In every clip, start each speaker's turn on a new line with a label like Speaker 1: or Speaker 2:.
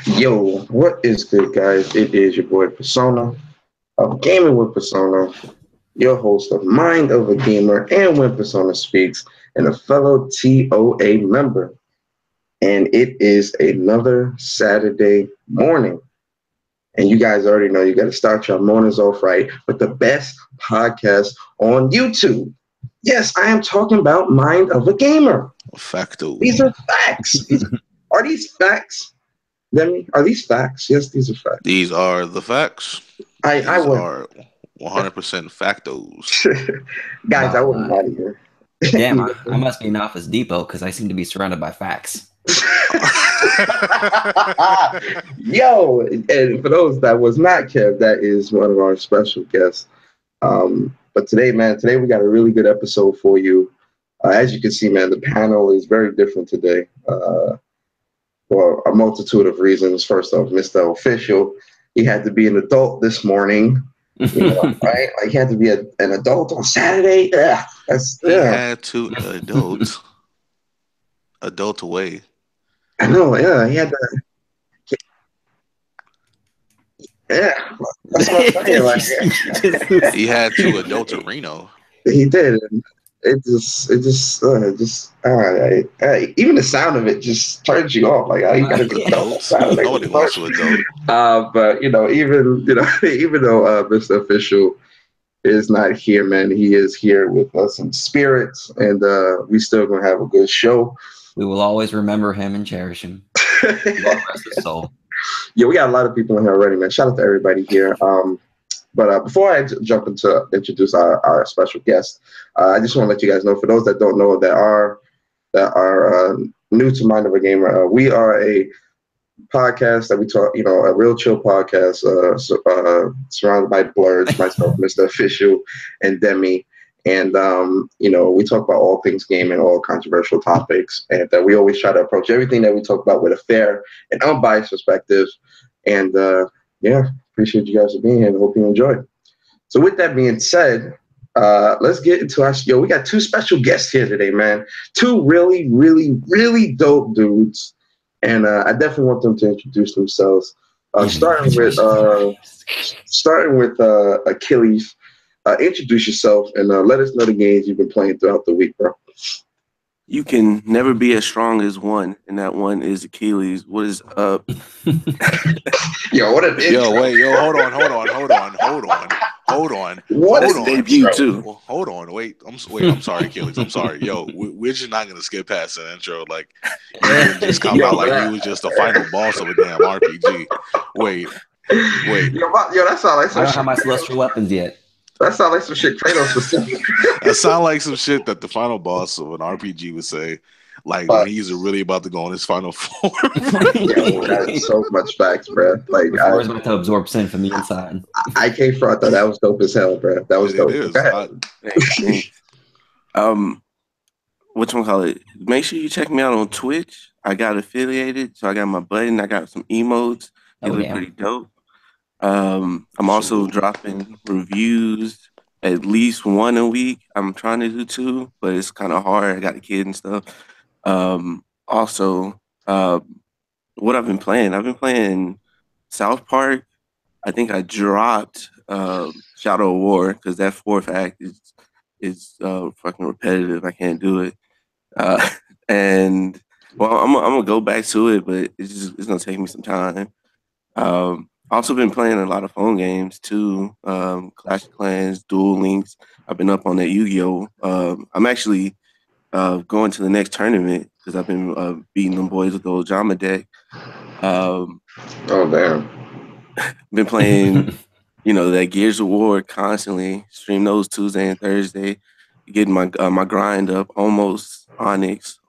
Speaker 1: Yo, what is good, guys? It is your boy Persona of Gaming with Persona, your host of Mind of a Gamer and When Persona Speaks, and a fellow TOA member. And it is another Saturday morning. And you guys already know you got to start your mornings off right with the best podcast on YouTube. Yes, I am talking about Mind of a Gamer.
Speaker 2: Facto.
Speaker 1: These are facts. Are these facts? Demi, are these facts? Yes, these are facts.
Speaker 2: These are the facts.
Speaker 1: I
Speaker 2: These
Speaker 1: would,
Speaker 2: are 100% factos.
Speaker 1: guys, I
Speaker 3: Wow.
Speaker 1: wouldn't lie to you.
Speaker 3: Damn, I must be in Office Depot because I seem to be surrounded by facts.
Speaker 1: Yo, and for those that was not Kev, that is one of our special guests. But today, man, we got a really good episode for you. As you can see, man, the panel is very different today for a multitude of reasons. First off, MistaOfficial, he had to be an adult this morning. Right? Like he had to be an adult on Saturday. Yeah,
Speaker 2: He had to adult away.
Speaker 1: I know. Yeah, he had to. Yeah, that's what I'm saying. Like,
Speaker 2: He had to adulterino.
Speaker 1: he did. It just, even the sound of it just turns you off. Like, you gotta be adult.
Speaker 2: Nobody wants to adult.
Speaker 1: But even though Mr. Official is not here, man, he is here with us in spirits, and we still gonna have a good show.
Speaker 3: We will always remember him and cherish him. God rest his soul.
Speaker 1: Yeah, we got a lot of people in here already, man. Shout out to everybody here. But before I jump into introduce our special guest, I just want to let you guys know, for those that don't know, that are new to Mind of a Gamer, we are a podcast that we talk, a real chill podcast, surrounded by blurs, myself, Mr. Official, and Demi. And, we talk about all things gaming, all controversial topics. And we always try to approach everything that we talk about with a fair and unbiased perspective. And, appreciate you guys for being here and hope you enjoy. So with that being said, let's get into our show. We got two special guests here today, man. Two really, really, really dope dudes. And I definitely want them to introduce themselves. Starting with Achilles. Introduce yourself and let us know the games you've been playing throughout the week, bro.
Speaker 4: You can never be as strong as one, and that one is Achilles. What is up?
Speaker 1: Yo, what an intro.
Speaker 2: Yo, wait, hold on.
Speaker 1: What is
Speaker 4: debut too?
Speaker 2: Well, hold on, wait. I'm sorry, Achilles. I'm sorry. Yo, we're just not gonna skip past the intro. Like, you didn't just come out like you was just the final boss of a damn RPG. Wait.
Speaker 1: Yo, that sounds like some
Speaker 3: I don't
Speaker 1: shit.
Speaker 3: have my celestial weapons yet.
Speaker 1: That sounds like some shit Kratos was saying.
Speaker 2: That sounds like some shit that the final boss of an RPG would say, like when he's really about to go on his final form.
Speaker 1: Yo, that's so much facts, bro. Like,
Speaker 3: I was about to absorb sin from the inside.
Speaker 1: I came from. I thought that was dope as hell, bro. That was dope.
Speaker 2: It is.
Speaker 4: Whatchamacallit? Make sure you check me out on Twitch. I got affiliated, so I got my button. I got some emotes. They look pretty dope. I'm also dropping reviews, at least one a week. I'm trying to do two, but it's kind of hard. I got a kid and stuff. Also, what I've been playing South Park. I think I dropped Shadow of War because that fourth act is fucking repetitive. I can't do it. And well, I'm gonna go back to it, but it's gonna take me some time. Also been playing a lot of phone games too. Clash of Clans, Duel Links. I've been up on that Yu-Gi-Oh. I'm actually going to the next tournament because I've been beating them boys with the old Jama deck.
Speaker 1: Oh damn!
Speaker 4: Been playing, that Gears of War constantly. Stream those Tuesday and Thursday. Getting my grind up. Almost Onyx.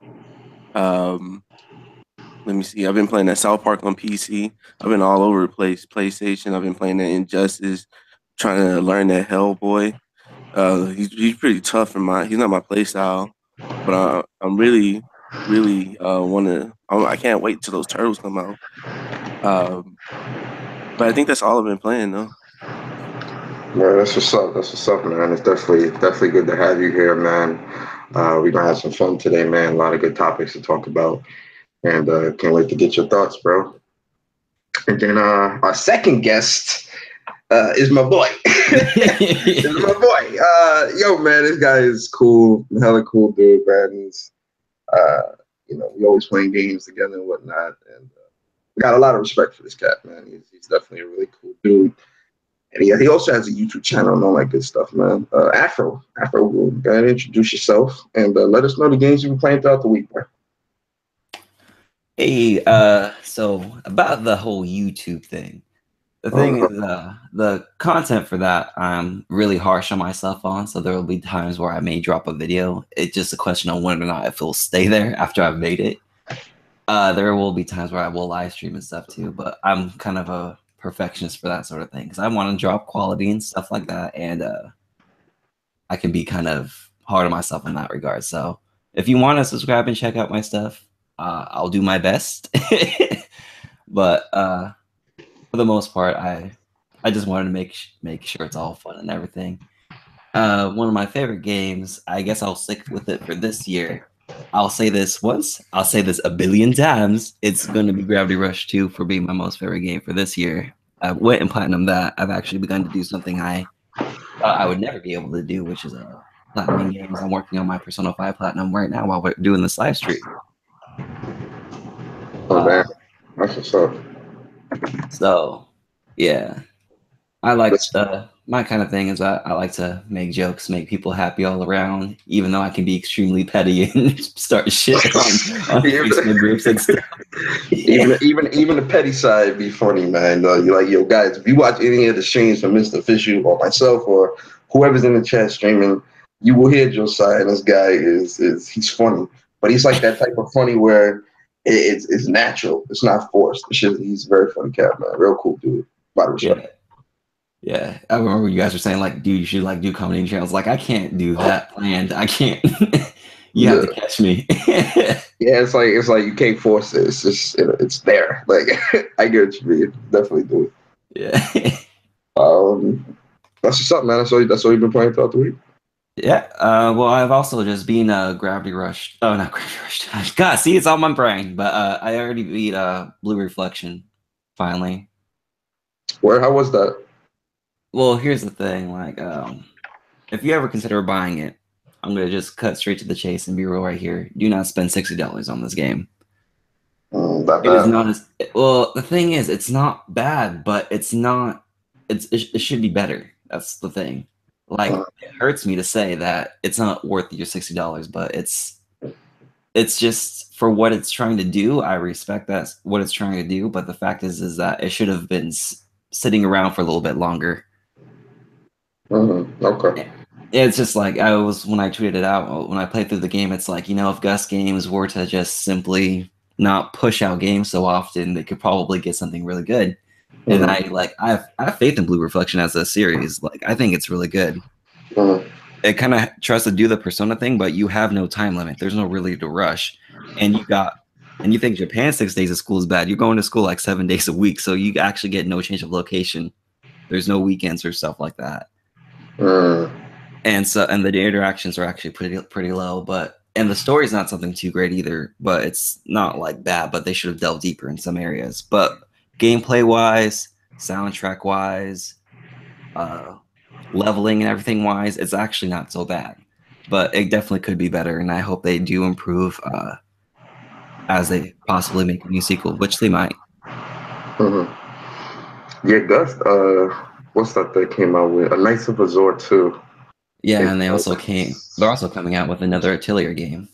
Speaker 4: Let me see. I've been playing that South Park on PC. I've been all over the place. PlayStation. I've been playing that Injustice. Trying to learn that Hellboy. He's pretty tough he's not my play style, but I'm really want to. I can't wait till those turtles come out. But I think that's all I've been playing though.
Speaker 1: Yeah, that's what's up, man. It's definitely good to have you here, man. We're gonna have some fun today, man. A lot of good topics to talk about. And can't wait to get your thoughts, bro. And then our second guest is my boy. Is my boy. Yo, man, this guy is cool. Hella cool dude, man. He's, you know, we always playing games together and whatnot. And we got a lot of respect for this cat, man. He's definitely a really cool dude. And he also has a YouTube channel and all that good stuff, man. Afro, go ahead and introduce yourself and let us know the games you've been playing throughout the week, man.
Speaker 3: Hey, so about the whole YouTube thing. The thing is, the content for that, I'm really harsh on myself on, so there will be times where I may drop a video. It's just a question of whether or not it will stay there after I've made it. There will be times where I will live stream and stuff too, but I'm kind of a perfectionist for that sort of thing because I want to drop quality and stuff like that, and I can be kind of hard on myself in that regard. So if you want to subscribe and check out my stuff, I'll do my best. But for the most part, I just wanted to make sure it's all fun and everything. One of my favorite games, I guess I'll stick with it for this year. I'll say this once, I'll say this a billion times. It's going to be Gravity Rush 2 for being my most favorite game for this year. I went and platinum that. I've actually begun to do something I thought I would never be able to do, which is platinum games. I'm working on my Persona 5 platinum right now while we're doing this live stream.
Speaker 1: Oh, man. That's what's up.
Speaker 3: So, yeah. I like my kind of thing is I like to make jokes, make people happy all around, even though I can be extremely petty and start shit on Facebook groups and stuff.
Speaker 1: Even the petty side be funny, man. You're like, yo, guys, if you watch any of the streams from MistaOfficial or myself or whoever's in the chat streaming, you will hear Joe side. This guy he's funny, but he's like that type of funny where it's natural. It's not forced. He's a very funny cat, man. Real cool dude. A lot of respect.
Speaker 3: Yeah, I remember you guys were saying like, dude, you should like do comedy channels. Like, I can't do that planned. I can't. You have to catch me.
Speaker 1: Yeah, it's like you can't force it. It's just it's there. Like I get what you mean. Definitely do it.
Speaker 3: Yeah.
Speaker 1: That's just something, man. That's all you've been playing throughout the week.
Speaker 3: Yeah. Well, I've also just been Gravity Rush. Oh, not Gravity Rush. God, see, it's on my brain. But I already beat Blue Reflection finally.
Speaker 1: How was that?
Speaker 3: Well, here's the thing. Like, if you ever consider buying it, I'm gonna just cut straight to the chase and be real right here. Do not spend $60 on this game. It is not as well. The thing is, it's not bad, but it's not. It should be better. That's the thing. Like, it hurts me to say that it's not worth your $60, but it's just for what it's trying to do. I respect that's what it's trying to do, but the fact is that it should have been sitting around for a little bit longer.
Speaker 1: Okay.
Speaker 3: It's just like when I tweeted it out, when I played through the game, it's like, if Gus Games were to just simply not push out games so often, they could probably get something really good. And I have faith in Blue Reflection as a series. Like, I think it's really good. It kind of tries to do the Persona thing, but you have no time limit. There's no really to rush. And you think Japan 6 days of school is bad. You're going to school like 7 days a week. So you actually get no change of location. There's no weekends or stuff like that. And the interactions are actually pretty low, and the story's not something too great either, but it's not like bad, but they should have delved deeper in some areas. But gameplay wise, soundtrack wise, leveling and everything wise, it's actually not so bad. But it definitely could be better, and I hope they do improve as they possibly make a new sequel, which they might.
Speaker 1: Yeah, Gus, what's that they came out with? A Knights of Azure 2.
Speaker 3: Yeah, and they're also coming out with another Atelier game.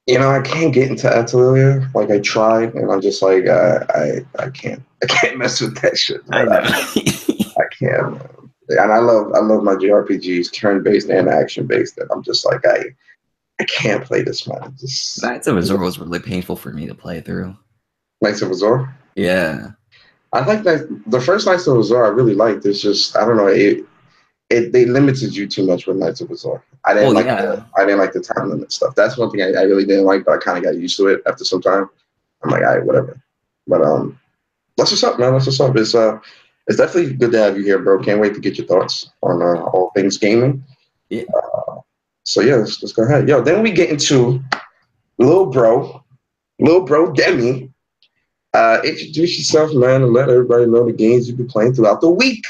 Speaker 1: I can't get into Atelier. Like, I tried, and I'm just like, I can't mess with that shit.
Speaker 3: I know.
Speaker 1: I can't. Man. And I love my JRPGs, turn-based and action-based, and I'm just like, I can't play this, man.
Speaker 3: Knights of Azure was really painful for me to play through.
Speaker 1: Knights of Azure?
Speaker 3: Yeah.
Speaker 1: I like that. The first Knights of Azure I really liked. It's just, I don't know, they limited you too much with Knights of Azure. I didn't like the time limit stuff. That's one thing I really didn't like, but I kind of got used to it after some time. I'm like, all right, whatever. But that's what's up, man. That's what's up. It's definitely good to have you here, bro. Can't wait to get your thoughts on all things gaming.
Speaker 3: Yeah.
Speaker 1: So yeah, let's go ahead. Yo, then we get into little bro Demi. Introduce yourself, man, and let everybody know the games you've been playing throughout the week.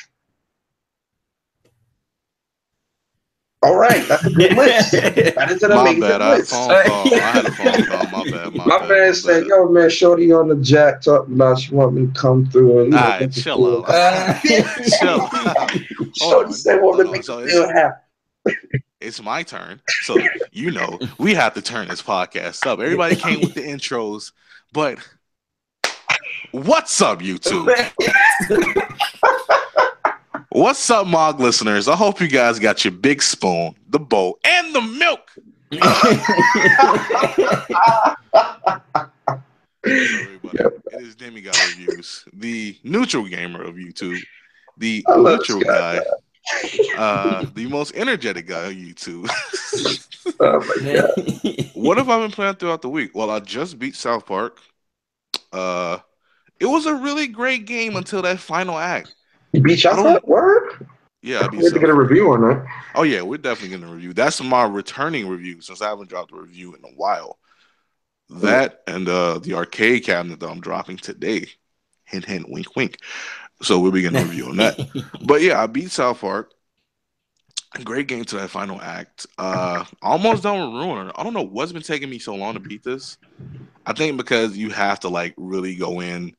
Speaker 1: All right, that's a good list. That is an
Speaker 2: My
Speaker 1: amazing
Speaker 2: bad. I had a
Speaker 1: list.
Speaker 2: phone call. I had a phone call. My bad.
Speaker 1: My man said, "Yo, man, Shorty on the jack talking about she want me to come through and
Speaker 2: All right, chill out. Chill out.
Speaker 1: Shorty said, "Want me to make
Speaker 2: So
Speaker 1: you feel happy."
Speaker 2: it's my turn. So, we have to turn this podcast up. Everybody came with the intros, but what's up, YouTube? What's up, Mog listeners? I hope you guys got your big spoon, the bowl, and the milk. Everybody, it is DemiGod Reviews, the neutral gamer of YouTube, the neutral guy, the most energetic guy on YouTube.
Speaker 1: Oh my God.
Speaker 2: What have I been playing throughout the week? Well, I just beat South Park. It was a really great game until that final act.
Speaker 1: You beat South Park? Word?
Speaker 2: Yeah, I beat
Speaker 1: We have to get a review on that.
Speaker 2: Oh yeah, we're definitely getting a review. That's my returning review since I haven't dropped a review in a while. That and the arcade cabinet that I'm dropping today. Hint, hint, wink, wink. So we'll be getting a review on that. But yeah, I beat South Park. Great game to that final act. Almost done with Ruiner. I don't know what's been taking me so long to beat this. I think because you have to like really go in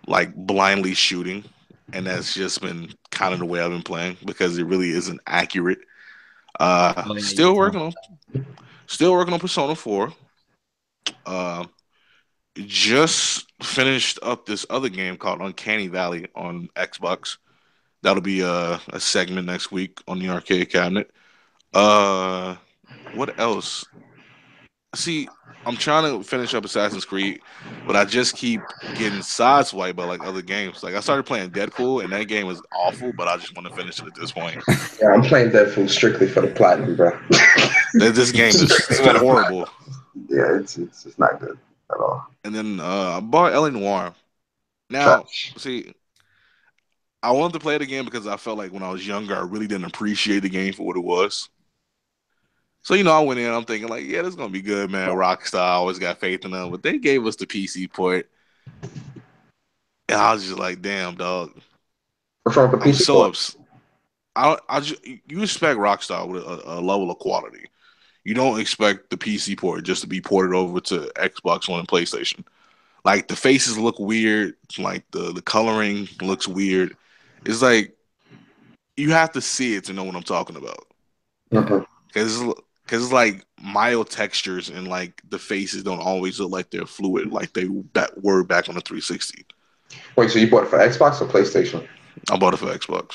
Speaker 2: like blindly shooting, and that's just been kind of the way I've been playing because it really isn't accurate. Still working on Persona 4. Just finished up this other game called Uncanny Valley on Xbox. That'll be a segment next week on the arcade cabinet. What else? See, I'm trying to finish up Assassin's Creed, but I just keep getting sideswiped by like other games. Like I started playing Deadpool, and that game was awful, but I just want to finish it at this point.
Speaker 1: Yeah, I'm playing Deadpool strictly for the platinum, bro.
Speaker 2: This game is horrible.
Speaker 1: Yeah, it's not good at all.
Speaker 2: And then I bought L.A. Noire. Now, see, I wanted to play it again because I felt like when I was younger, I really didn't appreciate the game for what it was. So, I went in, I'm thinking like, yeah, this is going to be good, man. Rockstar, I always got faith in them. But they gave us the PC port. And I was just like, damn, dog.
Speaker 1: What's wrong with the PC port?
Speaker 2: You expect Rockstar with a level of quality. You don't expect the PC port just to be ported over to Xbox One and PlayStation. Like, the faces look weird. Like, the coloring looks weird. It's like, you have to see it to know what I'm talking about. Because it's like mild textures and like the faces don't always look like they're fluid like they were back on the 360.
Speaker 1: Wait, so you bought it for Xbox or PlayStation?
Speaker 2: I bought it for Xbox.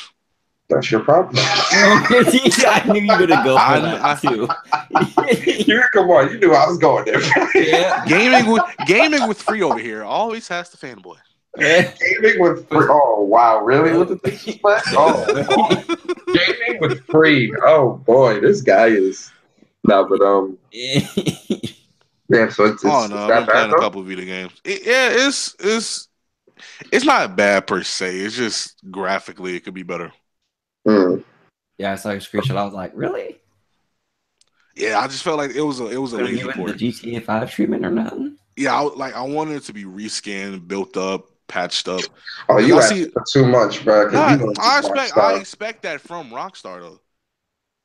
Speaker 1: That's your problem.
Speaker 3: I knew you were gonna go for that too.
Speaker 1: Come on, you knew I was going there.
Speaker 2: Yeah, gaming with free over here always has the fanboy.
Speaker 1: Gaming with free. Oh wow, really? With the disrespect? Oh, gaming with free. Oh boy, this guy is. No, but yeah. So it's
Speaker 2: I've been playing a couple of video games. It's not bad per se. It's just graphically it could be better.
Speaker 3: Yeah, I saw your screenshot. I was like, really?
Speaker 2: Yeah, I just felt like it was a lazy port.
Speaker 3: The GTA 5 treatment or nothing?
Speaker 2: Yeah, I wanted it to be reskinned, built up, patched up.
Speaker 1: Oh, you asked for too much, bro.
Speaker 2: I expect that from Rockstar though.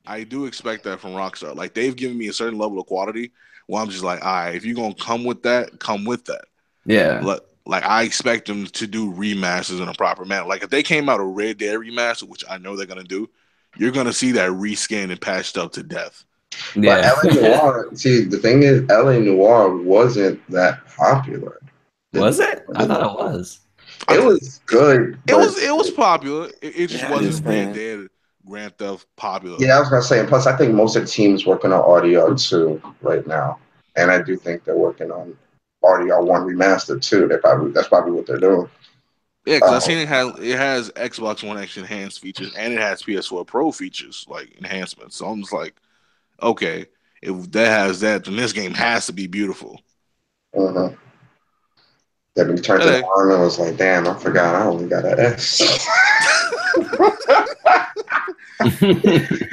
Speaker 2: I do expect that from Rockstar. Like they've given me a certain level of quality. Well, I'm just like, all right, if you're gonna come with that, come with that.
Speaker 3: Yeah.
Speaker 2: Like I expect them to do remasters in a proper manner. Like if they came out a Red Dead remaster, which I know they're gonna do, you're gonna see that reskinned and patched up to death.
Speaker 1: Yeah. But L.A. Noire, see, the thing is, L.A. Noire wasn't that popular.
Speaker 3: Was it? I thought it was.
Speaker 1: It was good.
Speaker 2: It was popular. It just wasn't Red Dead Grand Theft popular.
Speaker 1: Yeah, I was gonna say. And plus, I think most of the teams working on audio too right now, and I do think they're working on audio 1 remastered too. That's probably what they're doing.
Speaker 2: Yeah, because I've seen it has Xbox One X enhanced features and it has PS4 Pro features like enhancements. So I'm just like, okay, if that has that, then this game has to be beautiful.
Speaker 1: Then we turned to the arm and was like, damn, I forgot I only got an S.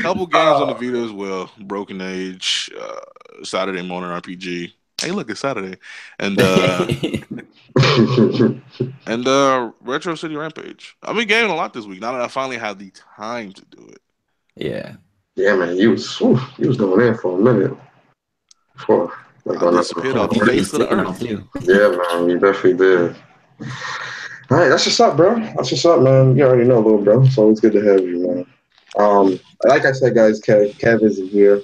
Speaker 2: Couple games on the Vita as well. Broken Age, Saturday Morning RPG. Hey, look, it's Saturday, and Retro City Rampage. I've been gaming a lot this week. Now that I finally have the time to do it.
Speaker 3: Yeah.
Speaker 1: Yeah, man, you was going in for a minute before. Like,
Speaker 2: I disappeared off the face of the earth.
Speaker 1: Yeah, man, you definitely did. All right, that's what's up, bro. That's what's up, man. You already know, little bro. It's always good to have you, man. Like I said, guys, Kev isn't here.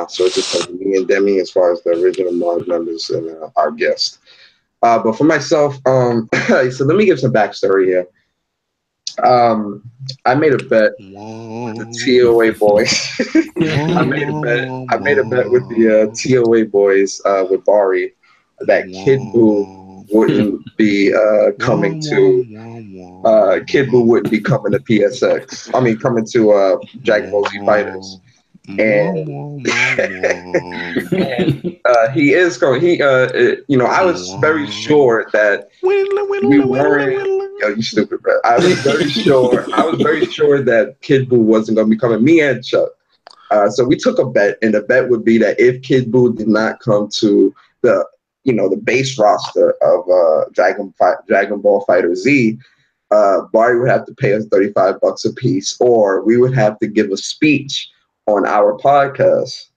Speaker 1: So it's just like me and Demi as far as the original mod members and our guest. But for myself, so let me give some backstory here. I made a bet with the TOA boys. I made a bet with the TOA boys with Bari that Kid Buu wouldn't be coming to Kid Buu wouldn't be coming to PSX. I mean, coming to Dragon Ball Z Fighters. And he is going. I was very sure that we weren't. Yo, you stupid, bro. I was very sure that Kid Buu wasn't going to be coming. Me and Chuck. So we took a bet, and the bet would be that if Kid Buu did not come to the base roster of Dragon Ball Fighter Z, Bari would have to pay us $35 a piece, or we would have to give a speech on our podcast.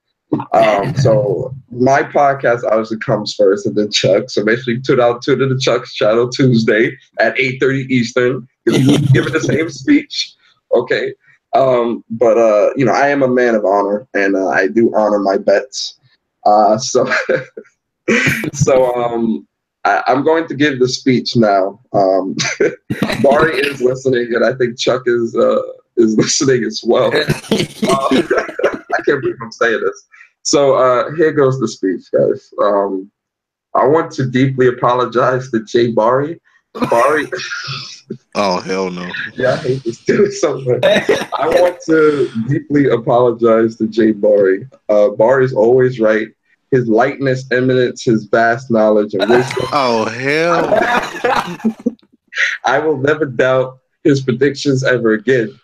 Speaker 1: So my podcast obviously comes first, and then Chuck. So basically, tune to the Chuck's channel Tuesday at 8:30 Eastern. Giving the same speech, okay. But I am a man of honor, and I do honor my bets. So I'm going to give the speech now. Bari is listening, and I think Chuck is listening as well. I can't believe I'm saying this. So here goes the speech, guys. I want to deeply apologize to Jay Bari.
Speaker 2: Oh, hell no.
Speaker 1: Yeah, I hate this dude so much. I want to deeply apologize to Jay Bari. Bari's always right. His lightness, eminence, his vast knowledge and wisdom.
Speaker 2: Oh, hell.
Speaker 1: I will never doubt his predictions ever again.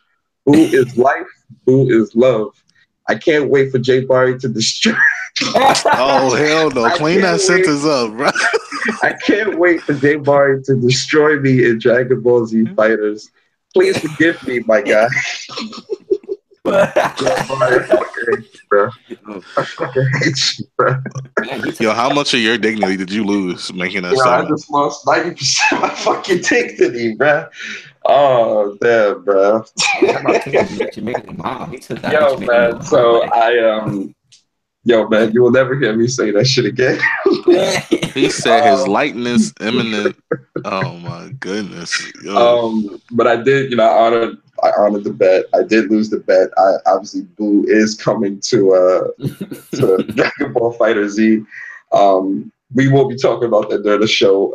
Speaker 1: Who is life? Who is love? I can't wait for Jay Bari to destroy.
Speaker 2: Oh, hell no. Clean that sentence up, bro.
Speaker 1: I can't wait for Jay Bari to destroy me in Dragon Ball Z Fighters. Please forgive me, my guy.
Speaker 2: Yo, how much of your dignity did you lose making that
Speaker 1: I just lost 90% of my fucking dignity, bro. Oh, damn, bro. Yo, man. So yo, man, you will never hear me say that shit again.
Speaker 2: He said his lightness, eminent. Oh my goodness. Yo.
Speaker 1: But I did, I honored the bet. I did lose the bet. Obviously Buu is coming to Dragon Ball Fighter Z. We will be talking about that during the show.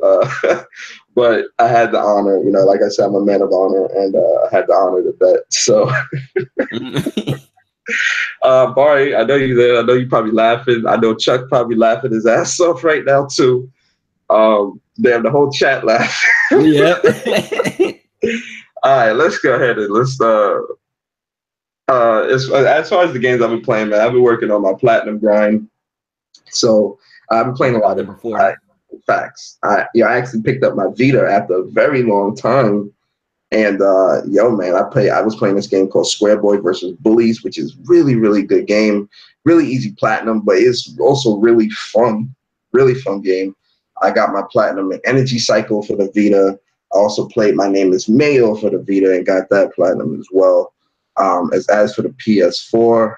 Speaker 1: But I had the honor, like I said, I'm a man of honor, and I had to honor the bet. So Bari, I know you there. I know you probably laughing. I know Chuck probably laughing his ass off right now too. Damn, the whole chat laughing.
Speaker 3: Yep.
Speaker 1: All right, let's go ahead and let's as far as the games I've been playing, man, I've been working on my platinum grind. So I've been playing a lot of facts. I actually picked up my Vita after a very long time. And man, I was playing this game called Square Boy versus Bullies, which is really, really good game. Really easy platinum, but it's also really fun game. I got my platinum in Energy Cycle for the Vita. I also played My Name is Mayo for the Vita and got that platinum as well. As for the PS4,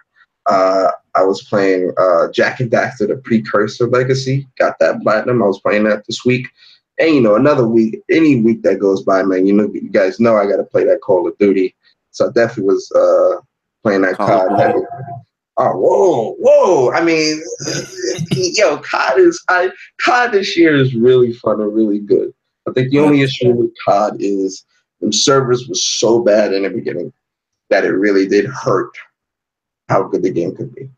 Speaker 1: I was playing Jak and Daxter, the Precursor Legacy. Got that platinum. I was playing that this week. And, another week, any week that goes by, man, you guys know I got to play that Call of Duty. So I definitely was playing that COD. Oh, whoa. I mean, yo, COD this year is really fun and really good. I think the only issue with COD is the servers was so bad in the beginning that it really did hurt how good the game could be.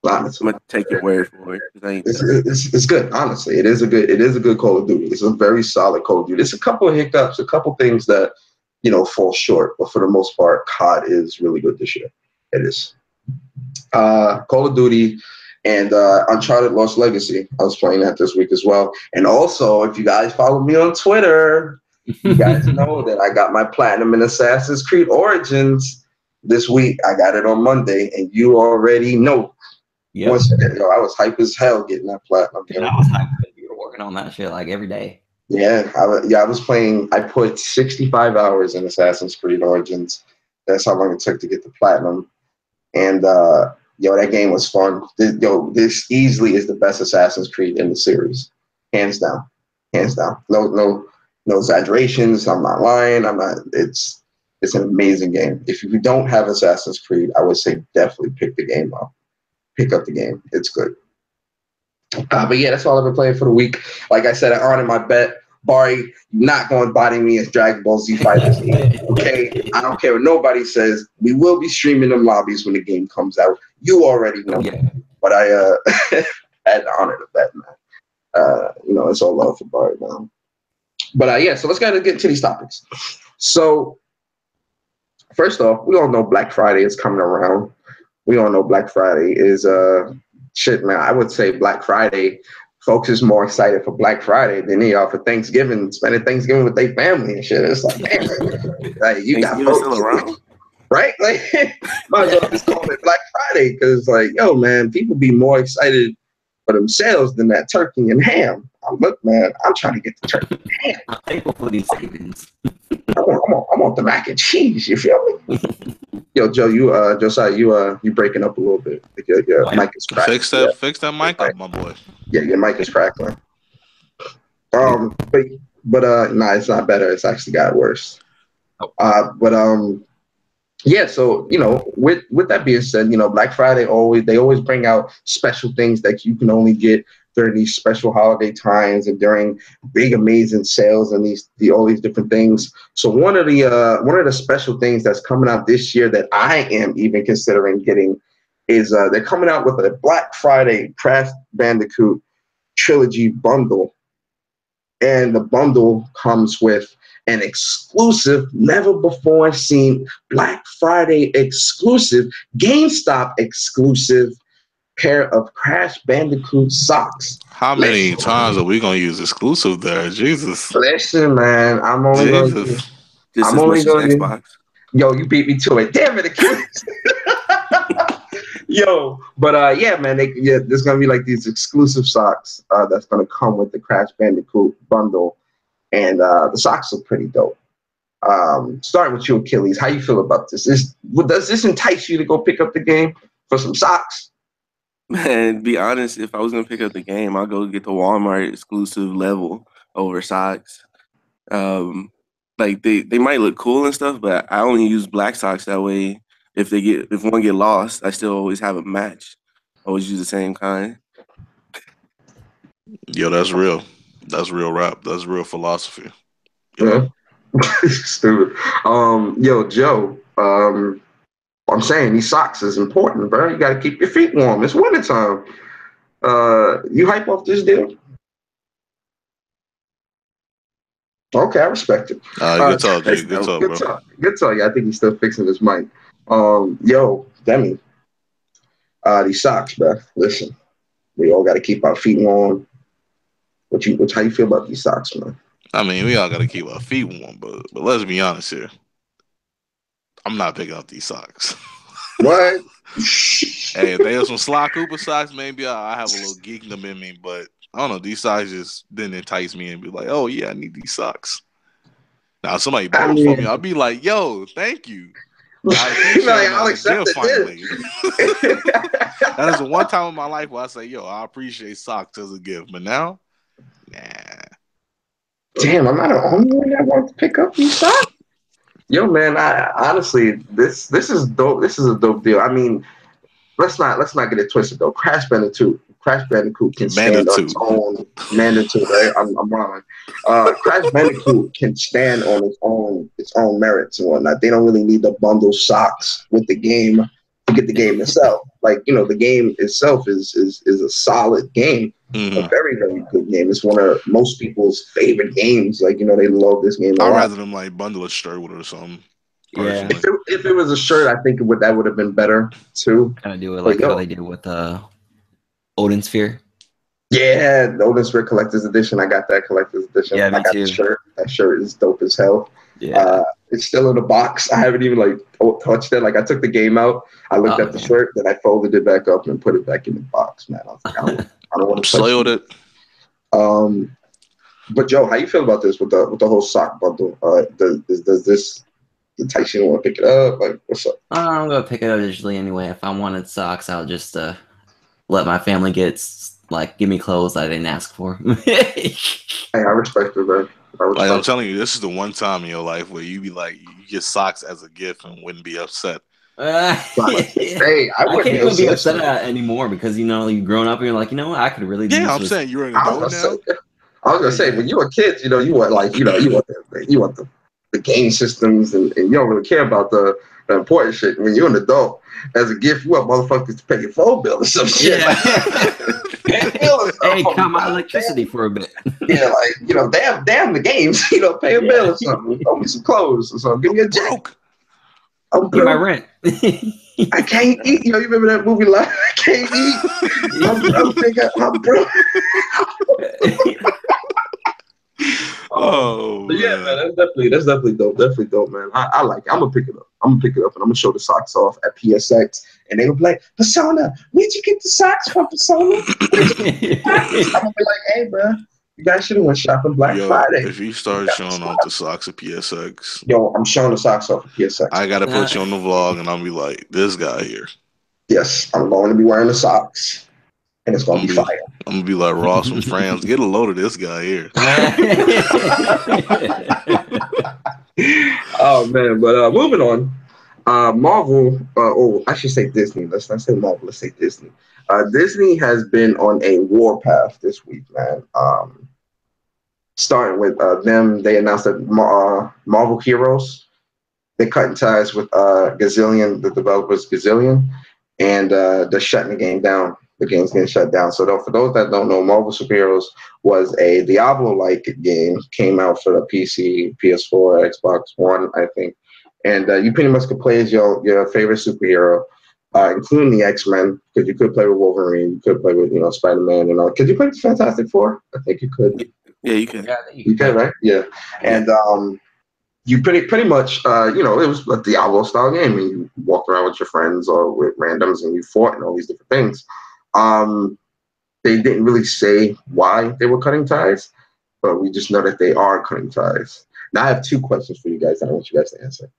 Speaker 1: Honestly,
Speaker 4: I'm gonna take your word for it.
Speaker 1: It's good. Honestly, it is a good Call of Duty. It's a very solid Call of Duty. There's a couple of hiccups, a couple things that fall short, but for the most part, COD is really good this year. It is. Call of Duty And Uncharted Lost Legacy, I was playing that this week as well. And also, if you guys follow me on Twitter, you guys know that I got my platinum in Assassin's Creed Origins this week. I got it on Monday, and you already know.
Speaker 3: Yep.
Speaker 1: Once again, I was hype as hell getting that platinum.
Speaker 3: Dude, I was hyped. You were working on that shit like every day.
Speaker 1: Yeah, I was playing. I put 65 hours in Assassin's Creed Origins. That's how long it took to get the platinum. And that game was fun. This easily is the best Assassin's Creed in the series, hands down, hands down. No exaggerations. I'm not lying. It's an amazing game. If you don't have Assassin's Creed, I would say definitely pick the game up. Pick up the game. It's good. But yeah, that's all I've been playing for the week. Like I said, I honored my bet. Bari, not going to body me as Dragon Ball Z Fighters 8. Okay? I don't care what nobody says. We will be streaming them lobbies when the game comes out. You already know.
Speaker 3: Yeah.
Speaker 1: But I had to honor the bet, man. It's all love for Bari now. But yeah, so let's get into these topics. So first off, we all know Black Friday is coming around. We all know Black Friday is shit, man. I would say Black Friday, folks is more excited for Black Friday than they are for Thanksgiving, spending Thanksgiving with their family and shit. It's like, damn, like you got folks
Speaker 4: still around,
Speaker 1: right? Like, might as well just call it Black Friday because, like, yo, man, people be more excited for themselves than that turkey and ham. Look, man, I'm trying to get the turkey and ham.
Speaker 3: I'm thankful for these savings.
Speaker 1: I want the mac and cheese. You feel me? Yo, Joe, Josiah, you breaking up a little bit. Your mic is crackling.
Speaker 2: Fix that mic up, my boy.
Speaker 1: Yeah, your mic is crackling. But it's not better. It's actually got worse. Yeah. So with that being said, Black Friday they always bring out special things that you can only get during these special holiday times and during big amazing sales and all these different things. So one of the special things that's coming out this year that I am even considering getting is they're coming out with a Black Friday Crash Bandicoot trilogy bundle, and the bundle comes with an exclusive, never before seen Black Friday exclusive, GameStop exclusive pair of Crash Bandicoot socks.
Speaker 2: How many times are we gonna use exclusive there? Jesus.
Speaker 1: Listen, man, I'm only going to use Xbox. Yo, you beat me to it. Damn it, Achilles. Yo, but yeah, man, there's gonna be like these exclusive socks that's gonna come with the Crash Bandicoot bundle, and the socks are pretty dope. Starting with you, Achilles, how you feel about this? Does this entice you to go pick up the game for some socks?
Speaker 4: Man, to be honest, if I was gonna pick up the game, I'll go get the Walmart exclusive level over socks. Like they might look cool and stuff, but I only use black socks that way. If one get lost, I still always have a match. Always use the same kind.
Speaker 2: Yo, that's real. That's real rap. That's real philosophy.
Speaker 1: Yeah. Stupid. Yo, Joe. I'm saying these socks is important, bro. You got to keep your feet warm. It's wintertime. You hype off this deal? Okay, I respect it.
Speaker 2: Good talk, Jay. Good talk, bro.
Speaker 1: Good talk. Yeah, I think he's still fixing his mic. Yo, Demi. These socks, bro. Listen, we all got to keep our feet warm. How you feel about these socks, man?
Speaker 2: I mean, we all got to keep our feet warm, but let's be honest here. I'm not picking up these socks.
Speaker 1: What?
Speaker 2: Hey, if they have some Sly Cooper socks, maybe I have a little geekdom in me, but I don't know. These socks just didn't entice me and be like, oh, yeah, I need these socks. Now, if somebody bought them for me, I'll be like, yo, thank you.
Speaker 1: I'll accept it.
Speaker 2: Finally. That is the one time in my life where I say, yo, I appreciate socks as a gift. But now, nah.
Speaker 1: Damn, I'm not the only one that wants to pick up these socks. Yo, man, I honestly, this is dope. This is a dope deal. I mean, let's not get it twisted though. Crash Bandicoot can stand on its own. Bandicoot, right? I'm wrong. Crash Bandicoot can stand on its own merits and whatnot. They don't really need to bundle socks with the game to get the game itself. Like, the game itself is a solid game. A very, very good game. It's one of most people's favorite games. Like, they love this game a lot.
Speaker 2: I'd rather them like bundle a shirt with it or something.
Speaker 3: Yeah.
Speaker 1: If it was a shirt, I think that would have been better too.
Speaker 3: Kind of do it like how they did with Odin Sphere.
Speaker 1: Yeah, the Odin Sphere Collector's Edition. I got that Collector's Edition.
Speaker 3: Yeah, me
Speaker 1: I got
Speaker 3: too.
Speaker 1: the shirt. That shirt is dope as hell.
Speaker 3: Yeah.
Speaker 1: It's still in the box. I haven't even like touched it. Like I took the game out. I looked at the shirt, then I folded it back up and put it back in the box. Man, I was like, I don't want to
Speaker 2: soiled it.
Speaker 1: But Joe, how you feel about this with the whole sock bundle? Does this entice you to want to pick it up? Like, what's up?
Speaker 3: I'm gonna pick it up digitally anyway. If I wanted socks, I'll just let my family give me clothes I didn't ask for.
Speaker 1: Hey, I respect it, man.
Speaker 2: Like I'm telling you, this is the one time in your life where you be like, you get socks as a gift and wouldn't be upset.
Speaker 1: Hey, I
Speaker 3: can't even be upset at it anymore because you've grown up and you're like, you know what, I could really do.
Speaker 2: Yeah, I'm saying you're an adult now.
Speaker 1: I was gonna say when you were kids, you want the game systems and you don't really care about the important shit. When you're an adult, as a gift, you want motherfuckers to pay your phone bill or some shit.
Speaker 3: Yeah. Hey, count my electricity for a bit.
Speaker 1: Yeah, damn the games. Pay a bill or something. Owe me some clothes or something. Give me a jack. I'm
Speaker 3: broke. Pay my rent.
Speaker 1: I can't eat. You remember that movie Life? I can't eat. I'm broke.
Speaker 2: Oh
Speaker 1: yeah, man, that's definitely dope. Definitely dope, man. I like it. I'm gonna pick it up. And I'm gonna show the socks off at PSX, and they will be like, Persona, where'd you get the socks from, Persona? I'm gonna be like, hey, bro, you guys should have went shopping Black Friday.
Speaker 2: If you start showing off the socks at PSX,
Speaker 1: I'm showing the socks off at PSX.
Speaker 2: I gotta put you on the vlog, and I'll be like, this guy here.
Speaker 1: Yes, I'm going to be wearing the socks. And it's gonna be fire.
Speaker 2: I'm gonna be like Ross from Friends. Get a load of this guy here.
Speaker 1: Oh man, but moving on. Marvel, I should say Disney. Let's not say Marvel. Let's say Disney. Disney has been on a warpath this week, man. Starting with them, they announced that Marvel Heroes. They're cutting ties with Gazillion, the developers Gazillion, and they're shutting the game down. The game's getting shut down. So for those that don't know, Marvel Superheroes was a Diablo-like game. Came out for the PC, PS4, Xbox One, I think. And you pretty much could play as your favorite superhero, including the X-Men, because you could play with Wolverine, you could play with Spider-Man, and all. Could you play with Fantastic Four? I think you could.
Speaker 4: Yeah, you could.
Speaker 3: Yeah,
Speaker 1: you could, right? Yeah. And you pretty much, it was a Diablo-style game, and you walked around with your friends or with randoms, and you fought and all these different things. They didn't really say why they were cutting ties, but we just know that they are cutting ties. Now I have two questions for you guys that I want you guys to answer.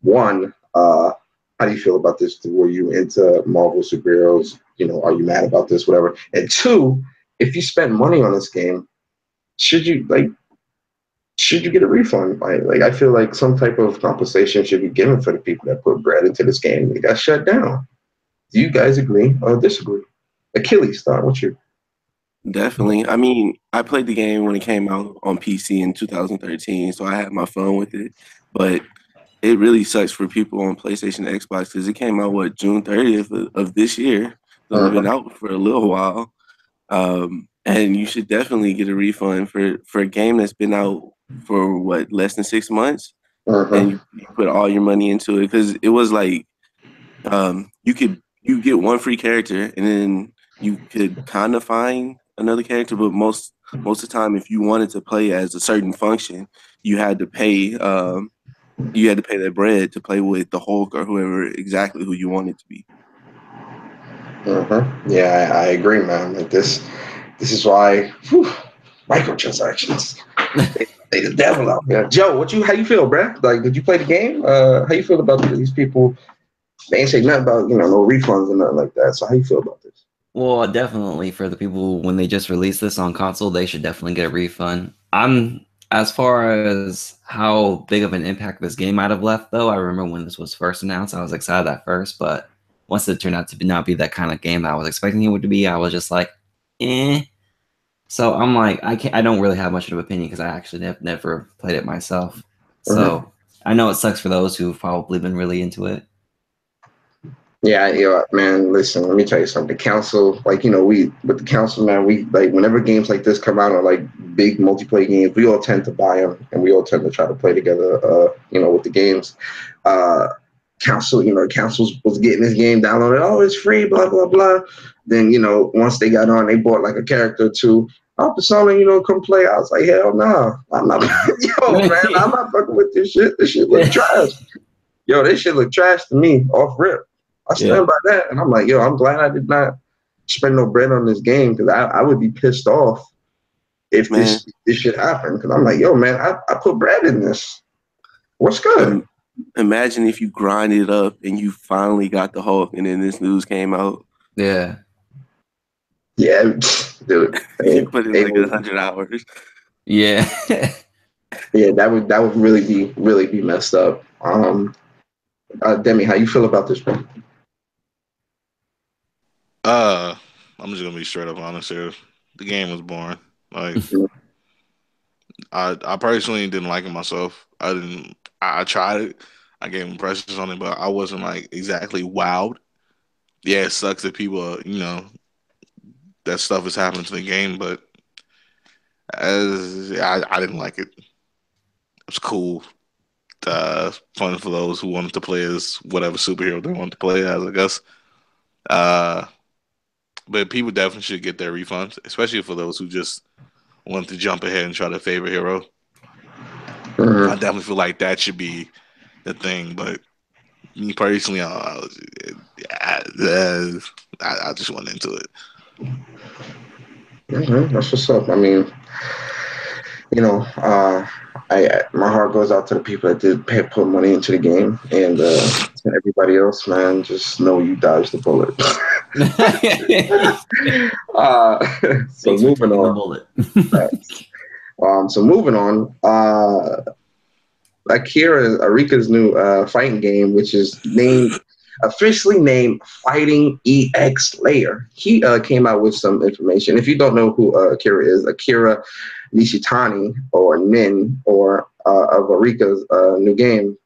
Speaker 1: One, how do you feel about this? Were you into Marvel superheroes? Are you mad about this? Whatever. And two, if you spend money on this game, should you get a refund? Like I feel like some type of compensation should be given for the people that put bread into this game and it got shut down. Do you guys agree or disagree? Achilles, start with you.
Speaker 4: Definitely. I mean, I played the game when it came out on PC in 2013, so I had my fun with it. But it really sucks for people on PlayStation and Xbox because it came out, June 30th of this year. So it's been out for a little while. And you should definitely get a refund for a game that's been out for, less than 6 months? And you put all your money into it because it was like you get one free character and then you could kind of find another character, but most of the time, if you wanted to play as a certain function, you had to pay that bread to play with the Hulk or exactly who you wanted to be.
Speaker 1: Yeah, I agree, man. Like this is why microtransactions. They the devil out there. Joe, how you feel, bruh? Like, did you play the game? How you feel about these people? They ain't say nothing about no refunds or nothing like that. So how you feel about this?
Speaker 3: Well, definitely for the people when they just released this on console, they should definitely get a refund. As far as how big of an impact this game might have left, though, I remember when this was first announced, I was excited at first, but once it turned out to not be that kind of game that I was expecting it to be, I was just like, eh. So I'm like, I don't really have much of an opinion because I actually have never played it myself. So I know it sucks for those who've probably been really into it.
Speaker 1: Yeah, man, listen, let me tell you something. The council, with the council, man, we whenever games like this come out or big multiplayer games, we all tend to buy them and we all tend to try to play together, with the games. Council was getting this game downloaded. Oh, it's free, blah, blah, blah. Then, you know, once they got on, they bought like a character or two. Oh, Persona, you know, come play. I was like, hell no. I'm not, yo, man, I'm not fucking with this shit. This shit look trash. Yo, this shit look trash to me off rip. I stand by that. And I'm like, yo, I'm glad I did not spend no bread on this game because I would be pissed off if this shit happened. Because I'm like, yo, man, I put bread in this. What's good?
Speaker 4: Imagine if you grind it up and you finally got the Hulk and then this news came out.
Speaker 3: Yeah.
Speaker 1: Yeah, dude.
Speaker 4: You put in like 100 hours.
Speaker 3: Yeah.
Speaker 1: Yeah, that would really be messed up. Demi, how you feel about this, bro?
Speaker 2: I'm just gonna be straight up honest here. The game was boring. Like, I personally didn't like it myself. I tried it. I gave impressions on it, but I wasn't like exactly wowed. Yeah, it sucks that people, you know, that stuff is happening to the game, but I didn't like it. It was cool. Fun for those who wanted to play as whatever superhero they wanted to play as, I guess. But people definitely should get their refunds, especially for those who just want to jump ahead and try their favorite hero. I definitely feel like that should be the thing. But me personally, I just went into it.
Speaker 1: That's what's up. I mean, you know, my heart goes out to the people that did put money into the game, and to everybody else, man, just know you dodged the bullet. So moving on. So moving on. Arika's new fighting game, which is officially named Fighting EX Layer. He came out with some information. If you don't know who Akira is, Akira Nishitani, or Nin, or of Arika's new game,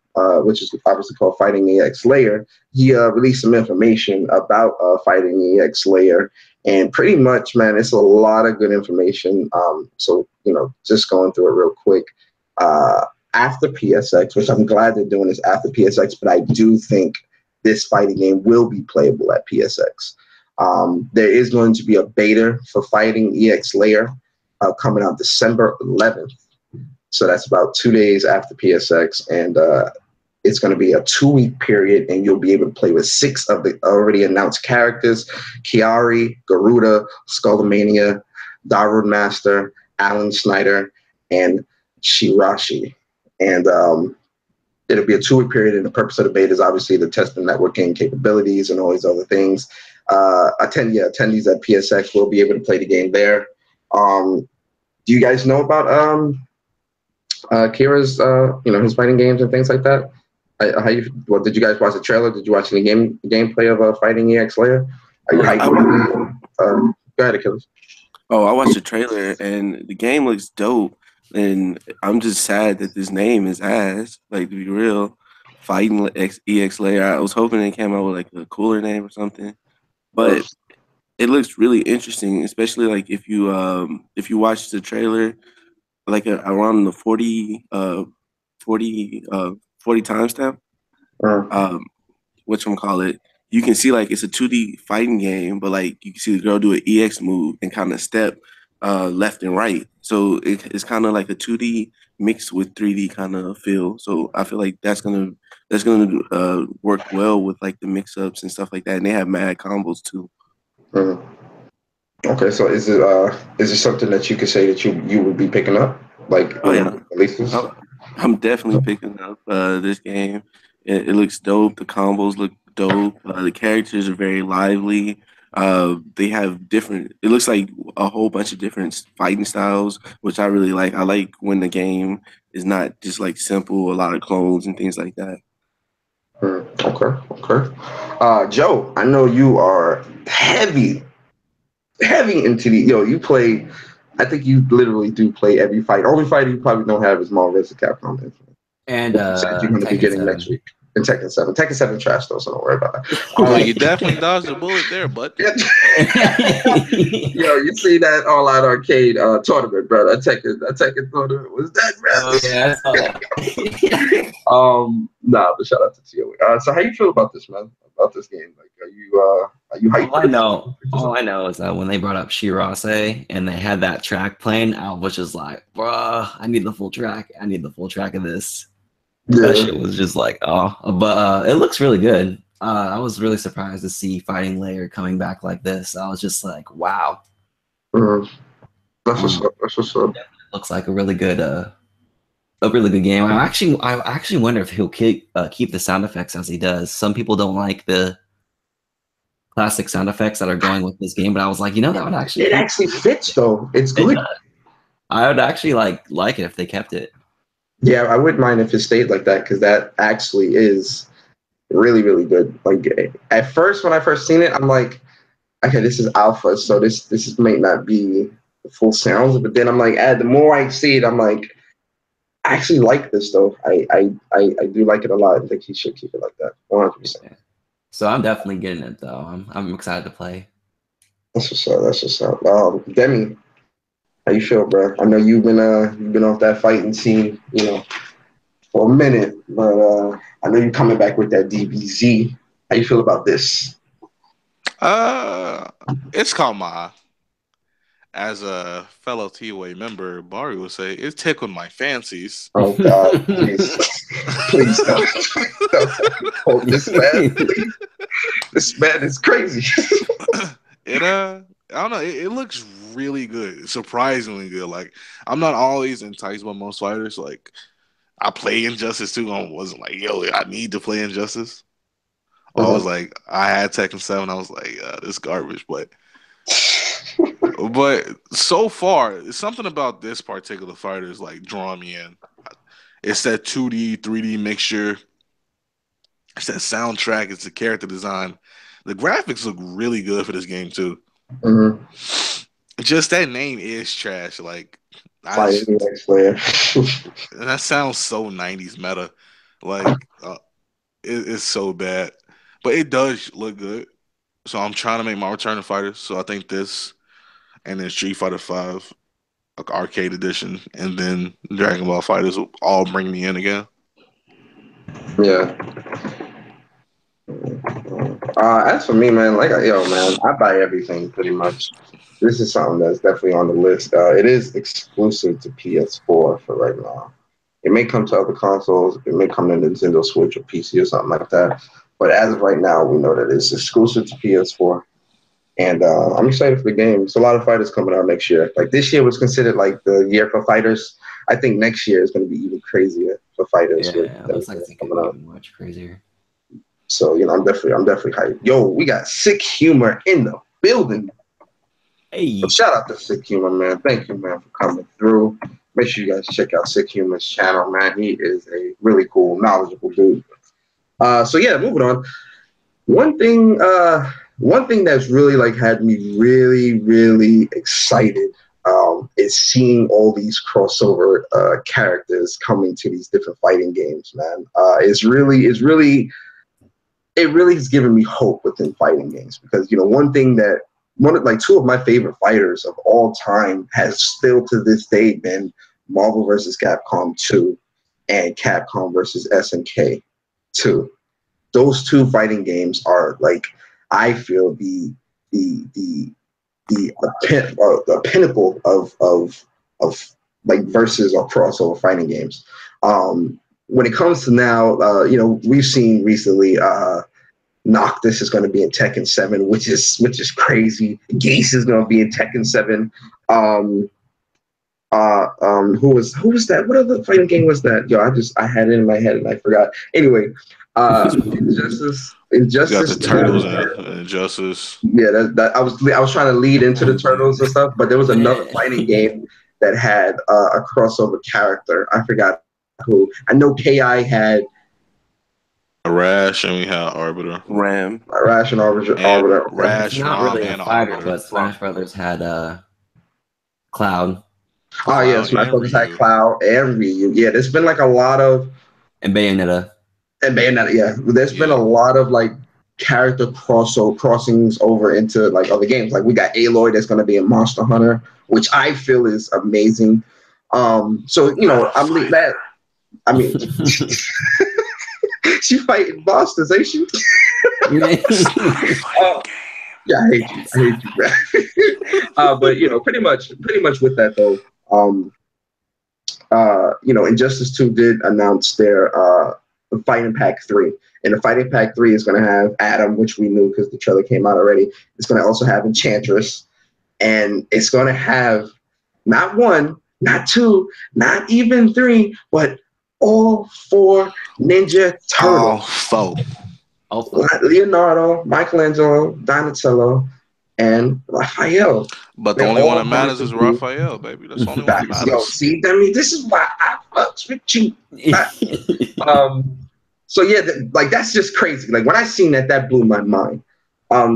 Speaker 1: which is obviously called Fighting EX Layer, he released some information about Fighting EX Layer. And pretty much, man, it's a lot of good information. So, you know, just going through it real quick. After PSX, which I'm glad they're doing this after PSX, but I do think this fighting game will be playable at PSX. There is going to be a beta for Fighting EX Layer coming out December 11th. So that's about 2 days after PSX. And it's going to be a 2-week period, and you'll be able to play with 6 of the already announced characters: Chiari, Garuda, Skullomania, Darude Master, Alan Snyder, and Shirashi. And it'll be a 2-week period, and the purpose of the beta is obviously to test the networking capabilities and all these other things. Attendees at PSX will be able to play the game there. Do you guys know about Kira's, his fighting games and things like that? Did you guys watch the trailer? Did you watch any gameplay of Fighting EX Layer? Go ahead, Achilles.
Speaker 4: Oh, I watched the trailer, and the game looks dope. And I'm just sad that this name is ass. Like, to be real, Fighting EX Layer. I was hoping it came out with like a cooler name or something, but it looks really interesting. Especially like if you watch the trailer, like around the 40 timestamp. Whatchamacallit, you can see like it's a 2D fighting game, but like you can see the girl do an EX move and kind of step left and right. So it's kind of like a 2D mixed with 3D kind of feel. So I feel like that's gonna work well with like the mix-ups and stuff like that. And they have mad combos too.
Speaker 1: Okay, so is it something that you could say that you would be picking up? Like, releases?
Speaker 4: I'm definitely picking up this game. It looks dope. The combos look dope. The characters are very lively. They have different. It looks like a whole bunch of different fighting styles, which I really like. I like when the game is not just like simple, a lot of clones and things like that.
Speaker 1: Okay. Joe, I know you are heavy into you play. I think you literally do play every fight. Only fight you probably don't have is Marvel vs. Capcom.
Speaker 3: And
Speaker 1: you're going to be getting next week. And Tekken 7. Tekken 7 trash though, so don't worry about that.
Speaker 2: You definitely dodged the bullet there, but
Speaker 1: Yo, you see that All Out Arcade tournament, bro? That Tekken tournament was that, bro?
Speaker 3: Oh yeah, I saw that.
Speaker 1: Nah, but shout out to TOA. So how you feel about this, man? About this game? Like, are you hyped?
Speaker 3: All I know is that when they brought up Shirase and they had that track playing, I was just like, bruh, I need the full track. I need the full track of this.
Speaker 1: Yeah.
Speaker 3: That shit was just like, oh, but it looks really good. I was really surprised to see Fighting Layer coming back like this. I was just like, wow.
Speaker 1: That's what's up. That's what's up.
Speaker 3: Looks like a really good game. I actually wonder if he'll keep the sound effects as he does. Some people don't like the classic sound effects that are going with this game, but I was like, that would actually
Speaker 1: it actually fits though. It's good.
Speaker 3: I would actually like it if they kept it.
Speaker 1: Yeah, I wouldn't mind if it stayed like that because that actually is really, really good. Like at first, when I first seen it, I'm like, okay, this is alpha, so this might not be the full sounds. But then I'm like, the more I see it, I'm like, I actually like this though. I do like it a lot. I think he should keep it like that, 100%.
Speaker 3: So I'm definitely getting it though. I'm excited to play.
Speaker 1: That's what's up. That's what's up. Demi, how you feel, bro? I know you've been off that fighting scene, for a minute, but I know you're coming back with that DBZ. How you feel about this?
Speaker 2: It's caught my eye. As a fellow TOA member, Barry would say, it tickled my fancies.
Speaker 1: Oh God, please don't quote this man. Please. This man is crazy.
Speaker 2: I don't know. It looks really good, surprisingly good. Like, I'm not always enticed by most fighters. Like, I play Injustice 2. I wasn't like, yo, I need to play Injustice. I was like, I had Tekken 7. I was like, this garbage. But so far, something about this particular fighter is like drawing me in. It's that 2D, 3D mixture. It's that soundtrack. It's the character design. The graphics look really good for this game too.
Speaker 1: Mm-hmm.
Speaker 2: Just that name is trash. Like, that sounds so 90s meta. Like, it's so bad. But it does look good. So I'm trying to make my return to fighters. So I think this and then Street Fighter 5, like arcade edition, and then Dragon Ball Fighters will all bring me in again.
Speaker 1: Yeah. As for me, man, I buy everything pretty much. This is something that's definitely on the list. It is exclusive to PS4 for right now. It may come to other consoles. It may come to Nintendo Switch or PC or something like that. But as of right now, we know that it's exclusive to PS4. And I'm excited for the game. There's a lot of fighters coming out next year. Like, this year was considered like the year for fighters. I think next year is going to be even crazier for fighters.
Speaker 3: Yeah, it looks like it's going to be much crazier.
Speaker 1: So, I'm definitely hyped. Yo, we got Sick Humor in the building.
Speaker 3: Hey.
Speaker 1: So shout out to Sick Humor, man. Thank you, man, for coming through. Make sure you guys check out Sick Humor's channel, man. He is a really cool, knowledgeable dude. So yeah, moving on. One thing that's really had me really, really excited is seeing all these crossover characters coming to these different fighting games, man. It really has given me hope within fighting games because two of my favorite fighters of all time has still to this day been Marvel vs. Capcom 2 and Capcom vs. SNK 2. Those two fighting games are I feel the pinnacle of versus or crossover fighting games. When it comes to now, we've seen recently Noctis is going to be in Tekken 7, which is crazy. Geese is going to be in Tekken 7. Who was that? What other fighting game was that? Yo, I had it in my head and I forgot. Anyway, Injustice.
Speaker 2: You got the Turtles and Injustice.
Speaker 1: Yeah, that I was trying to lead into the Turtles and stuff, but there was another fighting game that had a crossover character. I forgot who. I know KI had
Speaker 2: Rash and we had Arbiter.
Speaker 4: Ram.
Speaker 1: Rash and Arbiter.
Speaker 2: Rash,
Speaker 3: it's not
Speaker 2: Ram,
Speaker 3: really a
Speaker 2: and
Speaker 3: fighter,
Speaker 2: Arbiter.
Speaker 3: but Smash Brothers had Cloud.
Speaker 1: Oh yeah, Smash Brothers had Cloud and Ryu. Yeah, there's been a lot of
Speaker 3: and Bayonetta.
Speaker 1: And Bayonetta, yeah. There's been a lot of like character crossings over into like other games. Like we got Aloy that's going to be in Monster Hunter, which I feel is amazing. So you know, I mean that. I mean, she fighting monsters, ain't she? Yeah, I hate you, bro. But you know, pretty much with that though. You know, Injustice 2 did announce their Fighting Pack 3. And the Fighting Pack 3 is going to have Adam, which we knew because the trailer came out already. It's going to also have Enchantress. And it's going to have not one, not two, not even three, but all 4 Ninja Turtles.
Speaker 2: All 4.
Speaker 1: Leonardo, Michelangelo, Donatello, and Raphael.
Speaker 2: But the only one that matters is Raphael, baby. That's the only one that matters.
Speaker 1: Yo, see, Demi, this is why I fucks with you. So yeah, like that's just crazy. Like when I seen that blew my mind.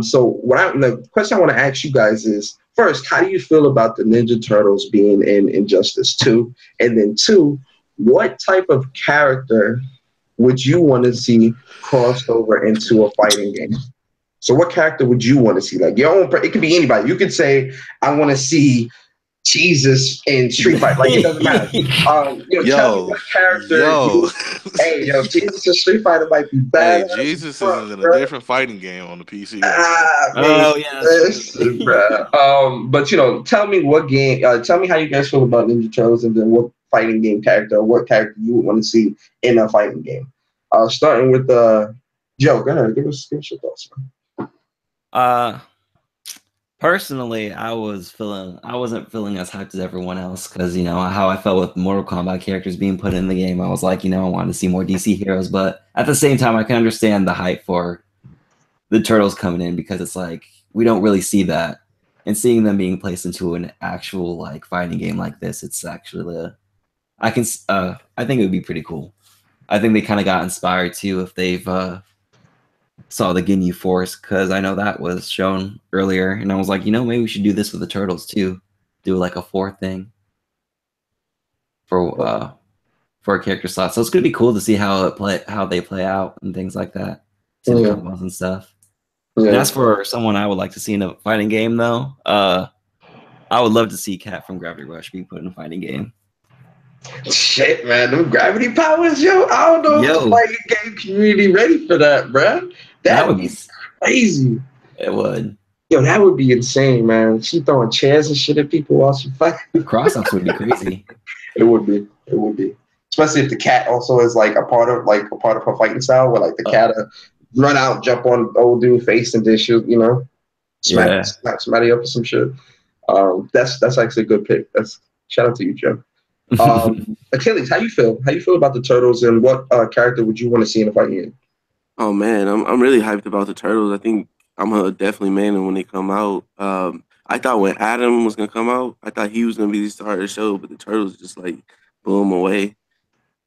Speaker 1: So the question I want to ask you guys is, first, how do you feel about the Ninja Turtles being in Injustice 2? And then 2, what type of character would you want to see crossed over into a fighting game? So what character would you want to see? Like your own, it could be anybody. You could say, I want to see Jesus in Street Fighter. Like it doesn't matter. You know, tell me what character. Hey, Jesus in Street Fighter might be bad.
Speaker 2: Hey, Jesus is in a different fighting game on the PC.
Speaker 1: But you know, tell me what game. Tell me how you guys feel about Ninja Turtles, and then what fighting game character, or what character you would want to see in a fighting game. Starting with Joe. Go ahead. Give us your thoughts, man.
Speaker 3: Personally, I wasn't feeling as hyped as everyone else because, you know, how I felt with Mortal Kombat characters being put in the game. I was like, you know, I wanted to see more DC heroes, but at the same time, I can understand the hype for the Turtles coming in because it's like we don't really see that, and seeing them being placed into an actual like fighting game like this, it's actually I think it would be pretty cool. I think they kind of got inspired too if they've saw the Ginyu Force, because I know that was shown earlier, and I was like, you know, maybe we should do this with the Turtles too, do like a 4th thing for a character slot. So it's gonna be cool to see how they play out and things like that, see the combos and stuff. Yeah. And as for someone I would like to see in a fighting game, though, I would love to see Cat from Gravity Rush be put in a fighting game.
Speaker 1: Shit, man, them gravity powers, yo. I don't know if the fighting game community ready for that, bro. That would be crazy.
Speaker 3: It would.
Speaker 1: Yo, that would be insane, man. She throwing chairs and shit at people while she fight.
Speaker 3: Cross-ups would be crazy.
Speaker 1: It would be. It would be. Especially if the cat also is like a part of her fighting style, where like the cat run out, jump on old dude face, and then she'll, you know, smack somebody up or some shit. That's actually a good pick. That's shout out to you, Joe. Achilles, how you feel? How you feel about the Turtles, and what character would you want to see in a fighting game?
Speaker 4: Oh man, I'm really hyped about the Turtles. I think I'm gonna definitely man them when they come out. I thought when Adam was gonna come out, I thought he was gonna be the star of the show, but the Turtles just like blew him away.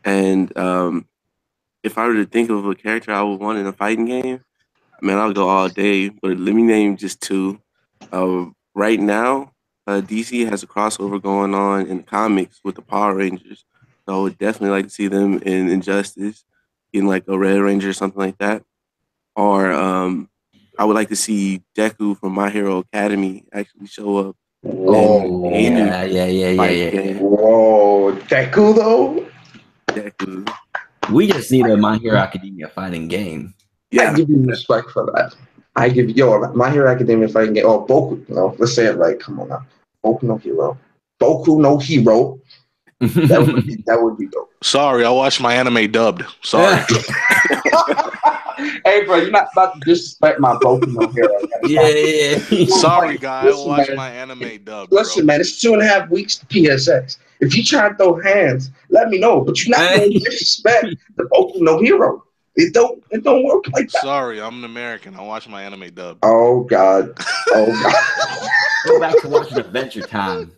Speaker 4: And if I were to think of a character I would want in a fighting game, man, I'll go all day. But let me name just 2. Right now, DC has a crossover going on in the comics with the Power Rangers. So I would definitely like to see them in Injustice, in like a Red Ranger or something like that. Or I would like to see Deku from My Hero Academy actually show up.
Speaker 1: Oh,
Speaker 3: yeah.
Speaker 1: Whoa, Deku though?
Speaker 4: Deku.
Speaker 3: We just need a My Hero Academia fighting game.
Speaker 1: Yeah. I give you respect for that. I give you, My Hero Academia fighting game. Oh, Boku. No, let's say it right. Come on now. Boku no Hero. Boku no Hero. That would be dope.
Speaker 2: Sorry, I watched my anime dubbed. Sorry.
Speaker 1: Hey, bro, you're not about to disrespect my Boku no Hero.
Speaker 2: Yeah. Sorry, guy. I watched my anime dubbed.
Speaker 1: Listen, man, it's 2.5 weeks to PSX. If you try to throw hands, let me know. But you're not going to disrespect the Boku no Hero. It don't work like that.
Speaker 2: Sorry, I'm an American. I watch my anime dubbed.
Speaker 1: Oh God. Oh God.
Speaker 3: Go back to watching Adventure Time.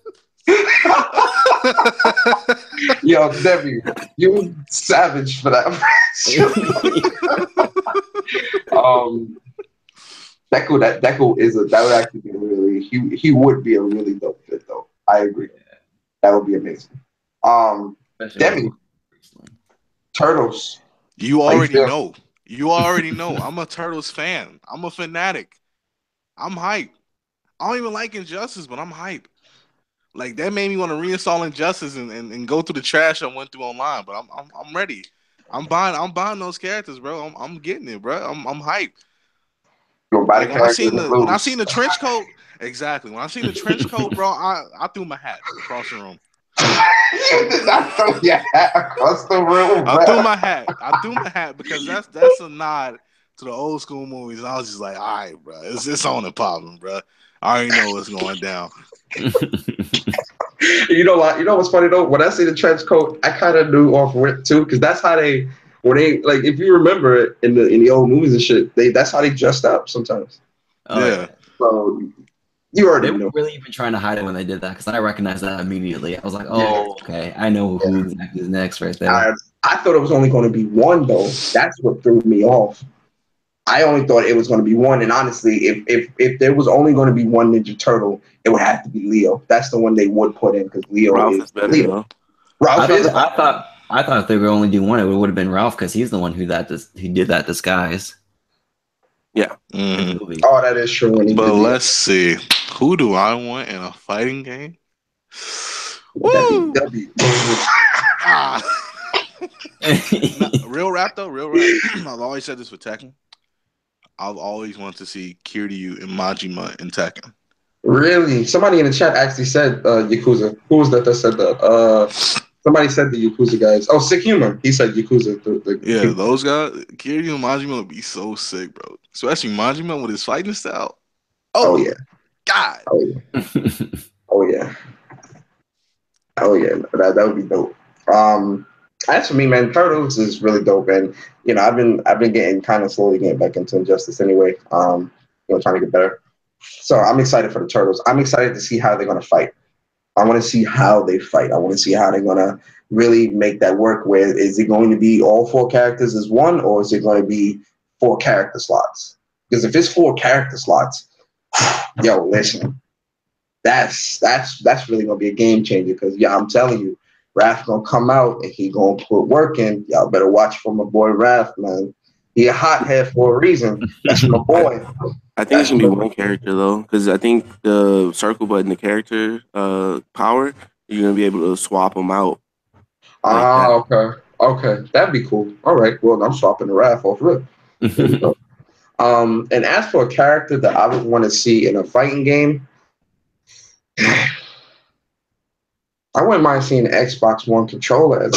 Speaker 1: Yo, Debbie, you savage for that. Deku that would actually be really, he would be a really dope fit though. I agree. That would be amazing. Debbie, Turtles.
Speaker 2: You
Speaker 1: How you
Speaker 2: already
Speaker 1: feel?
Speaker 2: know. You already know. I'm a Turtles fan. I'm a fanatic. I'm hype. I don't even like Injustice, but I'm hype. Like that made me want to reinstall Injustice and go through the trash I went through online. But I'm ready. I'm buying those characters, bro. I'm getting it, bro. I'm hype.
Speaker 1: You'll buy
Speaker 2: Like
Speaker 1: the characters and
Speaker 2: when I
Speaker 1: lose.
Speaker 2: seen the trench coat, exactly. When I seen the trench coat, bro, I threw my hat across the room.
Speaker 1: You did not throw your hat across the room,
Speaker 2: I
Speaker 1: bro.
Speaker 2: threw my hat. I threw my hat because that's a nod to the old school movies. And I was just like, all right, bro, it's on and popping, bro. I already know what's going down.
Speaker 1: You know what? You know what's funny though? When I see the trench coat, I kind of knew off rip too, because that's how they, when they like, if you remember it in the old movies and shit, that's how they dressed up sometimes.
Speaker 3: Oh,
Speaker 2: Yeah.
Speaker 1: So you already
Speaker 3: They were
Speaker 1: know.
Speaker 3: really even trying to hide it when they did that because I recognized that immediately. I was like, oh, okay. I know who exactly is next right there.
Speaker 1: I thought it was only going to be one though. That's what threw me off. I only thought it was going to be one, and honestly, if there was only going to be one Ninja Turtle, it would have to be Leo. That's the one they would put in because Leo
Speaker 4: Ralph
Speaker 1: is
Speaker 4: is better
Speaker 1: Leo.
Speaker 4: though.
Speaker 1: Ralph is.
Speaker 3: I thought if they were only do one, it would have been Ralph because he's the one who did that disguise.
Speaker 4: Yeah.
Speaker 2: Mhm.
Speaker 3: Movie.
Speaker 1: Oh, that is true.
Speaker 2: But let's see. Who do I want in a fighting game? Woo! Ah. Real rap though, real rap. I've always said this for Tekken. I've always wanted to see Kiryu and Majima in Tekken.
Speaker 1: Really? Somebody in the chat actually said Yakuza. Who was that said that? Somebody said the Yakuza guys. Oh, Sick Humor. He said Yakuza.
Speaker 2: Yeah, those guys, Kiryu and Majima would be so sick, bro. Especially Majima with his fighting style.
Speaker 1: Oh yeah.
Speaker 2: God.
Speaker 1: Oh yeah. Oh yeah. Oh yeah. That would be dope. As for me, man, Turtles is really dope, and you know, I've been getting kind of slowly getting back into Injustice anyway. You know, trying to get better. So I'm excited for the Turtles. I'm excited to see how they're gonna fight. I want to see how they fight. I want to see how they're gonna really make that work. Where is it going to be all 4 characters as one, or is it going to be 4 character slots? Because if it's 4 character slots, yo, listen, that's really gonna be a game changer. Because yeah, I'm telling you, Raph gonna come out and he gonna put work in. Y'all better watch for my boy Raph, man. He a hothead for a reason. That's my boy.
Speaker 4: I think it's gonna be one character though, because I think the circle button, the character power, you're gonna be able to swap them out.
Speaker 1: Okay, that'd be cool. All right, well, I'm swapping the Raph off rip. There we go. And as for a character that I would want to see in a fighting game, I wouldn't mind seeing an Xbox One controller. Let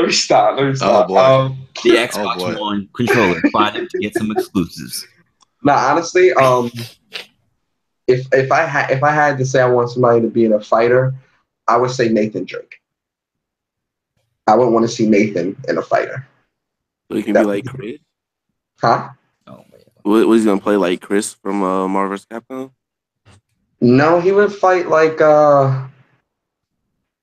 Speaker 1: me stop.
Speaker 2: Oh boy.
Speaker 3: The Xbox One controller. Buy them to get some exclusives.
Speaker 1: Nah, honestly, if I had to say I want somebody to be in a fighter, I would say Nathan Drake. I would want to see Nathan in a fighter.
Speaker 4: So he can be like Chris?
Speaker 1: Huh?
Speaker 3: Oh man.
Speaker 4: What is he gonna play like Chris from Marvel vs. Capcom?
Speaker 1: No, he would fight like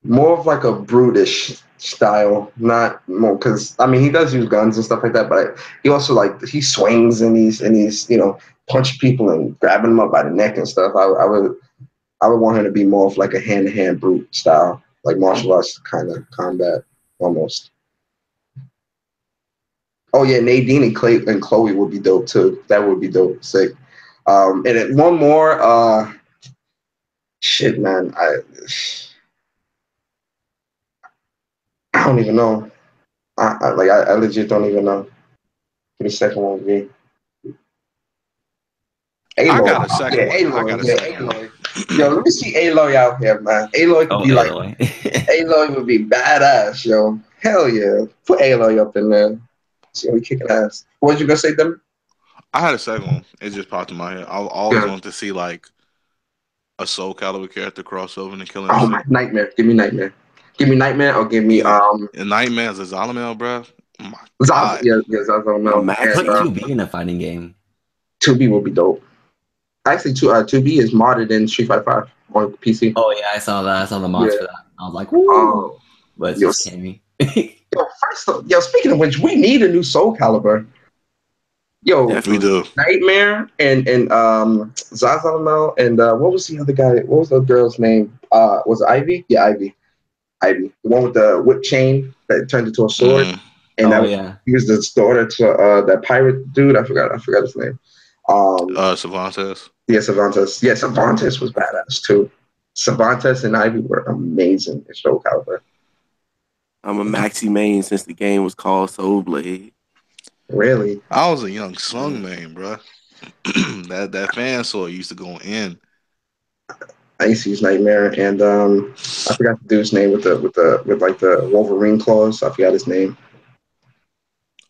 Speaker 1: more of like a brutish style, not more because I mean he does use guns and stuff like that, but he also like he swings and he's you know punching people and grabbing them up by the neck and stuff. I would want him to be more of like a hand-to-hand brute style, like martial arts kind of combat almost. Oh yeah, Nadine and Chloe would be dope too. That would be dope, sick. And then one more. Shit, man, I don't even know. I legit don't even know who the second one would be. Aloy.
Speaker 2: I got a second one.
Speaker 1: Aloy.
Speaker 2: I got a second one.
Speaker 1: Yo, let me see Aloy out here, man. Aloy could be like Aloy would be badass, yo. Hell yeah. Put Aloy up in there. See how we kicking ass. What was you gonna say, Dem?
Speaker 2: I had a second one. It just popped in my head. I always wanted to see like a Soul Calibur character crossover in the killing.
Speaker 1: Oh my Nightmare. Give me Nightmare. Give me Nightmare or give me
Speaker 2: Nightmare's a Zalamail, bro. Oh my
Speaker 1: God. Yeah, Zalamail.
Speaker 3: Put 2B in a fighting game.
Speaker 1: 2B will be dope. Actually, 2B is modded in Street Fighter 5 on PC.
Speaker 3: Oh yeah, I saw that. I saw the mods for that. I was like, woo! But it's just Cammy.
Speaker 1: Yo, speaking of which, we need a new Soul Calibur. Yo,
Speaker 2: we do.
Speaker 1: Nightmare and Zazamel and what was the other guy? What was the girl's name? Was it Ivy? Yeah, Ivy. Ivy, the one with the whip chain that turned into a sword, and
Speaker 3: Oh
Speaker 1: that
Speaker 3: yeah.
Speaker 1: he was the daughter to that pirate dude. I forgot his name.
Speaker 2: Cervantes.
Speaker 1: Yeah, Cervantes. Yeah, Cervantes was badass too. Cervantes and Ivy were amazing in Soul Calibur.
Speaker 4: I'm a Maxi main since the game was called Soul Blade.
Speaker 1: Really?
Speaker 2: I was a young Sung main, bro. that fan sword used to go in.
Speaker 1: I used to use Nightmare, and I forgot the dude's name with like the Wolverine claws. I forgot his name.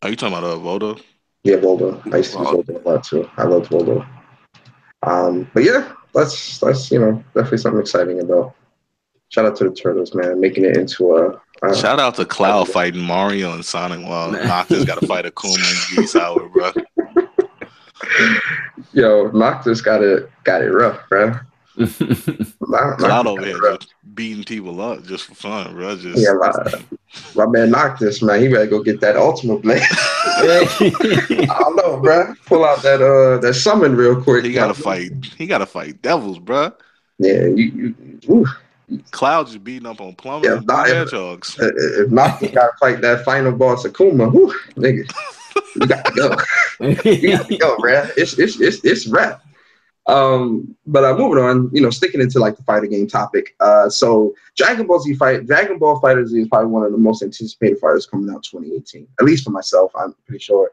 Speaker 2: Are you talking about Voldo?
Speaker 1: Yeah, Voldo. I used to use Voldo a lot too. I loved Voldo. But yeah, that's definitely something exciting about. Shout out to the Turtles, man, making it into a
Speaker 2: Shout out to Cloud fighting Mario and Sonic while Noctis got to fight Akuma and G Sour, bro.
Speaker 1: Yo, Noctis got it rough, bro.
Speaker 2: Cloud over here just beating people up just for fun, bro.
Speaker 1: Yeah, my man Noctis, man, he better go get that Ultimate Blade. I don't know, bro. Pull out that summon real quick.
Speaker 2: He gotta fight devils, bro.
Speaker 1: Yeah, you
Speaker 2: Cloud just beating up on plumbers and hedgehogs.
Speaker 1: If Noctis gotta fight that final boss Akuma, whew, nigga, you got to go. You got to go, bro. It's rap. But moving on, sticking into like the fighting game topic. So Dragon Ball FighterZ is probably one of the most anticipated fighters coming out 2018. At least for myself, I'm pretty sure.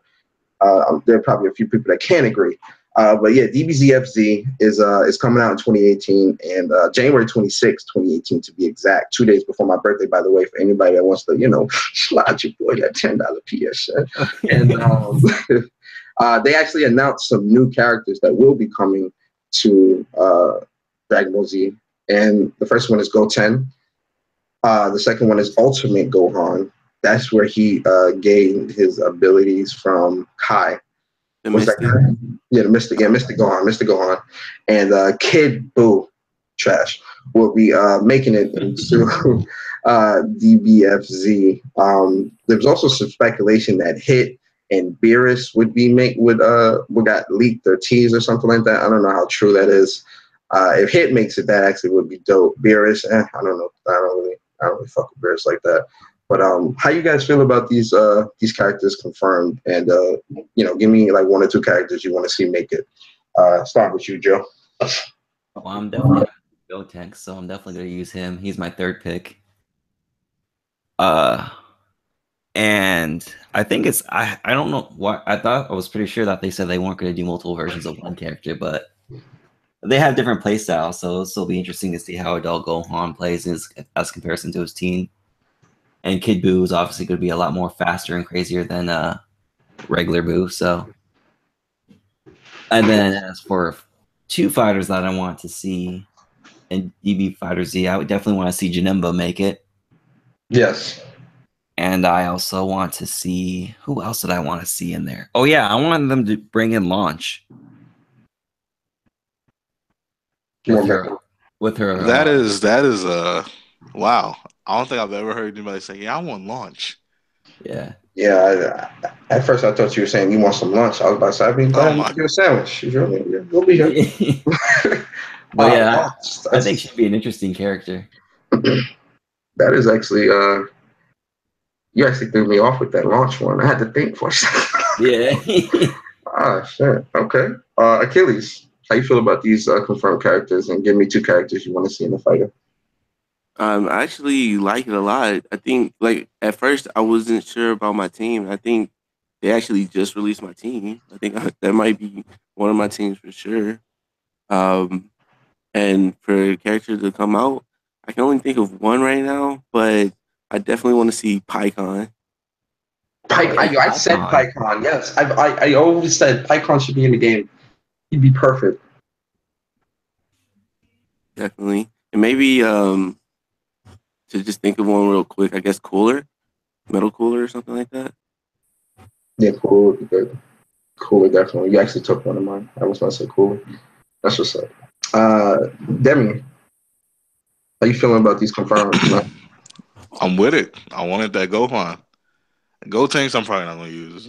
Speaker 1: There are probably a few people that can't agree. But yeah, DBZFZ is coming out in 2018 and January 26, 2018 to be exact. 2 days before my birthday, by the way, for anybody that wants to, slide your boy that $10 PSX. And they actually announced some new characters that will be coming to Dragon Ball Z. And the first one is Goten. The second one is Ultimate Gohan. That's where he gained his abilities from Kai. What's that guy? Yeah, Mystic Gohan. And Kid Buu, trash, will be making it into DBFZ. There's also some speculation that Hit and Beerus would got leaked or teased or something like that. I don't know how true that is. If Hit makes it, that actually would be dope. Beerus, I don't know. I don't really fuck with Beerus like that. But how you guys feel about these characters confirmed? And give me like one or two characters you want to see make it. Start with you, Joe.
Speaker 3: Well, I'm definitely Gotenks, so I'm definitely gonna use him. He's my third pick. And I think I don't know what I thought. I was pretty sure that they said they weren't gonna do multiple versions of one character, but they have different play styles, so it'll be interesting to see how adult Gohan plays as comparison to his teen. And Kid Buu is obviously going to be a lot more faster and crazier than regular Buu. So, and then as for two fighters that I want to see in DB Fighter Z, I would definitely want to see Janemba make it.
Speaker 1: Yes.
Speaker 3: And I also want to see, who else did I want to see in there? Oh yeah, I wanted them to bring in Launch. With her.
Speaker 2: That is wow. I don't think I've ever heard anybody say, "Yeah, I want Launch."
Speaker 3: Yeah.
Speaker 1: Yeah. At first, I thought you were saying you want some lunch. I was about to say, I mean, go ahead and make you a sandwich. We'll be here.
Speaker 3: But yeah, I think she'd be an interesting character.
Speaker 1: That is actually, you actually threw me off with that launch one. I had to think for a second.
Speaker 3: Yeah.
Speaker 1: Shit. Okay. Achilles, how you feel about these confirmed characters? And give me two characters you want to see in the fighter.
Speaker 4: I actually like it a lot. I think, like, at first I wasn't sure about my team. I think they actually just released my team. I think that might be one of my teams for sure. And for a character to come out, I can only think of one right now, but I definitely want to see PyCon.
Speaker 1: I said PyCon. Yes, I always said PyCon should be in the game. He'd be perfect.
Speaker 4: Definitely, and maybe to just think of one real quick, I guess Metal Cooler or something like that.
Speaker 1: Yeah, cool. Cooler, definitely. You actually took one of mine. I was going to say Cooler. That's what's up. Demi, how you feeling about these confirmed?
Speaker 2: I'm with it. I wanted that Gohan. Gotenks, I'm probably not going to use.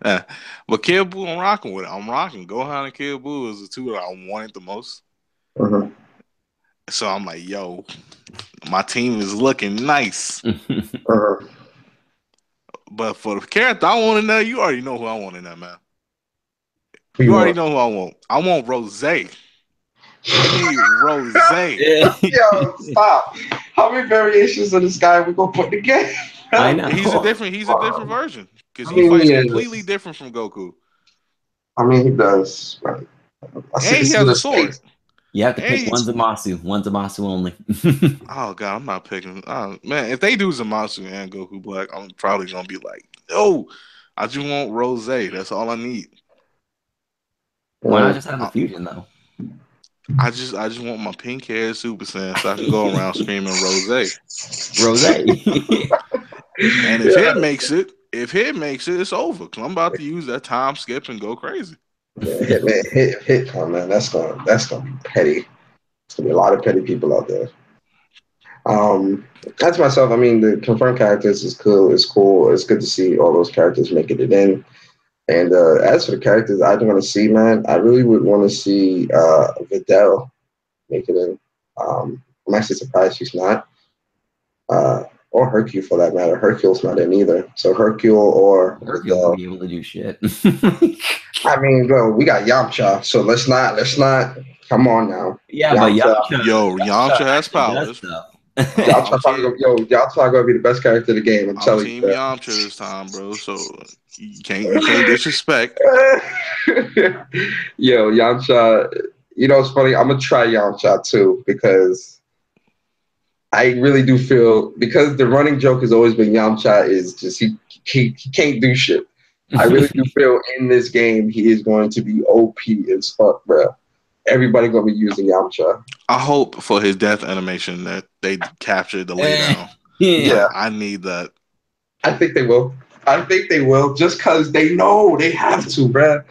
Speaker 2: But Kid Buu, I'm rocking with it. I'm rocking. Gohan and Kid Buu is the two that I wanted the most.
Speaker 1: Uh-huh.
Speaker 2: So I'm like, yo, my team is looking nice. But for the character I want in there, you already know who I want in there, man. You already know who I want. I want Rose. Give me Rose.
Speaker 1: Yo, stop. How many variations of this guy we gonna put together?
Speaker 3: I know.
Speaker 2: He's a different version. Because
Speaker 1: I
Speaker 2: he
Speaker 1: mean,
Speaker 2: fights
Speaker 1: he is.
Speaker 2: completely different from Goku.
Speaker 1: I mean, he does. Right.
Speaker 2: And he has a sword.
Speaker 3: You have to pick one Zamasu. One Zamasu only.
Speaker 2: Oh, God, I'm not picking. Man, if they do Zamasu and Goku Black, I'm probably going to be like, oh, I just want Rose. That's all I need.
Speaker 3: Why not just have a fusion, though?
Speaker 2: I just want my pink hair Super Saiyan so I can go around screaming Rose.
Speaker 3: Rose.
Speaker 2: And if Hit makes it, it's over. Cause I'm about to use that time skip and go crazy.
Speaker 1: Yeah, hit come, man. That's gonna be petty. It's gonna be a lot of petty people out there. That's myself. I mean, the confirmed characters is cool. It's cool. It's good to see all those characters making it in. And as for the characters I want to see, man, I really would want to see Videl make it in. I'm actually surprised she's not. Or Hercule for that matter. Hercule's not in either. So Hercule or
Speaker 3: Hercule won't be able to do shit.
Speaker 1: I mean, bro, we got Yamcha, so let's not. Come on now.
Speaker 3: Yeah, Yamcha,
Speaker 2: Yamcha has powers.
Speaker 1: Yamcha gonna be the best character of the game. I'm telling you.
Speaker 2: Team Yamcha this time, bro. So you can't disrespect.
Speaker 1: Yo, Yamcha. You know, it's funny. I'm gonna try Yamcha too because I really do feel because the running joke has always been Yamcha is just he can't do shit. I really do feel in this game he is going to be OP as fuck, bro. Everybody gonna be using Yamcha.
Speaker 2: I hope for his death animation that they captured the laydown.
Speaker 3: Yeah,
Speaker 2: I need that.
Speaker 1: I think they will. Just because they know they have to, bro.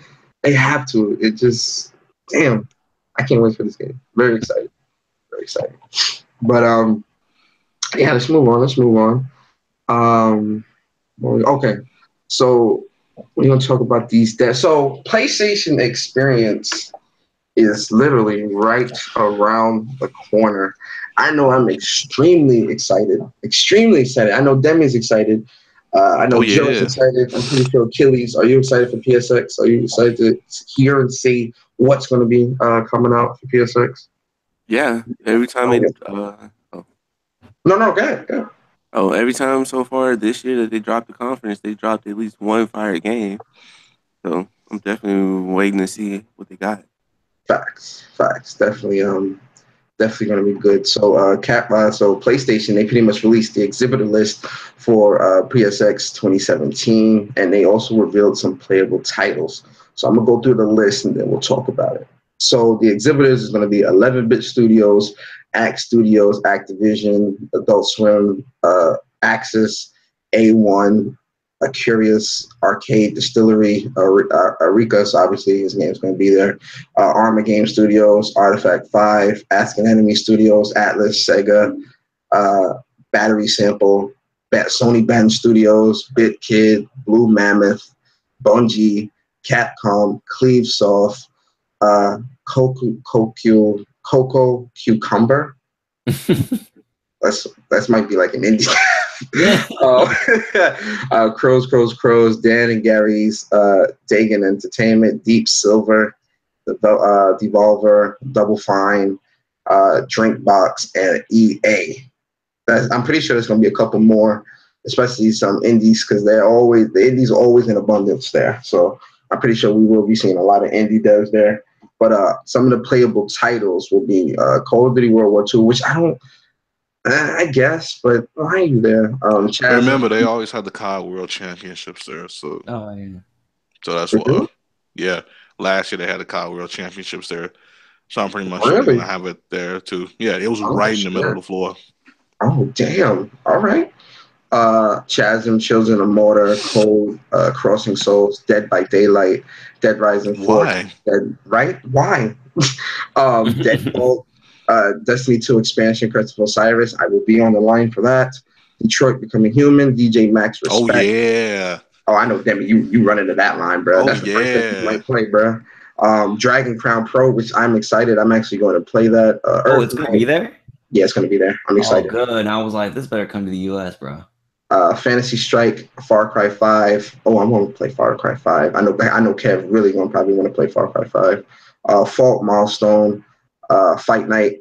Speaker 1: They have to. It just damn. I can't wait for this game. Very excited. But yeah, let's move on. Okay. So we're gonna talk about these deaths. So PlayStation Experience is literally right around the corner. I know I'm extremely excited. I know Demi's excited. I know Joe's excited. I'm pretty sure Achilles. Are you excited for PSX? Are you excited to hear and see what's going to be coming out for PSX?
Speaker 4: Yeah. Every time
Speaker 1: No, go ahead.
Speaker 4: Oh, every time so far this year that they dropped the conference, they dropped at least one fire game. So I'm definitely waiting to see what they got.
Speaker 1: Facts. Definitely going to be good. So so PlayStation, they pretty much released the exhibitor list for PSX 2017, and they also revealed some playable titles. So I'm gonna go through the list and then we'll talk about it. So the exhibitors is going to be 11-Bit Studios, Axe Studios, Activision, Adult Swim, Axis, A1, A Curious, Arcade Distillery, Arika, so obviously his name's going to be there, Arma Game Studios, Artifact 5, Ask an Enemy Studios, Atlas, Sega, Battery Sample, Sony Bend Studios, BitKid, Blue Mammoth, Bungie, Capcom, Clevesoft, Coco Cucumber. That might be like an indie. Crows, Dan and Gary's, Dagon Entertainment, Deep Silver, Devolver, Double Fine, Drinkbox, and EA. I'm pretty sure there's going to be a couple more, especially some indies, because the indies are always in abundance there. So I'm pretty sure we will be seeing a lot of indie devs there. But some of the playable titles will be Call of Duty World War II, which I guess, but why are you there?
Speaker 2: Remember, they always had the COD World Championships there, so so that's why. Yeah, last year they had the COD World Championships there, so I'm pretty much sure they're gonna have it there too. Yeah, it was right in the middle of the floor.
Speaker 1: Oh damn! All right. Chasm, Children of Mortar, Cold, Crossing Souls, Dead by Daylight, Dead Rising 4.
Speaker 2: Why?
Speaker 1: Why? Deadbolt, Destiny 2 expansion, Crest of Osiris. I will be on the line for that. Detroit Becoming Human, DJ Max Respect.
Speaker 2: Oh yeah.
Speaker 1: Oh, I know, Demi, you run into that line, bro. That's the first thing you might play, bro. Dragon Crown Pro, which I'm excited. I'm actually going to play that.
Speaker 3: It's going to be there?
Speaker 1: Yeah, it's going to be there. I'm excited.
Speaker 3: Oh, good. And I was like, this better come to the U.S., bro.
Speaker 1: Fantasy Strike, Far Cry 5. Oh, I'm going to play Far Cry 5. I know Kev really going to probably want to play Far Cry 5. Fault Milestone, Fight Night,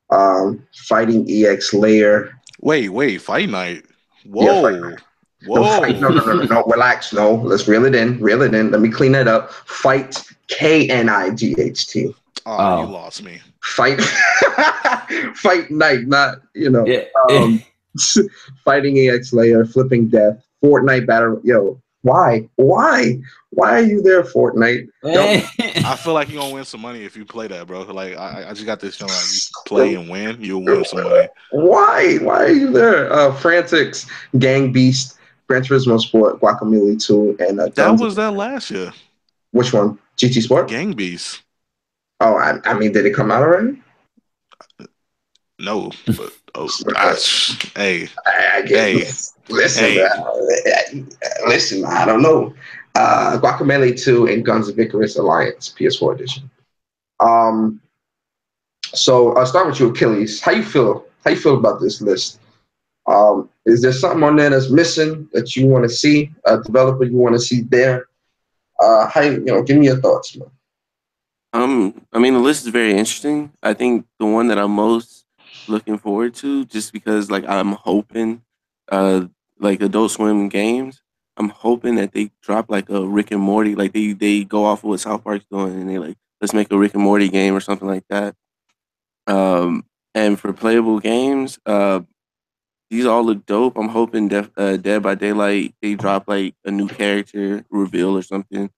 Speaker 1: Fighting EX Layer.
Speaker 2: Wait, Fight Night. Whoa.
Speaker 1: Yeah, no, relax. No, let's reel it in. Let me clean that up. Fight KNIGHT.
Speaker 2: Oh, you lost me.
Speaker 1: Fight Night, not,
Speaker 3: Yeah.
Speaker 1: Fighting EX Layer, Flipping Death, Fortnite Battle. Yo, why are you there, Fortnite?
Speaker 2: I feel like you're gonna win some money if you play that, bro. Like I just got this feeling like you play and win, you'll win some money.
Speaker 1: Why are you there? Frantics, Gang Beast, Gran Turismo Sport, Guacamole 2, and
Speaker 2: that was that last year.
Speaker 1: Which one? GT Sport?
Speaker 2: Gang Beast.
Speaker 1: Oh, I mean, did it come out already?
Speaker 2: No, but hey.
Speaker 1: Listen, I don't know. Guacamole 2 and Guns of Icarus Alliance, PS4 edition. So I'll start with you, Achilles. How you feel about this list? Is there something on there that's missing that you want to see? A developer you want to see there? Give me your thoughts, man.
Speaker 4: I mean, the list is very interesting. I think the one that I'm most looking forward to, just because like I'm hoping, like Adult Swim games, I'm hoping that they drop like a Rick and Morty, like they go off of what South Park's doing, and they like, let's make a Rick and Morty game or something like that. And for playable games, these all look dope. I'm hoping Dead by Daylight, they drop like a new character reveal or something,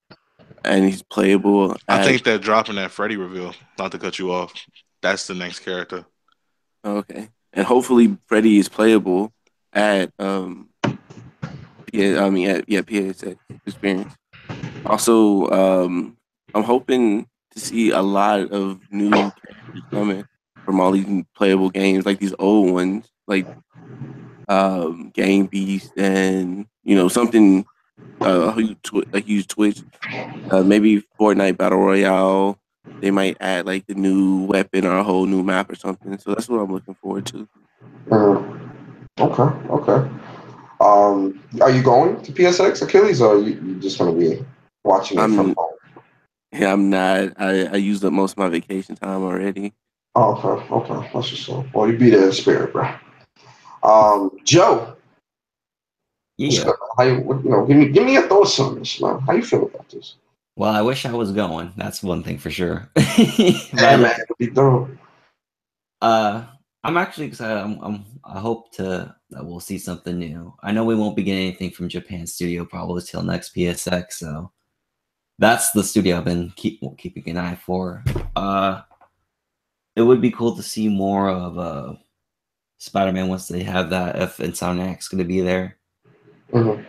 Speaker 4: and he's playable.
Speaker 2: I think they're dropping that Freddy reveal. Not to cut you off, that's the next character.
Speaker 4: Okay, and hopefully Freddy is playable at PSX experience. Also, I'm hoping to see a lot of new characters coming from all these playable games, like these old ones, like Gang Beast, and something use Twitch. Maybe Fortnite Battle Royale. They might add like the new weapon or a whole new map or something. So that's what I'm looking forward to.
Speaker 1: Okay. Are you going to PSX, Achilles, or are you just going to be watching it from home?
Speaker 4: Yeah, I'm not. I used up most of my vacation time already.
Speaker 1: Oh, okay. That's just so. Well, you be there in spirit, bro. Joe.
Speaker 3: Yeah.
Speaker 1: Give me your thoughts on this, man. How you feel about this?
Speaker 3: Well, I wish I was going. That's one thing for sure.
Speaker 1: Yeah, man, it'll be dope.
Speaker 3: I'm actually excited. I hope that we'll see something new. I know we won't be getting anything from Japan Studio probably till next PSX, so that's the studio I've been keeping an eye for. It would be cool to see more of Spider-Man once they have that. If Insomniac's going to be there.
Speaker 1: Mm-hmm.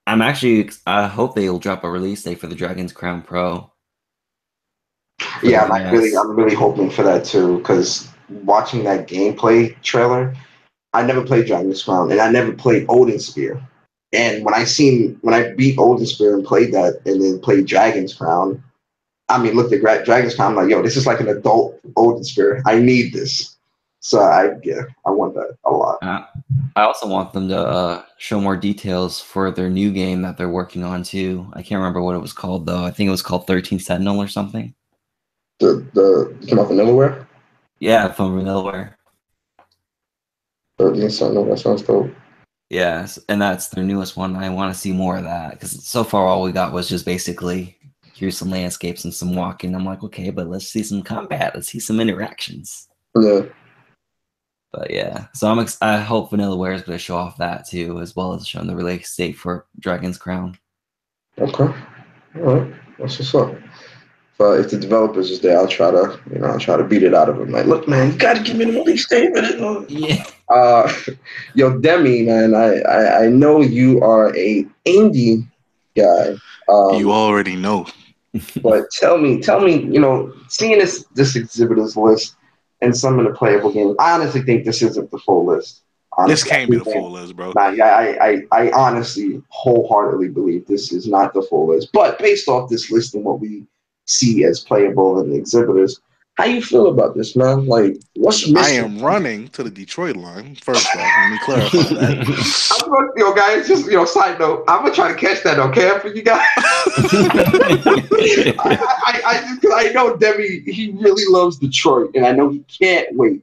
Speaker 3: I hope they'll drop a release date for the Dragon's Crown Pro.
Speaker 1: Yeah, I'm really hoping for that too, because watching that gameplay trailer, I never played Dragon's Crown and I never played Odin Spear. And when I beat Odin Spear and played that and then played Dragon's Crown, I mean, looked at Dragon's Crown, I'm like, yo, this is like an adult Odin Spear. I need this. So I want that a lot.
Speaker 3: I also want them to show more details for their new game that they're working on too. I can't remember what it was called though. I think it was called 13 Sentinel or something.
Speaker 1: The came out Vanillaware?
Speaker 3: Yeah, from Vanillaware.
Speaker 1: 13 Sentinel, that sounds dope.
Speaker 3: Yes, and that's their newest one. I want to see more of that because so far all we got was just basically here's some landscapes and some walking. I'm like, okay, but let's see some combat. Let's see some interactions.
Speaker 1: Yeah.
Speaker 3: But yeah, so I hope Vanillaware is going to show off that too, as well as showing the release date for Dragon's Crown.
Speaker 1: Okay. All right. That's what's up. But if the developers is there, I'll try to beat it out of them. Like, look, man, you got to give me the release date.
Speaker 3: Yeah.
Speaker 1: Yo, Demi, man, I know you are a indie guy.
Speaker 2: You already know.
Speaker 1: But tell me, seeing this exhibitors list and some of the playable games, I honestly think this isn't the full list. Honestly,
Speaker 2: this can't be the full list, bro.
Speaker 1: Nah, yeah, I honestly, wholeheartedly believe this is not the full list. But based off this list and what we see as playable in the exhibitors, how you feel about this, man? Like, what's
Speaker 2: I
Speaker 1: missing?
Speaker 2: am running to the Detroit line. First off, let me clarify that.
Speaker 1: I'm gonna, guys, just side note, I'm gonna try to catch that on camera for you guys. I know Demi, he really loves Detroit, and I know he can't wait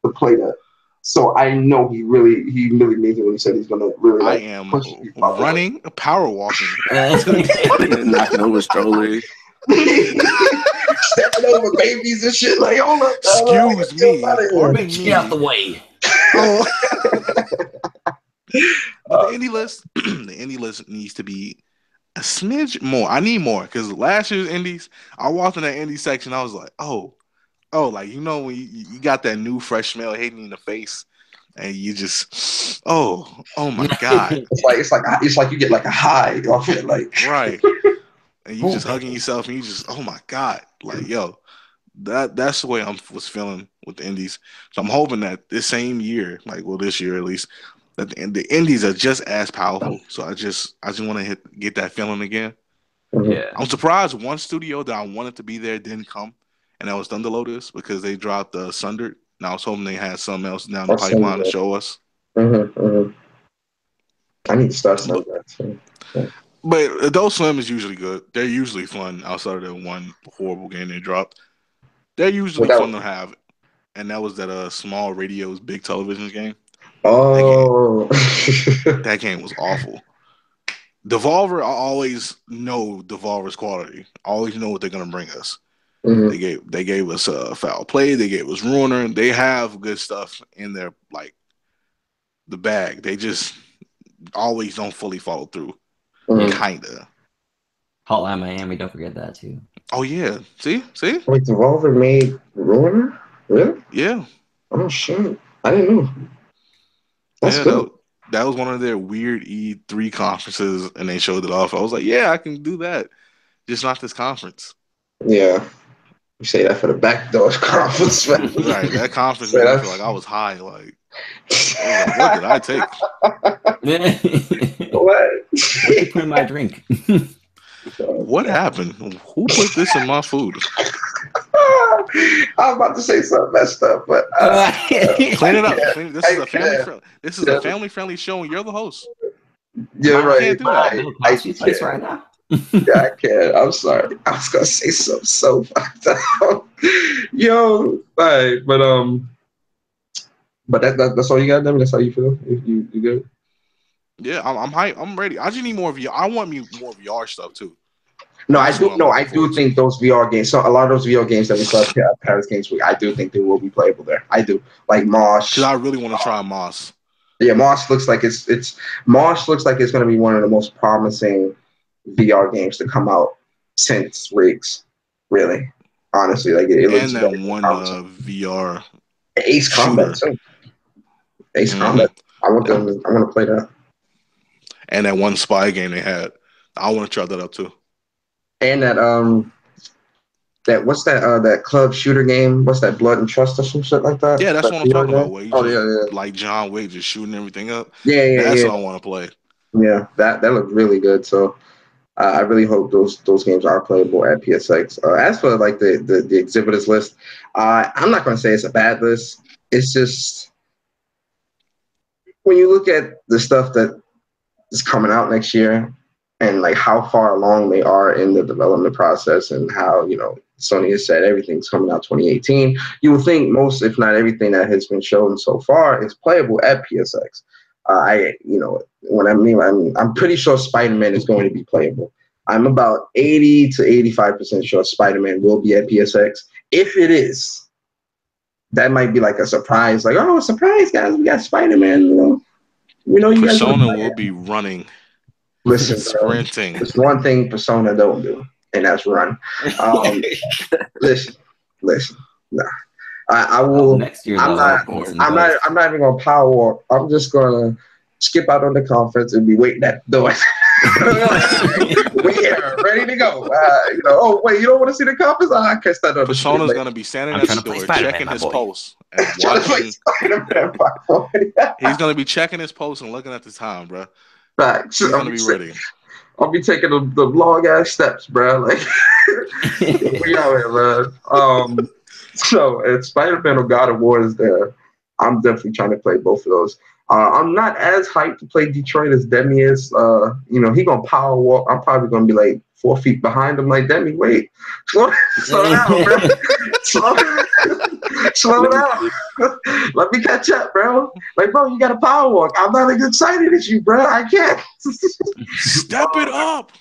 Speaker 1: to play that. So I know he really means it when he said he's gonna really
Speaker 2: I
Speaker 1: like
Speaker 2: am
Speaker 1: push people out the way.
Speaker 2: running, power walking.
Speaker 4: Knocking over strollers.
Speaker 1: Stepping over babies and shit. Like, hold up.
Speaker 2: Excuse me, pardon me.
Speaker 3: Get out the way.
Speaker 2: Oh. But the indie list, the indie list needs to be a smidge more. I need more because last year's indies, I walked in that indie section, I was like, oh, like when you got that new fresh smell hitting you in the face, and you just, oh my god,
Speaker 1: it's like you get like a high off it, like
Speaker 2: right, and you just hugging yourself, and you just, oh my god, like yo, that's the way I was feeling with the indies. So I'm hoping that this same year, this year at least, that the indies are just as powerful. So I just want to get that feeling again.
Speaker 3: Yeah.
Speaker 2: I'm surprised one studio that I wanted to be there didn't come, and that was Thunder Lotus, because they dropped Sundered. And I was hoping they had something else down the pipeline to show us.
Speaker 1: I need to start something.
Speaker 2: But Adult Swim is usually good. They're usually fun outside of that one horrible game they dropped. They're usually fun to have. And that was that Small Radio's Big Televisions game.
Speaker 1: Oh.
Speaker 2: That game was awful. Devolver, I always know Devolver's quality. I always know what they're going to bring us. They gave us Foul Play. They gave us Ruiner. They have good stuff in their the bag. They just always don't fully follow through. Kinda.
Speaker 3: Hotline Miami, don't forget that too.
Speaker 2: Oh yeah, see.
Speaker 1: Wait, Devolver made Ruiner? Really?
Speaker 2: Yeah.
Speaker 1: Oh shit! I didn't know. That's good.
Speaker 2: That was one of their weird E3 conferences, and they showed it off. I was like, yeah, I can do that, just not this conference.
Speaker 1: Yeah. You say that for the backdoor conference, man.
Speaker 2: Right, that conference made me feel like I was high. Like, what did I take?
Speaker 1: What?
Speaker 3: Put in my drink.
Speaker 2: What happened? Who put this in my food?
Speaker 1: I was about to say something messed up, but
Speaker 2: clean it up. This is a family-friendly show, and you're the host.
Speaker 1: You're right.
Speaker 2: Can't do that.
Speaker 1: I can't.
Speaker 3: Right now.
Speaker 1: Yeah, I can't. I'm sorry. I was gonna say something so fucked up. Yo, right, but that's all you got, Devin? That's how you feel? You good?
Speaker 2: Yeah, I'm hyped. I'm ready. I just need more VR. I want more VR stuff too.
Speaker 1: I do think those VR games. So a lot of those VR games that we saw at Paris Games Week, I do think they will be playable there. I do, like Mosh.
Speaker 2: Because I really want to try Moss.
Speaker 1: Yeah, Mosh looks like it's going to be one of the most promising VR games to come out since Riggs. Really, honestly, like it looks.
Speaker 2: And that one VR
Speaker 1: Ace Combat too. Ace Combat. I want to play that.
Speaker 2: And that one spy game they had. I want to try that out too.
Speaker 1: And that what's that club shooter game? What's that, Blood and Trust or some shit like that?
Speaker 2: Yeah, that's what I'm talking about. Where
Speaker 1: yeah.
Speaker 2: Like John Wick, just shooting everything up.
Speaker 1: Yeah.
Speaker 2: That's what I want to play.
Speaker 1: Yeah, that looked really good. So I really hope those games are playable at PSX. As for like the exhibitors list, I'm not going to say it's a bad list. It's just when you look at the stuff that is coming out next year, and like how far along they are in the development process, and how Sony has said everything's coming out 2018. You would think most, if not everything, that has been shown so far is playable at PSX. I'm pretty sure Spider-Man is going to be playable. I'm about 80 to 85% sure Spider-Man will be at PSX. If it is, that might be like a surprise. Like, oh, surprise, guys, we got Spider-Man. You guys.
Speaker 2: Persona will be running.
Speaker 1: Listen,
Speaker 2: sprinting.
Speaker 1: There's one thing Persona don't do, and that's run. Listen. Nah, I will.
Speaker 3: Next year,
Speaker 1: I'm not even gonna power walk. I'm just gonna skip out on the conference and be waiting at the door. We here, ready to go. Oh wait, you don't want to see the compass? I can't stand up.
Speaker 2: Persona's gonna be standing at the door, checking his pulse and watching. He's gonna be checking his pulse and looking at the time, bro.
Speaker 1: Facts.
Speaker 2: He's gonna be ready.
Speaker 1: I'll be taking the long ass steps, bro. Like we out here, man. So it's Spider-Man or God of War is there. I'm definitely trying to play both of those. I'm not as hyped to play Detroit as Demi is. He gonna power walk. I'm probably gonna be like 4 feet behind him. Like Demi, wait, slow down, bro. Slow down. Let me catch up, bro. Like, bro, you got to power walk. I'm not as excited as you, bro. I can't.
Speaker 2: Step it up.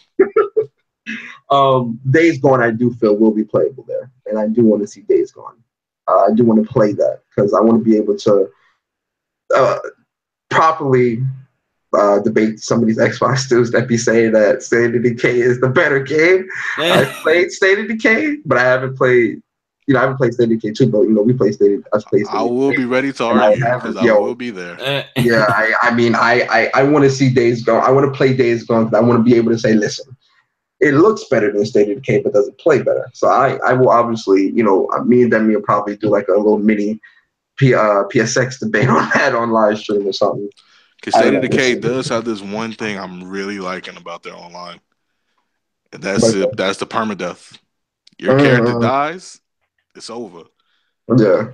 Speaker 1: Days Gone, I do feel will be playable there, and I do want to see Days Gone. I do want to play that because I want to be able to properly debate some of these Xbox dudes that be saying that State of Decay is the better game. I played State of Decay, but I haven't played. I haven't played State of Decay 2, but we play State of Decay.
Speaker 2: I will be ready to argue because I will be there.
Speaker 1: Yeah, I want to see Days Gone. I want to play Days Gone because I want to be able to say, listen, it looks better than State of Decay, but doesn't play better. So I will obviously, me and Demi will probably do like a little mini PSX debate on that on live stream or something.
Speaker 2: Because State of Decay does have this one thing I'm really liking about their online. And that's the permadeath. Your character dies, it's over.
Speaker 1: Yeah.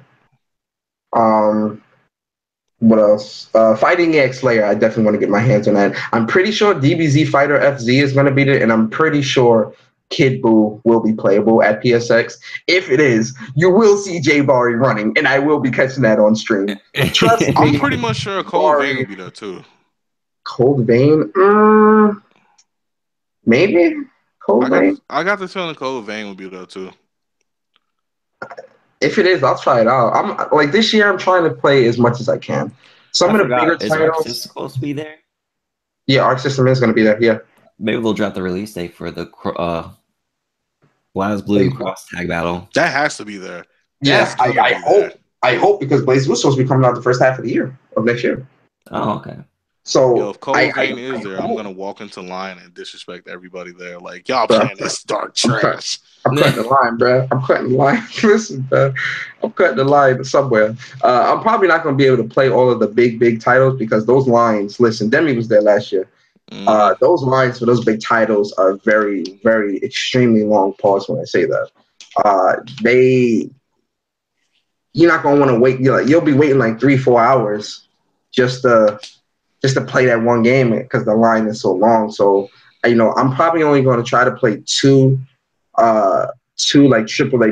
Speaker 1: What else? Fighting EX Slayer, I definitely want to get my hands on that. I'm pretty sure DBZ Fighter FZ is going to be there, and I'm pretty sure Kid Buu will be playable at PSX. If it is, you will see Jay Barry running, and I will be catching that on stream. Trust me.
Speaker 2: I'm pretty much sure Cold Vein will be there too.
Speaker 1: Cold Vein? Maybe? Cold Vein?
Speaker 2: I got the feeling Cold Vein will be there too.
Speaker 1: If it is, I'll try it out. I'm like this year. I'm trying to play as much as I can. Some of the bigger titles.
Speaker 3: Arc System supposed to be there?
Speaker 1: Yeah, Arc System is going to be there. Yeah.
Speaker 3: Maybe they'll drop the release date for the Blaze Blue cross tag battle.
Speaker 2: That has to be there.
Speaker 1: Yes, I hope. I hope because Blaze Blue is supposed to be coming out the first half of the year of next year.
Speaker 3: Oh, okay.
Speaker 1: So
Speaker 2: if Cold Vein is there, I'm gonna walk into line and disrespect everybody there. Like y'all playing this dark trash.
Speaker 1: I'm cutting the line, bro. I'm cutting the line. Listen, bro. I'm cutting the line somewhere. I'm probably not gonna be able to play all of the big titles because those lines. Listen, Demi was there last year. Those lines for those big titles are very, very extremely long. Pause when I say that. You're not gonna want to wait. You'll be waiting like 3-4 hours just to play that one game because the line is so long. So I'm probably only going to try to play two like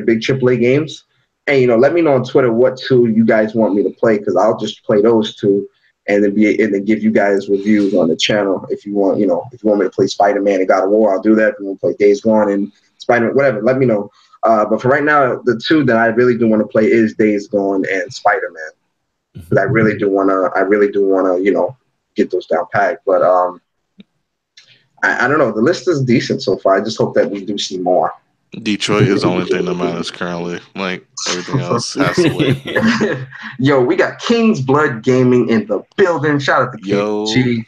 Speaker 1: big AAA games. And let me know on Twitter what two you guys want me to play because I'll just play those two and then give you guys reviews on the channel if you want. If you want me to play Spider-Man and God of War, I'll do that. If you want to play Days Gone and Spider-Man, whatever, let me know. But for right now, the two that I really do want to play is Days Gone and Spider-Man. Because I really do want to, get those down packed. But I don't know. The list is decent so far. I just hope that we do see more.
Speaker 2: Detroit is the only thing that matters currently. Like everything else has to wait.
Speaker 1: Yo, we got King's Blood Gaming in the building. Shout out to KG.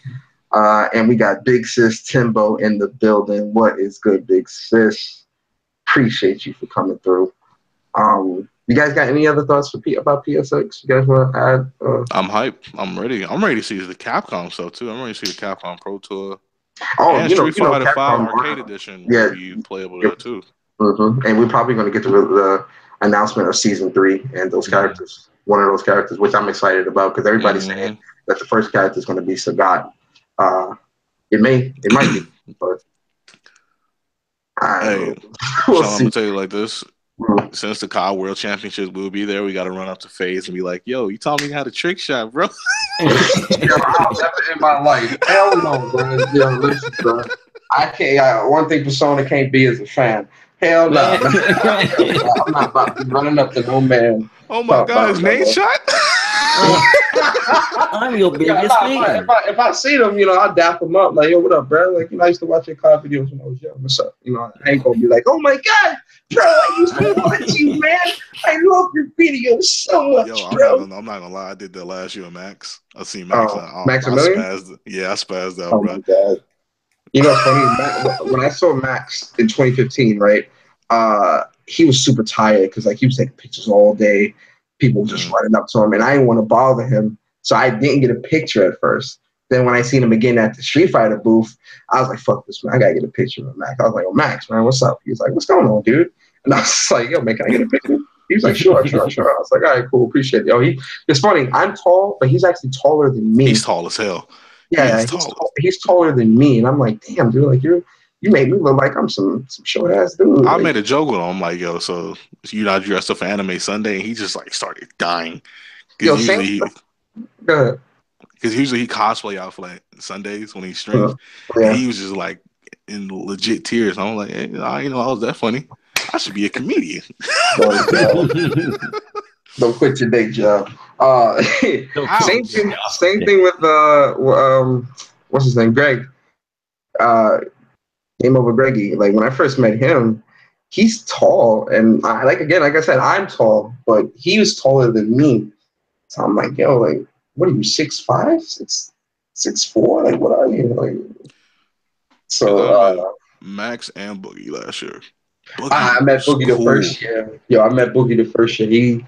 Speaker 1: And we got Big Sis Timbo in the building. What is good, Big Sis? Appreciate you for coming through. You guys got any other thoughts about PSX? You guys want to add?
Speaker 2: I'm hyped. I'm ready. I'm ready to see the Capcom stuff too. I'm ready to see the Capcom Pro Tour.
Speaker 1: Oh,
Speaker 2: and Street Fighter 5 Arcade Edition will be playable there too.
Speaker 1: Mm-hmm. And we're probably going to get the announcement of Season 3 and those characters. One of those characters, which I'm excited about because everybody's saying that the first character is going to be Sagat. It might be, but
Speaker 2: I'm gonna tell you like this. Since the COD World Championships will be there, we got to run up to FaZe and be like, yo, you taught me how to trick shot, bro.
Speaker 1: Yo, I'll never in my life. Hell no, bro. Yo, listen, bro. I can't. One thing Persona can't be is a fan. Hell no. I'm not about to be running up to no man.
Speaker 2: Oh my God, his name shot?
Speaker 3: I'm your biggest fan.
Speaker 1: If I see them, I'll dap them up. Like, yo, what up, bro? Like, I used to watch your COD videos when I was young. What's up? I ain't gonna be like, oh my God, bro, I used to watch you, man. I love your videos so much, bro.
Speaker 2: I'm not gonna lie. I did that last year with Max. I seen Max.
Speaker 1: Maximilian?
Speaker 2: I spazzed out,
Speaker 1: oh
Speaker 2: bro.
Speaker 1: My God. You know, it's funny. When I saw Max in 2015, right? He was super tired because like he was taking pictures all day. People were just running up to him, and I didn't want to bother him, so I didn't get a picture at first. Then when I seen him again at the Street Fighter booth, I was like, "Fuck this, man! I gotta get a picture of Max." I was like, "Oh, Max, man, what's up?" He was like, "What's going on, dude?" And I was like, "Yo, man, can I get a picture?" He was like, "Sure, sure, sure." I was like, "All right, cool, appreciate it." Yo, it's funny. I'm tall, but he's actually taller than me.
Speaker 2: He's tall as hell.
Speaker 1: Yeah, he's taller than me, and I'm like, damn, dude, like you made me look like I'm some short ass dude.
Speaker 2: I
Speaker 1: like,
Speaker 2: made a joke with him. I'm like, yo, so you not dressed up for Anime Sunday? And he just like started dying.
Speaker 1: Yo,
Speaker 2: Because usually he cosplay out for like Sundays when he streams.
Speaker 1: Yeah.
Speaker 2: And he was just like in legit tears. I'm like, hey, I was that funny. I should be a comedian.
Speaker 1: Don't quit your day job. Same thing with what's his name, Greg. Game over Greggy. Like when I first met him, he's tall, and like I said, I'm tall, but he was taller than me. So I'm like, yo, like, what are you, 6'5", 6'4"? Like, what are you? Like, so
Speaker 2: Max and Boogie last year.
Speaker 1: I met Boogie the first year. Yo, I met Boogie the first year.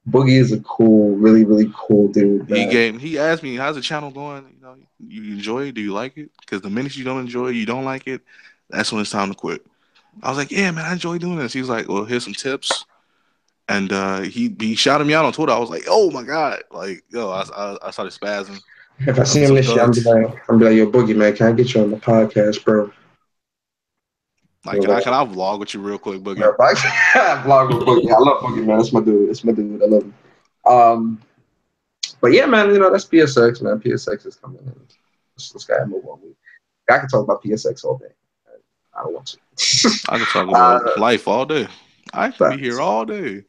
Speaker 1: Boogie is a cool, really, really cool dude.
Speaker 2: He asked me, how's the channel going? You know, you enjoy it? Do you like it? Because the minute you don't enjoy it, you don't like it, that's when it's time to quit. I was like, yeah, man, I enjoy doing this. He was like, well, here's some tips. And he shouted me out on Twitter. I was like, oh my God. Like, yo, I started spazzing.
Speaker 1: If I see him this year, I'm be like, yo, Boogie, man, can I get you on the podcast, bro?
Speaker 2: Like, can I vlog with you real quick, Boogie?
Speaker 1: Yeah, vlog with Boogie. I love Boogie, man. That's my dude. I love him. But yeah, man, you know, that's PSX, man. PSX is coming in. This guy move on. I can talk about PSX all day. I don't want to.
Speaker 2: I can talk about life all day. I can be here all day.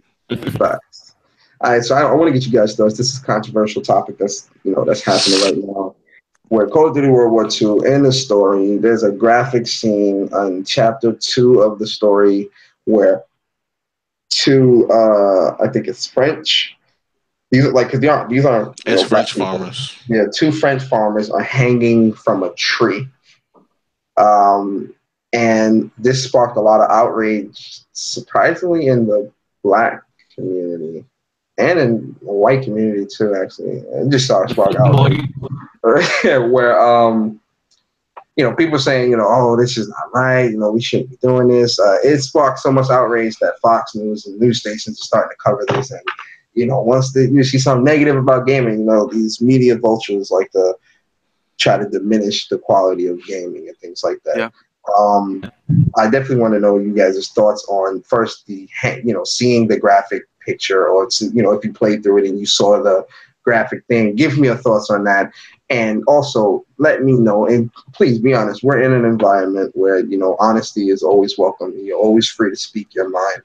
Speaker 1: Facts. All right, so I want to get you guys thoughts. This is a controversial topic that's happening right now. Where Call of Duty World War II, in the story, there's a graphic scene on chapter 2 of the story where two, I think it's French. These aren't
Speaker 2: it's French farmers.
Speaker 1: Yeah, 2 French farmers are hanging from a tree. And this sparked a lot of outrage, surprisingly, in the Black community and in the white community too. Actually, it just sparked outrage. Where people saying, oh, this is not right. We shouldn't be doing this. It sparked so much outrage that Fox News and news stations are starting to cover this. And once you see something negative about gaming, these media vultures like to try to diminish the quality of gaming and things like that.
Speaker 4: Yeah.
Speaker 1: I definitely want to know you guys' thoughts on first seeing the graphic picture, or if you played through it and you saw the graphic thing. Give me your thoughts on that, and also let me know. And please be honest. We're in an environment where honesty is always welcome. You're always free to speak your mind.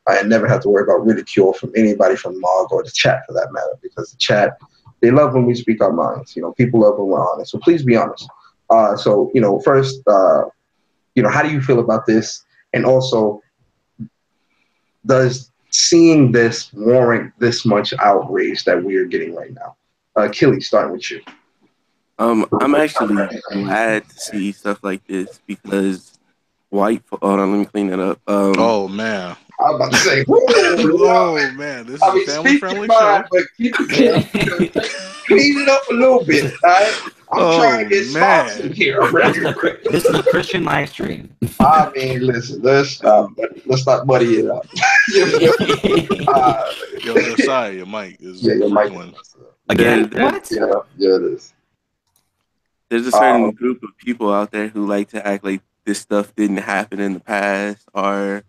Speaker 1: I never have to worry about ridicule from anybody from Mog or the chat for that matter, because the chat, they love when we speak our minds. People love when we're honest. So please be honest. So first, how do you feel about this? And also, does seeing this warrant this much outrage that we are getting right now? Killy, starting with you.
Speaker 4: I'm actually glad to see stuff like this because hold on, let me clean that up.
Speaker 2: Oh man.
Speaker 1: I was about to say,
Speaker 2: oh man, this is a family-friendly show.
Speaker 1: But clean it up a little bit, all right? I'm trying to get sponsored here.
Speaker 3: This is a Christian live stream.
Speaker 1: I mean, listen, let's not muddy it up.
Speaker 2: Yo, sorry, your mic is
Speaker 1: your mic
Speaker 3: again. What?
Speaker 1: Yeah, it is.
Speaker 4: There's a certain group of people out there who like to act like this stuff didn't happen in the past, or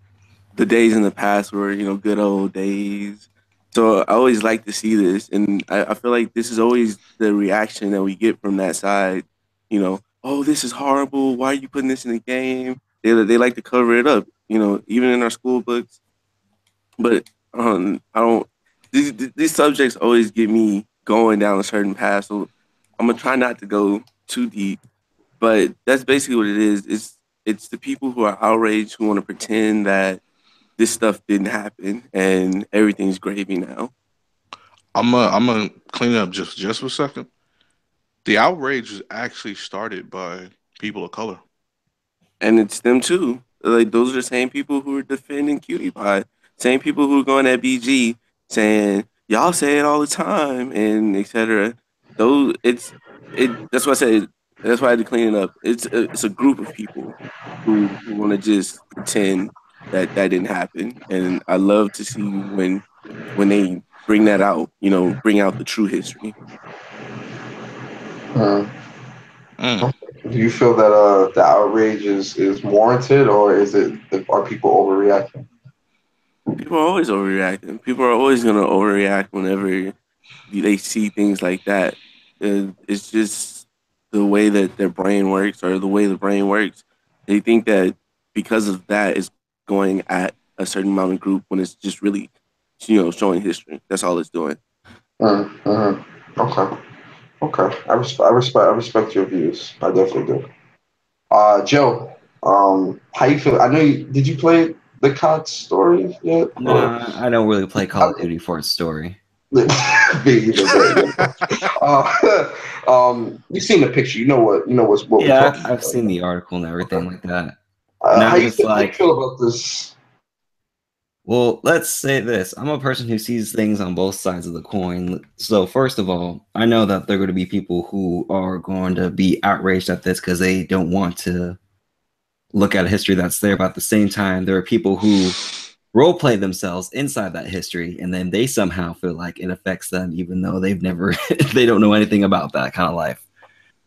Speaker 4: the days in the past were, good old days. So I always like to see this, and I feel like this is always the reaction that we get from that side. Oh, this is horrible. Why are you putting this in the game? They like to cover it up, even in our school books. But I don't. These subjects always get me going down a certain path. So I'm gonna try not to go too deep. But that's basically what it is. It's the people who are outraged who want to pretend that this stuff didn't happen and everything's gravy now.
Speaker 2: I'm gonna clean it up just for a second. The outrage was actually started by people of color.
Speaker 4: And it's them too. Like those are the same people who are defending Cutie Pie. Same people who are going at BG saying, y'all say it all the time and etc. Those that's why I said that's why I had to clean it up. It's a group of people who want to just pretend that that didn't happen. And I love to see when they bring that out, you know, bring out the true history.
Speaker 1: Uh,
Speaker 2: Mm.
Speaker 1: do you feel that the outrage is warranted, or are people overreacting?
Speaker 4: People are always overreacting. People are always gonna overreact whenever they see things like that. It's just the way that their brain works, or the way the brain works. They think that because of that, it's going at a certain amount of group when it's just really, you know, showing history. That's all it's doing.
Speaker 1: Mm-hmm. Okay. Okay. I respect your views. I definitely do. Joe, how you feel? I know did you play the COD story yet? Or
Speaker 3: Nah, I don't really play Call of Duty for its story.
Speaker 1: me either, but you've seen the picture. What we're
Speaker 3: Yeah,
Speaker 1: talking
Speaker 3: I've
Speaker 1: about.
Speaker 3: seen the article and everything like that.
Speaker 1: Uh,
Speaker 3: And
Speaker 1: how
Speaker 3: I'm
Speaker 1: you
Speaker 3: just
Speaker 1: feel, how you
Speaker 3: like,
Speaker 1: feel about this?
Speaker 3: well, let's say this. I'm a person who sees things on both sides of the coin. So, first of all, I know that there are going to be people who are going to be outraged at this because they don't want to look at a history that's there. But at the same time, there are people who role play themselves inside that history, and then they somehow feel like it affects them, even though they've never, they don't know anything about that kind of life.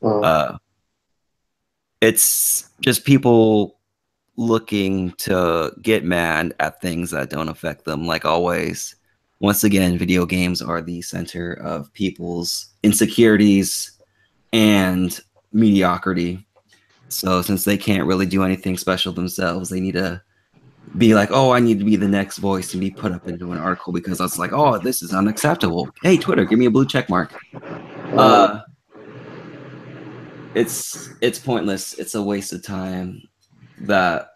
Speaker 1: Uh,
Speaker 3: Uh, it's just people looking to get mad at things that don't affect them, like always. Once again, video games are the center of people's insecurities and mediocrity. So since they can't really do anything special themselves, they need to be like, oh, I need to be the next voice and be put up into an article because it's like, oh, this is unacceptable. Hey, Twitter, give me a blue check mark.
Speaker 1: uh,
Speaker 3: Uh, it's pointless. It's a waste of time that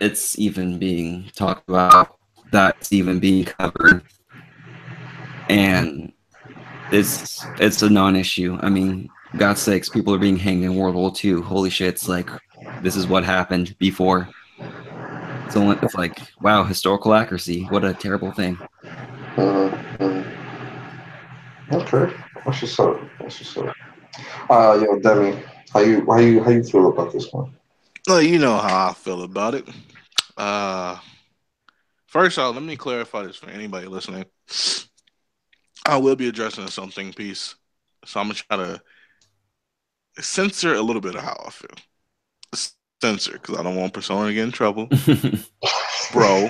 Speaker 3: it's even being talked about, that it's even being covered, and it's a non-issue. I mean, God's sakes, people are being hanged in World War II. Holy shit! It's like this is what happened before. It's like wow, historical accuracy. What a terrible thing.
Speaker 1: uh. Okay. That's what's up. That's what's up. Yo, Demi, how you feel about this one?
Speaker 2: Well, you know how I feel about it. Uh, First off, let me clarify this for anybody listening. I will be addressing a something piece, so I'm gonna try to censor a little bit of how I feel. Censor, because I don't want Persona to get in trouble, bro.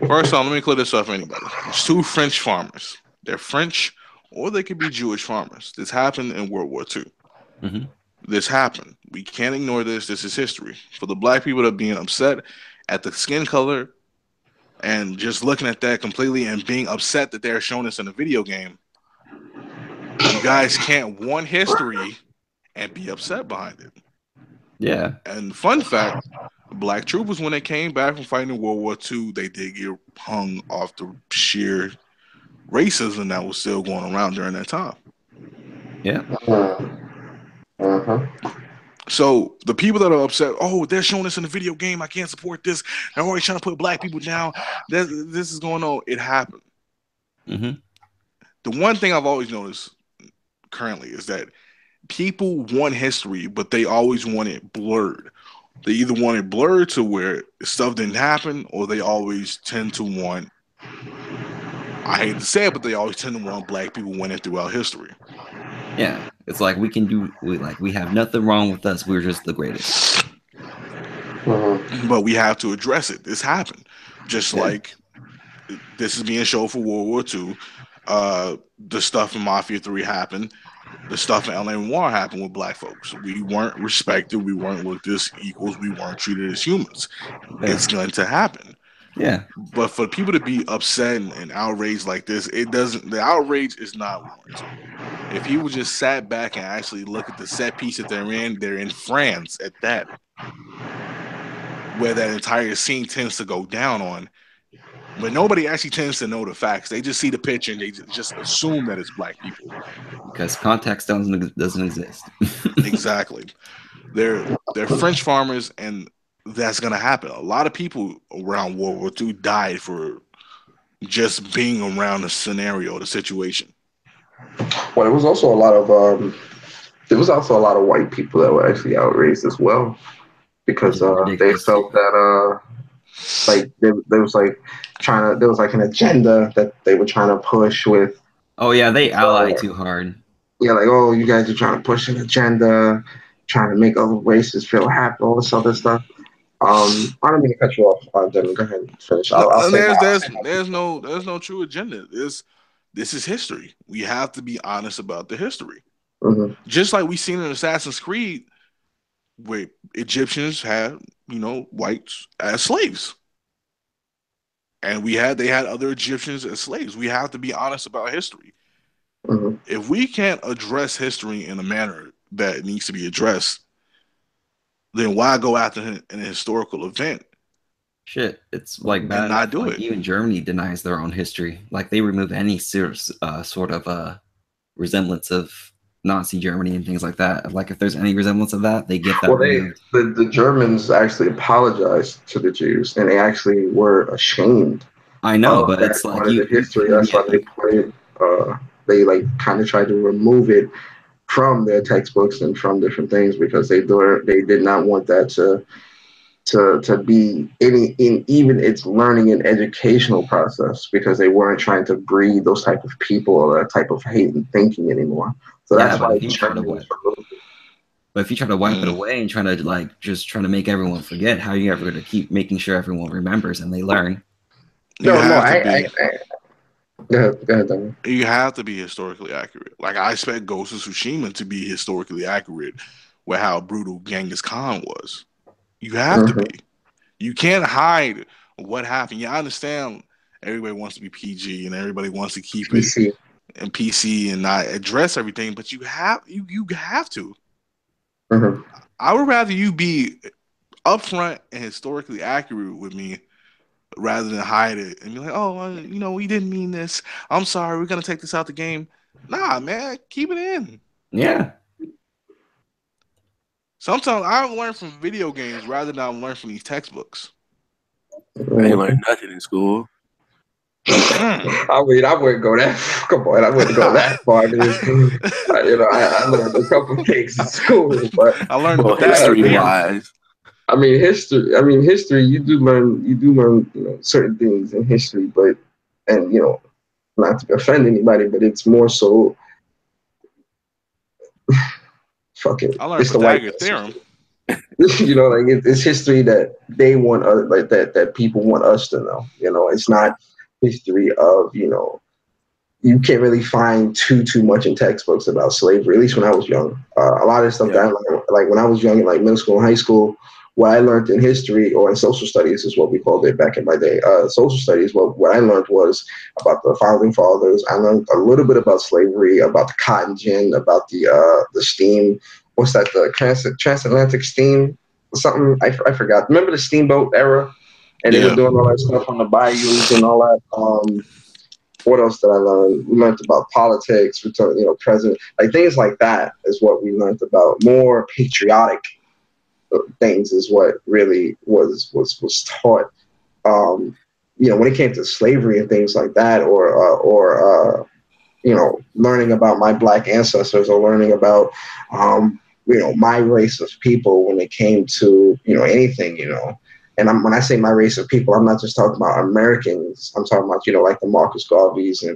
Speaker 2: First off, let me clear this up for anybody. There's two French farmers. They're French, or they could be Jewish farmers. This happened in World War II.
Speaker 3: Mhm.
Speaker 2: This happened. We can't ignore this. This is history. For the black people that are being upset at the skin color and just looking at that completely and being upset that they're showing this in a video game, you guys can't want history and be upset behind it.
Speaker 3: Yeah.
Speaker 2: And fun fact, black troopers, when they came back from fighting in World War II, they did get hung off the sheer racism that was still going around during that time.
Speaker 3: Yeah.
Speaker 1: Uh-huh.
Speaker 2: So the people that are upset, oh, they're showing this in the video game. I can't support this. They're always trying to put black people down. This is going on. It happened.
Speaker 3: Mhm.
Speaker 2: The one thing I've always noticed currently is that people want history, but they always want it blurred. They either want it blurred to where stuff didn't happen, or they always tend to want, I hate to say it, but they always tend to want black people winning throughout history.
Speaker 3: Yeah. It's like we have nothing wrong with us. We're just the greatest.
Speaker 1: Uh-huh.
Speaker 2: But we have to address it. This happened. Just
Speaker 3: Yeah.
Speaker 2: like this is being shown for World War II. The stuff in Mafia 3 happened. The stuff in LA Noir happened with black folks. We weren't respected. We weren't looked as equals. We weren't treated as humans.
Speaker 3: Yeah.
Speaker 2: It's going to happen.
Speaker 3: Yeah.
Speaker 2: But for people to be upset and outraged like this, it doesn't. The outrage is not warranted. If people just sat back and actually look at the set piece that they're in France at that, where that entire scene tends to go down on. But nobody actually tends to know the facts. They just see the picture and they just assume that it's black people.
Speaker 3: because context doesn't exist.
Speaker 2: Exactly. They're French farmers, and that's gonna happen. A lot of people around World War II died for just being around the scenario, the situation.
Speaker 1: Well, there was also a lot of white people that were actually outraged as well because they
Speaker 3: Ridiculous.
Speaker 1: felt that like there was like there was like an agenda that they were trying to push with.
Speaker 3: Oh yeah, they ally too hard.
Speaker 1: Yeah, like, oh, you guys are trying to push an agenda, trying to make other races feel happy, all this other stuff. I don't mean to cut you off, Devin. Go ahead and finish. I'll
Speaker 2: And
Speaker 1: say
Speaker 2: there's no true agenda. This is history. We have to be honest about the history.
Speaker 1: Mm-hmm.
Speaker 2: Just like we seen in Assassin's Creed, where Egyptians had whites as slaves, and they had other Egyptians as slaves. We have to be honest about history.
Speaker 1: Mm-hmm.
Speaker 2: If we can't address history in a manner that it needs to be addressed, then why go after an historical event?
Speaker 3: Shit, it's like bad
Speaker 2: and not
Speaker 3: enough.
Speaker 2: do
Speaker 3: Like
Speaker 2: it.
Speaker 3: even Germany denies their own history. Like they remove any sort of resemblance of Nazi Germany and things like that. Like if there's any resemblance of that, they get that
Speaker 1: Well,
Speaker 3: removed.
Speaker 1: the Germans actually apologized to the Jews, and they actually were ashamed
Speaker 3: I know,
Speaker 1: of
Speaker 3: but
Speaker 1: that
Speaker 3: it's like
Speaker 1: part of the history. That's
Speaker 3: yeah.
Speaker 1: why they put it. They like kind of tried to remove it from their textbooks and from different things because they did not want that to be in even its learning and educational process because they weren't trying to breed those type of people or that type of hate and thinking anymore. So
Speaker 3: Yeah,
Speaker 1: that's
Speaker 3: but
Speaker 1: why
Speaker 3: if you try to wipe,
Speaker 1: removed it.
Speaker 3: but if you try to wipe it away and trying to like just trying to make everyone forget, how are you ever going to keep making sure everyone remembers and they learn?
Speaker 1: Go ahead, Daniel.
Speaker 2: You have to be historically accurate. Like I expect Ghost of Tsushima to be historically accurate with how brutal Genghis Khan was. You have to be. You can't hide what happened. Yeah, I understand everybody wants to be PG and everybody wants to keep
Speaker 1: PC.
Speaker 2: it in PC and not address everything, but you have to.
Speaker 1: Mm-hmm.
Speaker 2: I would rather you be upfront and historically accurate with me rather than hide it and be like, oh, we didn't mean this. I'm sorry. We're going to take this out the game. Nah, man, keep it in.
Speaker 3: Yeah.
Speaker 2: Sometimes I've learned from video games rather than I've learned from these textbooks.
Speaker 4: I ain't learned nothing in school.
Speaker 1: I mean, I wouldn't go that. Come on, I wouldn't go that far. I learned a couple things in school, but
Speaker 2: I learned
Speaker 4: history-wise.
Speaker 1: I mean, history. You do learn certain things in history, but not to offend anybody, but it's more so. Fucking,
Speaker 2: I learned
Speaker 1: it's the white
Speaker 2: Pythagoras theorem.
Speaker 1: It's history that they want us, like that people want us to know. It's not history of you can't really find too much in textbooks about slavery. At least when I was young, a lot of stuff that I learned, like when I was young in like middle school and high school, what I learned in history or in social studies is what we called it back in my day. Social studies. What I learned was about the founding fathers. I learned a little bit about slavery, about the cotton gin, about the steam. What's that? The transatlantic steam? Something I forgot. Remember the steamboat era? And they were doing all that stuff on the bayous and all that. What else did I learn? We learned about politics, president, like things like that is what we learned about. More patriotic things is what really was taught. When it came to slavery and things like that, or learning about my black ancestors or learning about my race of people when it came to anything. And when I say my race of people, I'm not just talking about Americans. I'm talking about, like the Marcus Garveys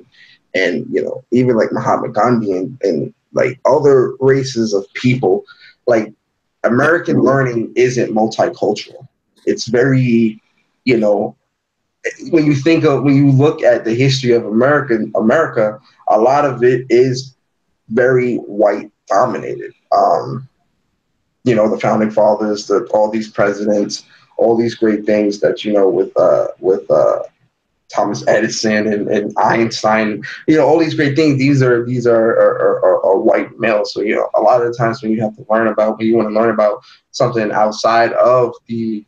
Speaker 1: and even like Mahatma Gandhi and like other races of people. Like American learning isn't multicultural. It's very, when you look at the history of America, a lot of it is very white dominated. The founding fathers, all these presidents, all these great things that with Thomas Edison and Einstein, all these great things. These are white males. So a lot of the times when you want to learn about something outside of the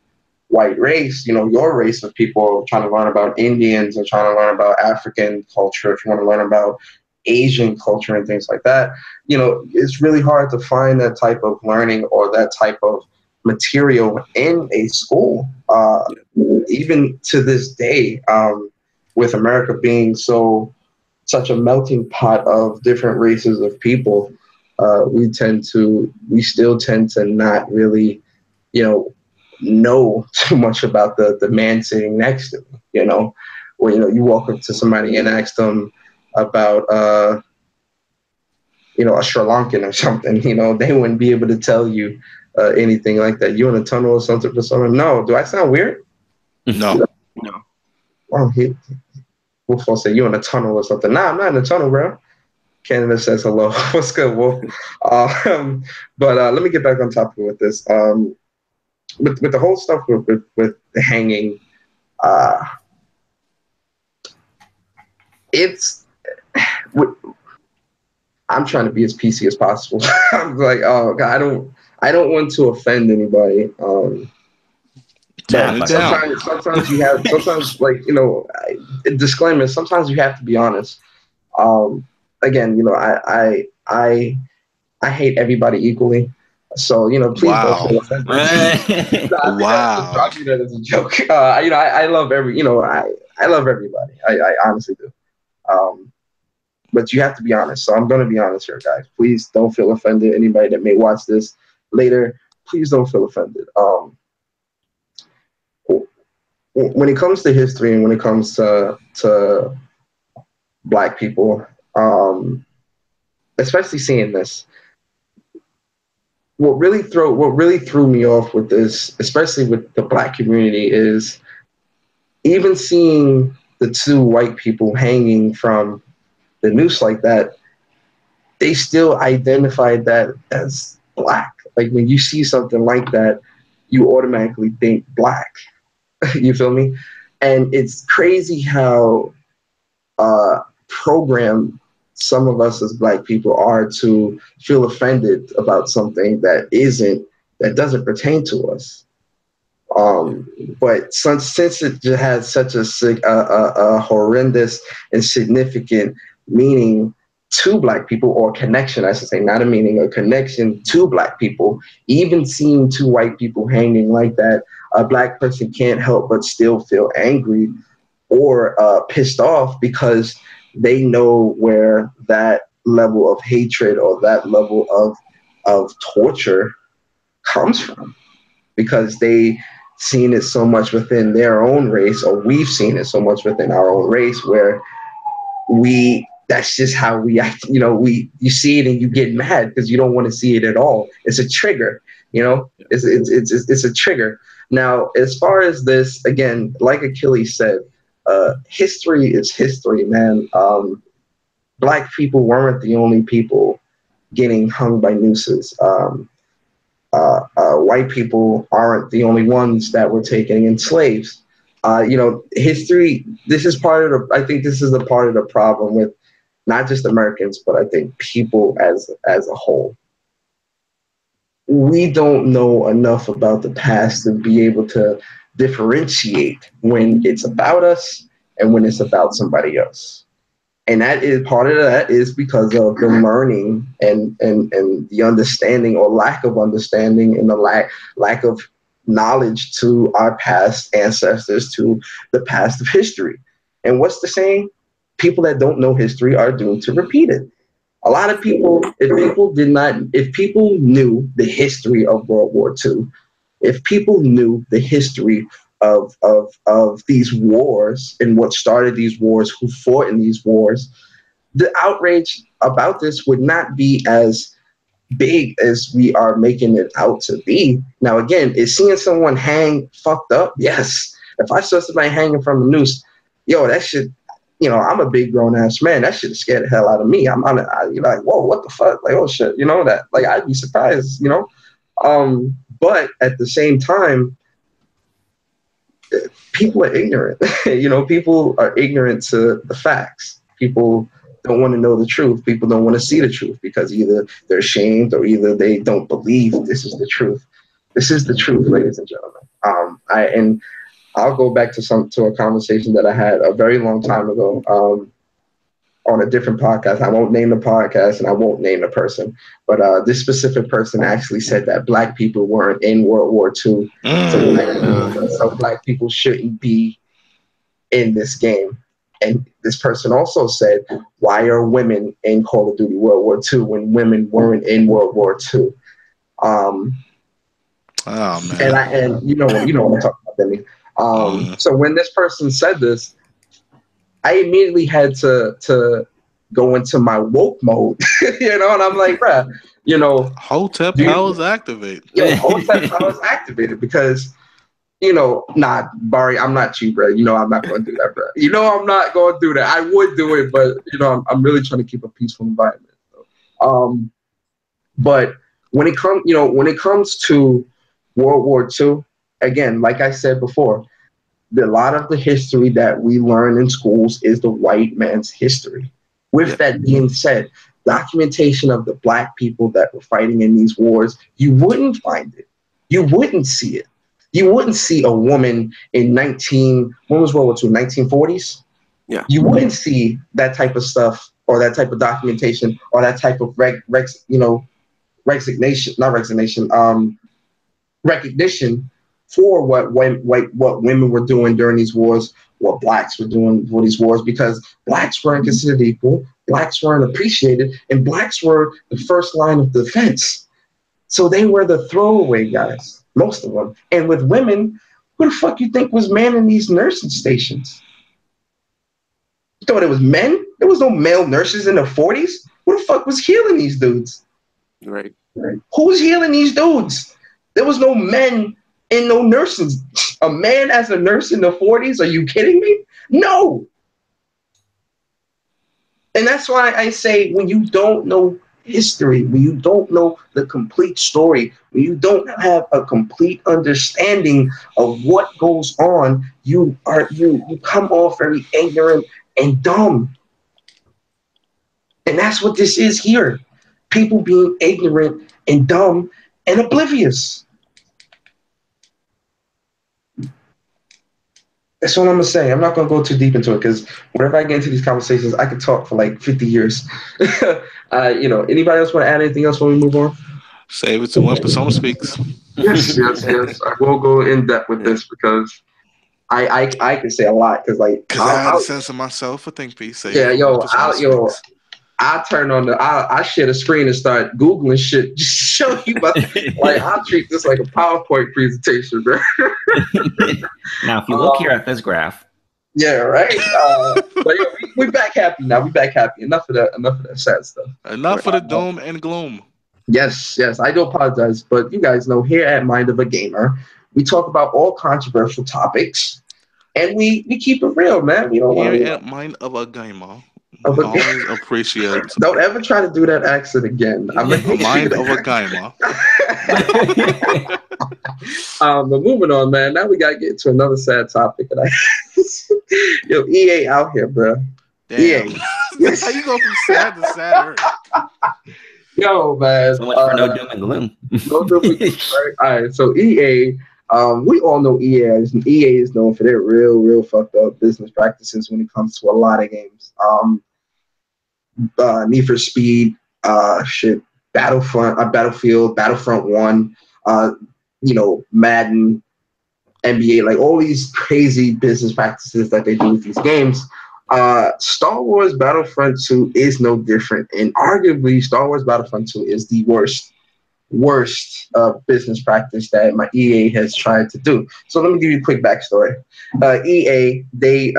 Speaker 1: white race, your race of people, trying to learn about Indians and trying to learn about African culture. If you want to learn about Asian culture and things like that, you know, it's really hard to find that type of learning or that type of material in a school. Even to this day, with America being such a melting pot of different races of people, we still tend to not really, you know too much about the man sitting next to me, you know, where, you know, you walk up to somebody and ask them about, you know, a Sri Lankan or something, you know, they wouldn't be able to tell you anything like that. You in a tunnel or something for someone? No. Do I sound weird?
Speaker 2: No.
Speaker 4: No.
Speaker 1: Oh, Wolf will say, you in a tunnel or something. Nah, I'm not in a tunnel, bro. Canada says hello. What's good, Wolf? But let me get back on topic with this. With the whole stuff with the hanging, it's I'm trying to be as PC as possible. I'm like, oh God, I don't want to offend anybody.
Speaker 2: Turn
Speaker 1: But
Speaker 2: it down.
Speaker 1: sometimes you have, like, you know, disclaimer, sometimes you have to be honest. Again, you know, I hate everybody equally. So, you know, please don't
Speaker 2: Wow.
Speaker 1: feel offended. No,
Speaker 2: Wow.
Speaker 1: I mean that as a joke. You know, I love I love everybody. I honestly do. But you have to be honest. So I'm going to be honest here, guys. Please don't feel offended. Anybody that may watch this later, please don't feel offended. When it comes to history and when it comes to Black people, especially seeing this, what really threw me off with this, especially with the Black community, is even seeing the two white people hanging from the noose like that, they still identified that as Black. Like, when you see something like that, you automatically think Black. You feel me? And it's crazy how programmed some of us as Black people are to feel offended about something that doesn't pertain to us. But since it just has such a horrendous and significant meaning to Black people, or connection, I should say, not a meaning, a connection to Black people, even seeing two white people hanging like that, a Black person can't help but still feel angry or pissed off, because they know where that level of hatred or that level of torture comes from, because they seen it so much within their own race, or we've seen it so much within our own race, where that's just how we act. You know, you see it and you get mad because you don't want to see it at all. It's a trigger, you know. It's a trigger. Now, as far as this, again, like Achilles said, history is history, man. Black people weren't the only people getting hung by nooses. White people aren't the only ones that were taken in slaves. You know, history. I think this is the part of the problem with not just Americans, but I think people as a whole. We don't know enough about the past to be able to differentiate when it's about us and when it's about somebody else. And that is part of that is because of the learning and the understanding or lack of understanding, and the lack of knowledge to our past ancestors, to the past of history. And what's the saying? People that don't know history are doomed to repeat it. A lot of people, if people knew the history of World War II, if people knew the history of these wars and what started these wars, who fought in these wars, the outrage about this would not be as big as we are making it out to be. Now, again, is seeing someone hang fucked up? Yes. If I saw somebody hanging from a noose, yo, that shit, you know, I'm a big grown ass man. That shit scared the hell out of me. You're like, whoa, what the fuck? Like, oh shit, you know that? Like, I'd be surprised, you know. But at the same time, people are ignorant. You know, people are ignorant to the facts. People don't want to know the truth. People don't want to see the truth because either they're ashamed or either they don't believe this is the truth. This is the truth, ladies and gentlemen. I'll go back to a conversation that I had a very long time ago. on a different podcast. I won't name the podcast and I won't name the person, but this specific person actually said that black people weren't in World War II, so black people shouldn't be in this game. And this person also said, why are women in Call of Duty World War II when women weren't in World War II?
Speaker 2: Oh man!
Speaker 1: And you know what I'm talking about, Demi. So when this person said this, I immediately had to go into my woke mode, and I'm like, bruh,
Speaker 2: Hotep powers activate.
Speaker 1: Hotep powers activated because, nah, Barry, I'm not you, bro. I'm not going to do that, bro. I'm not going to do that. I would do it, but I'm really trying to keep a peaceful environment. So. But when it comes to World War II, again, like I said before, a lot of the history that we learn in schools is the white man's history. With that being said, documentation of the black people that were fighting in these wars, you wouldn't find it. You wouldn't see it. You wouldn't see a woman in when was World War II, 1940s?
Speaker 4: Yeah.
Speaker 1: You wouldn't see that type of stuff or that type of documentation or that type of recognition for what women were doing during these wars, what blacks were doing for these wars, because blacks weren't considered equal, blacks weren't appreciated, and blacks were the first line of defense. So they were the throwaway guys, most of them. And with women, who the fuck you think was manning these nursing stations? You thought it was men? There was no male nurses in the 40s. Who the fuck was healing these dudes?
Speaker 4: Right.
Speaker 1: Who was healing these dudes? There was no men in no nursing. A man as a nurse in the 40s? Are you kidding me? No. And that's why I say, when you don't know history, when you don't know the complete story, when you don't have a complete understanding of what goes on, you come off very ignorant and dumb. And that's what this is here. People being ignorant and dumb and oblivious. That's what I'm going to say. I'm not going to go too deep into it because whenever I get into these conversations, I could talk for like 50 years. Anybody else want to add anything else when we move on?
Speaker 2: Save it to when Persona speaks.
Speaker 1: Yes. I will go in depth with this because I can say a lot because I
Speaker 2: had to censor myself for think piece.
Speaker 1: I turn on I share the screen and start Googling shit just to show you I'll treat this like a PowerPoint presentation, bro.
Speaker 3: Now, if you look here at this graph.
Speaker 1: Yeah, right. But we back happy now. We back happy. Enough of that sad stuff.
Speaker 2: Enough of the doom and gloom.
Speaker 1: Yes. I do apologize, but you guys know here at Mind of a Gamer, we talk about all controversial topics, and we keep it real, man. We don't want
Speaker 2: here at Mind of a Gamer. Always appreciate.
Speaker 1: Don't ever try to do that accent again. I'm like,
Speaker 2: Mind of a gamer.
Speaker 1: But moving on, man. Now we gotta get to another sad topic. Yo, EA out here, bro.
Speaker 2: Damn.
Speaker 1: EA.
Speaker 2: How you go from sad to sadder?
Speaker 1: Yo, man.
Speaker 3: So much for no doom and gloom.
Speaker 1: No doom and gloom, right? All right. So EA. We all know EA is known for their real fucked up business practices when it comes to a lot of games. Need for Speed, Battlefield, Battlefront 1, Madden, NBA, like all these crazy business practices that they do with these games. Star Wars Battlefront 2 is no different, and arguably Star Wars Battlefront 2 is the worst business practice that my EA has tried to do. So let me give you a quick backstory. EA, they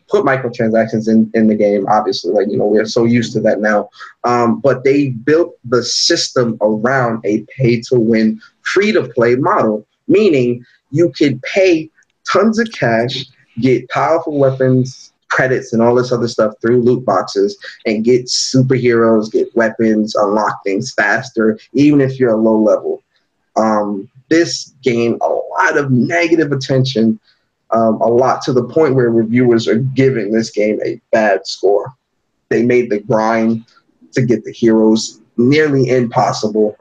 Speaker 1: put microtransactions in the game, obviously, we're so used to that now. But they built the system around a pay-to-win, free-to-play model, meaning you could pay tons of cash, get powerful weapons, credits, and all this other stuff through loot boxes, and get superheroes, get weapons, unlock things faster, even if you're a low level. This gained a lot of negative attention, a lot to the point where reviewers are giving this game a bad score. They made the grind to get the heroes nearly impossible,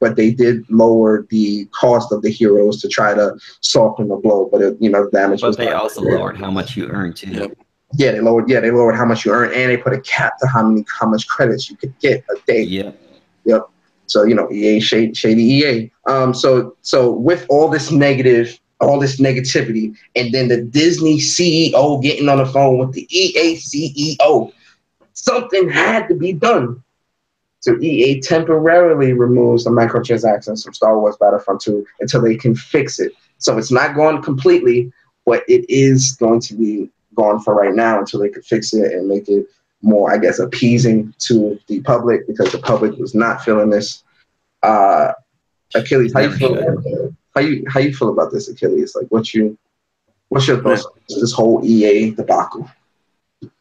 Speaker 1: but they did lower the cost of the heroes to try to soften the blow. But the damage was.
Speaker 3: But they also lowered how much you earn too.
Speaker 4: Yep.
Speaker 1: Yeah, they lowered how much you earn, and they put a cap to how much credits you could get a day. Yep. So EA shady EA. So with all this negativity, and then the Disney CEO getting on the phone with the EA CEO, something had to be done. So EA temporarily removes the microtransactions from Star Wars Battlefront 2 until they can fix it. So it's not gone completely, but it is going to be gone for right now until they can fix it and make it more, I guess, appeasing to the public, because the public was not feeling this. Achilles, how you feel about this, Achilles? Like, what's your thoughts on this whole EA debacle?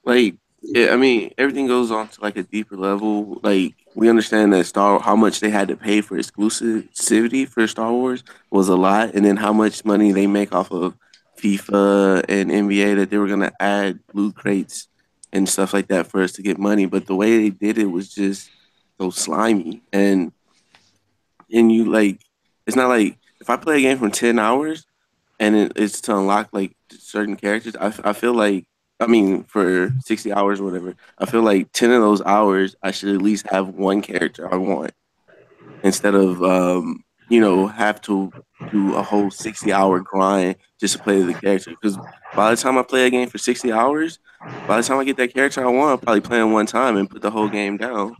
Speaker 4: Like, I mean, everything goes on to like a deeper level. Like, we understand that how much they had to pay for exclusivity for Star Wars was a lot, and then how much money they make off of FIFA and NBA, that they were gonna add loot crates and stuff like that for us to get money. But the way they did it was just so slimy, and you like, it's not like if I play a game for 10 hours and it's to unlock like certain characters. I feel like, I mean, for 60 hours or whatever, I feel like 10 of those hours I should at least have one character I want, instead of have to do a whole 60-hour grind just to play the character. Because by the time I play a game for 60 hours, by the time I get that character I want, I'll probably play him one time and put the whole game down.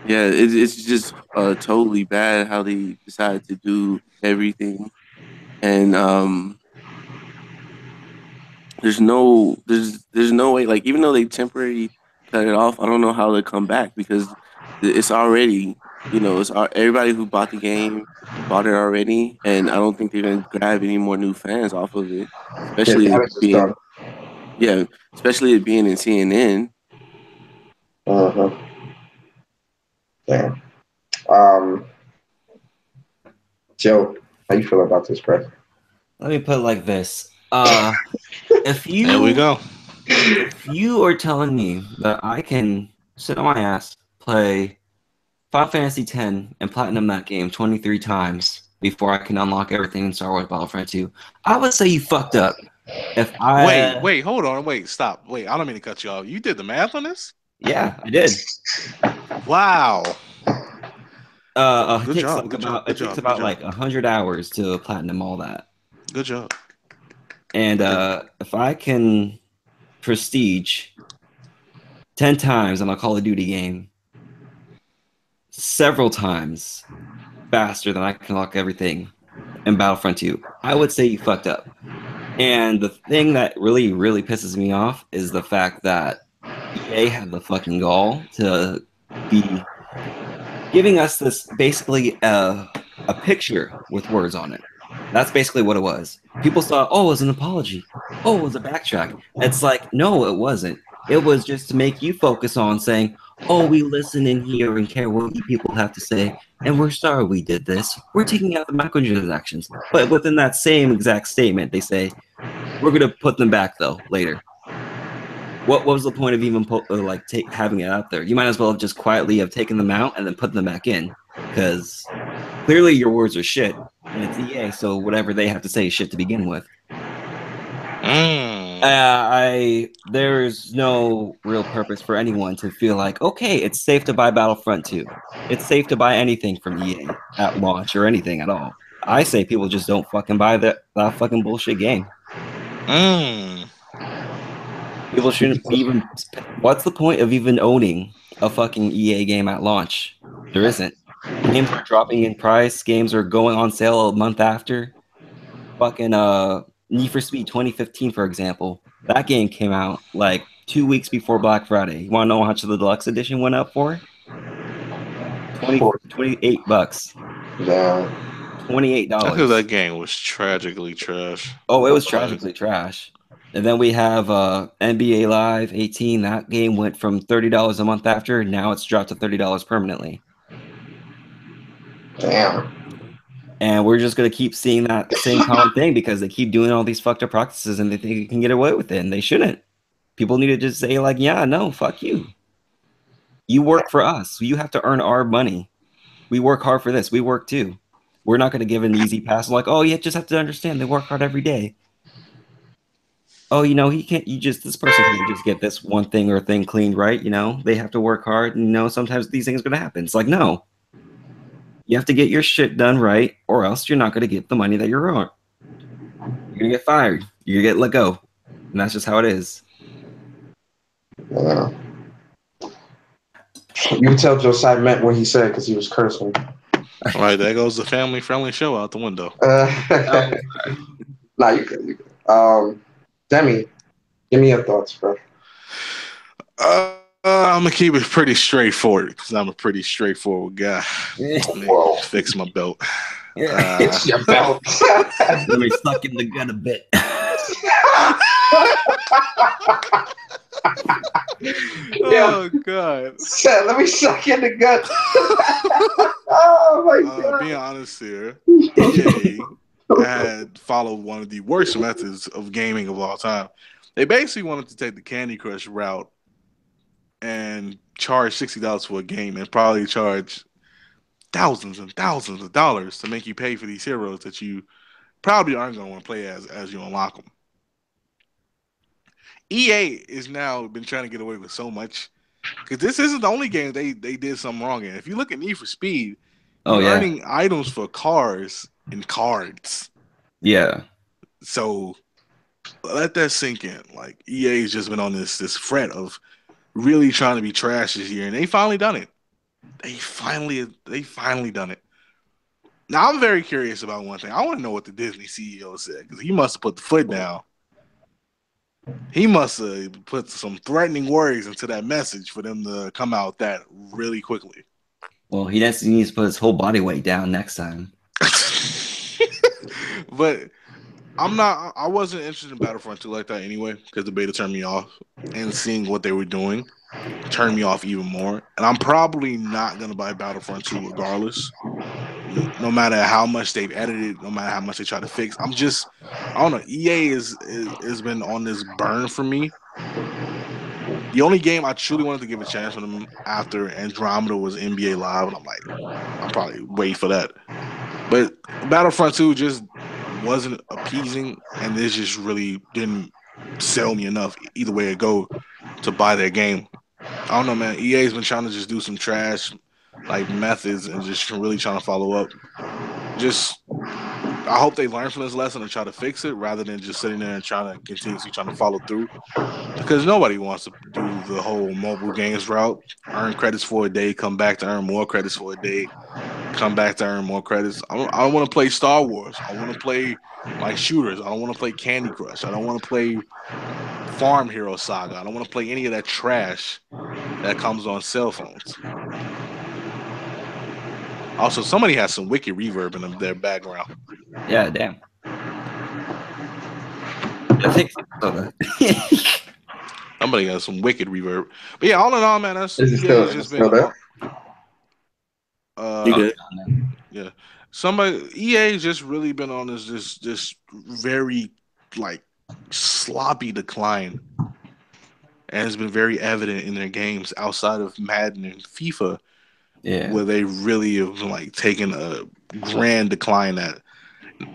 Speaker 4: Yeah, it's just totally bad how they decided to do everything. And there's no way, like, even though they temporarily cut it off, I don't know how they come back, because it's already, everybody who bought the game bought it already, and I don't think they're gonna grab any more new fans off of it, especially it being especially it being in CNN.
Speaker 1: Yeah. Joe, how you feel about this, Chris?
Speaker 3: Let me put it like this. If you
Speaker 2: There we go.
Speaker 3: If you are telling me that I can sit on my ass, play Final Fantasy X, and platinum that game 23 times before I can unlock everything in Star Wars Battlefront 2, I would say you fucked up. If I
Speaker 2: wait, hold on, stop. Wait, I don't mean to cut you off. You did the math on this?
Speaker 3: Yeah, I did.
Speaker 2: Wow.
Speaker 3: It takes about like 100 hours to platinum all that.
Speaker 2: Good job.
Speaker 3: And if I can prestige 10 times on a Call of Duty game, several times faster than I can unlock everything in Battlefront 2, I would say you fucked up. And the thing that really, really pisses me off is the fact that EA had the fucking gall to be giving us this basically a picture with words on it. That's basically what it was. People saw, oh, it was an apology. Oh, it was a backtrack. It's like, no, it wasn't. It was just to make you focus on saying, oh, we listen in here and care what you people have to say, and we're sorry we did this. We're taking out the microtransactions. But within that same exact statement, they say, we're going to put them back, though, later. What was the point of even having it out there? You might as well have just quietly have taken them out and then put them back in, because clearly your words are shit, and it's EA, so whatever they have to say is shit to begin with. There's no real purpose for anyone to feel like, okay, it's safe to buy Battlefront 2. It's safe to buy anything from EA at launch or anything at all. I say people just don't fucking buy that fucking bullshit game. People shouldn't even. What's the point of even owning a fucking EA game at launch? There isn't. Games are dropping in price. Games are going on sale a month after. Fucking Need for Speed 2015, for example. That game came out like 2 weeks before Black Friday. You want to know how much the deluxe edition went up for? $28.
Speaker 1: Yeah.
Speaker 3: $28.
Speaker 2: I feel that game was tragically trash.
Speaker 3: Oh, it was tragically trash. And then we have NBA Live 18. That game went from $30 a month after. Now it's dropped to $30 permanently.
Speaker 1: Damn.
Speaker 3: And we're just going to keep seeing that same common thing because they keep doing all these fucked up practices and they think they can get away with it. And they shouldn't. People need to just say, like, yeah, no, fuck you. You work for us. You have to earn our money. We work hard for this. We work too. We're not going to give an easy pass like, oh, you just have to understand they work hard every day. oh, he can't. This person can't just get this one thing or thing cleaned right. They have to work hard. And sometimes these things are gonna happen. It's like, no, you have to get your shit done right, or else you're not gonna get the money that you're on. You're gonna get fired. You're gonna get let go, and that's just how it is.
Speaker 1: Yeah. You can tell Josiah meant what he said because he was cursing.
Speaker 2: All right, there goes the family-friendly show out the window.
Speaker 1: Nah, you good. Demi, give me your thoughts, bro.
Speaker 2: I'm gonna keep it pretty straightforward because I'm a pretty straightforward guy.
Speaker 1: Whoa.
Speaker 2: Fix my belt.
Speaker 1: It's your belt.
Speaker 3: Let me suck in the gut a bit.
Speaker 2: Oh God!
Speaker 1: Let me suck in the gut. Oh my God!
Speaker 2: Being honest here, EA had followed one of the worst methods of gaming of all time. They basically wanted to take the Candy Crush route and charge $60 for a game and probably charge thousands and thousands of dollars to make you pay for these heroes that you probably aren't going to want to play as you unlock them. EA is now been trying to get away with so much because this isn't the only game they did something wrong in. If you look at Need for Speed, you're earning items for cars and cards.
Speaker 3: Yeah.
Speaker 2: So let that sink in. Like EA's just been on this fret of really trying to be trash this year, and they finally done it. They finally done it. Now I'm very curious about one thing. I want to know what the Disney CEO said because he must have put the foot down. He must have put some threatening words into that message for them to come out that really quickly.
Speaker 3: Well, he needs to put his whole body weight down next time.
Speaker 2: But I wasn't interested in Battlefront 2 like that anyway because the beta turned me off, and seeing what they were doing turned me off even more. And I'm probably not going to buy Battlefront 2 regardless. No matter how much they've edited, no matter how much they try to fix. I don't know. EA has been on this burn for me. The only game I truly wanted to give a chance for them after Andromeda was NBA Live, and I'm like, I'll probably wait for that. But Battlefront 2 just wasn't appeasing, and this just really didn't sell me enough either way it go to buy their game. I don't know, man. EA's been trying to just do some trash like methods and just really trying to follow up. I hope they learn from this lesson and try to fix it rather than just sitting there and continuously trying to follow through. Because nobody wants to do the whole mobile games route. Earn credits for a day, come back to earn more credits for a day, come back to earn more credits. I don't want to play Star Wars. I want to play like shooters. I don't want to play Candy Crush. I don't want to play Farm Hero Saga. I don't want to play any of that trash that comes on cell phones. Also, somebody has some wicked reverb in their background.
Speaker 3: Yeah, damn. I think so.
Speaker 2: Somebody got some wicked reverb. But yeah, all in all, man, that's
Speaker 1: Is it still there?
Speaker 4: You good?
Speaker 2: Yeah. EA's just really been on this very like sloppy decline. And it's been very evident in their games outside of Madden and FIFA.
Speaker 3: Yeah.
Speaker 2: Where they really have like taken a grand decline at.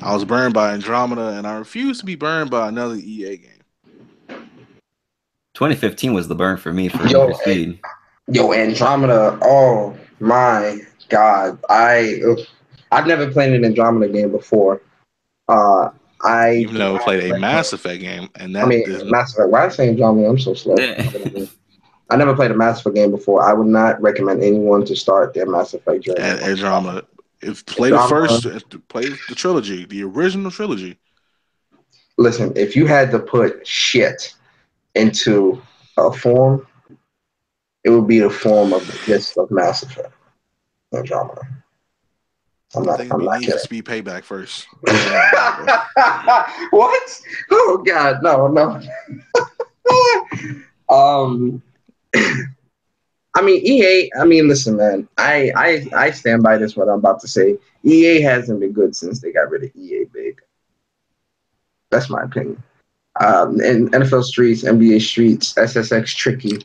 Speaker 2: I was burned by Andromeda, and I refuse to be burned by another EA game.
Speaker 3: 2015 was the burn for me for Speed.
Speaker 1: Andromeda. Oh my God! I've never played an Andromeda game before.
Speaker 2: You've never played a Mass Effect game, and that
Speaker 1: Mass Effect. Why I say Andromeda? I'm so slow. I never played a Mass Effect game before. I would not recommend anyone to start their Mass Effect journey.
Speaker 2: Andromeda. Play the trilogy, the original trilogy.
Speaker 1: Listen, if you had to put shit into a form, it would be the form of the list of Mass Effect. Andromeda. I'm not
Speaker 2: Need for Speed Payback first.
Speaker 1: What? Oh God, no. I mean, EA. I mean, listen, man. I stand by this. What I'm about to say. EA hasn't been good since they got rid of EA Big. That's my opinion. In NFL Streets, NBA Streets, SSX Tricky,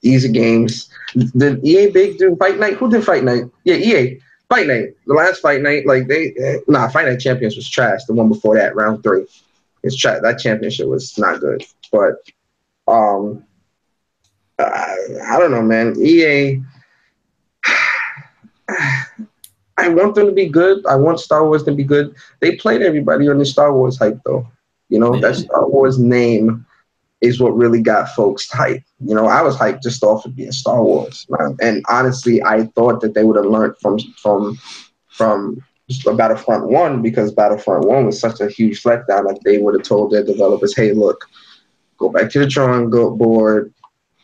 Speaker 1: Easy Games. Did EA Big do Fight Night? Who did Fight Night? Yeah, EA Fight Night. The last Fight Night, Fight Night Champions was trash. The one before that, round 3. That championship was not good. But I don't know, man. EA. I want them to be good. I want Star Wars to be good. They played everybody on the Star Wars hype, though. You know, that Star Wars name is what really got folks hyped. You know, I was hyped just off of being Star Wars, man. And honestly, I thought that they would have learned from Battlefront 1, because Battlefront 1 was such a huge letdown that they would have told their developers, hey, look, go back to the drawing board,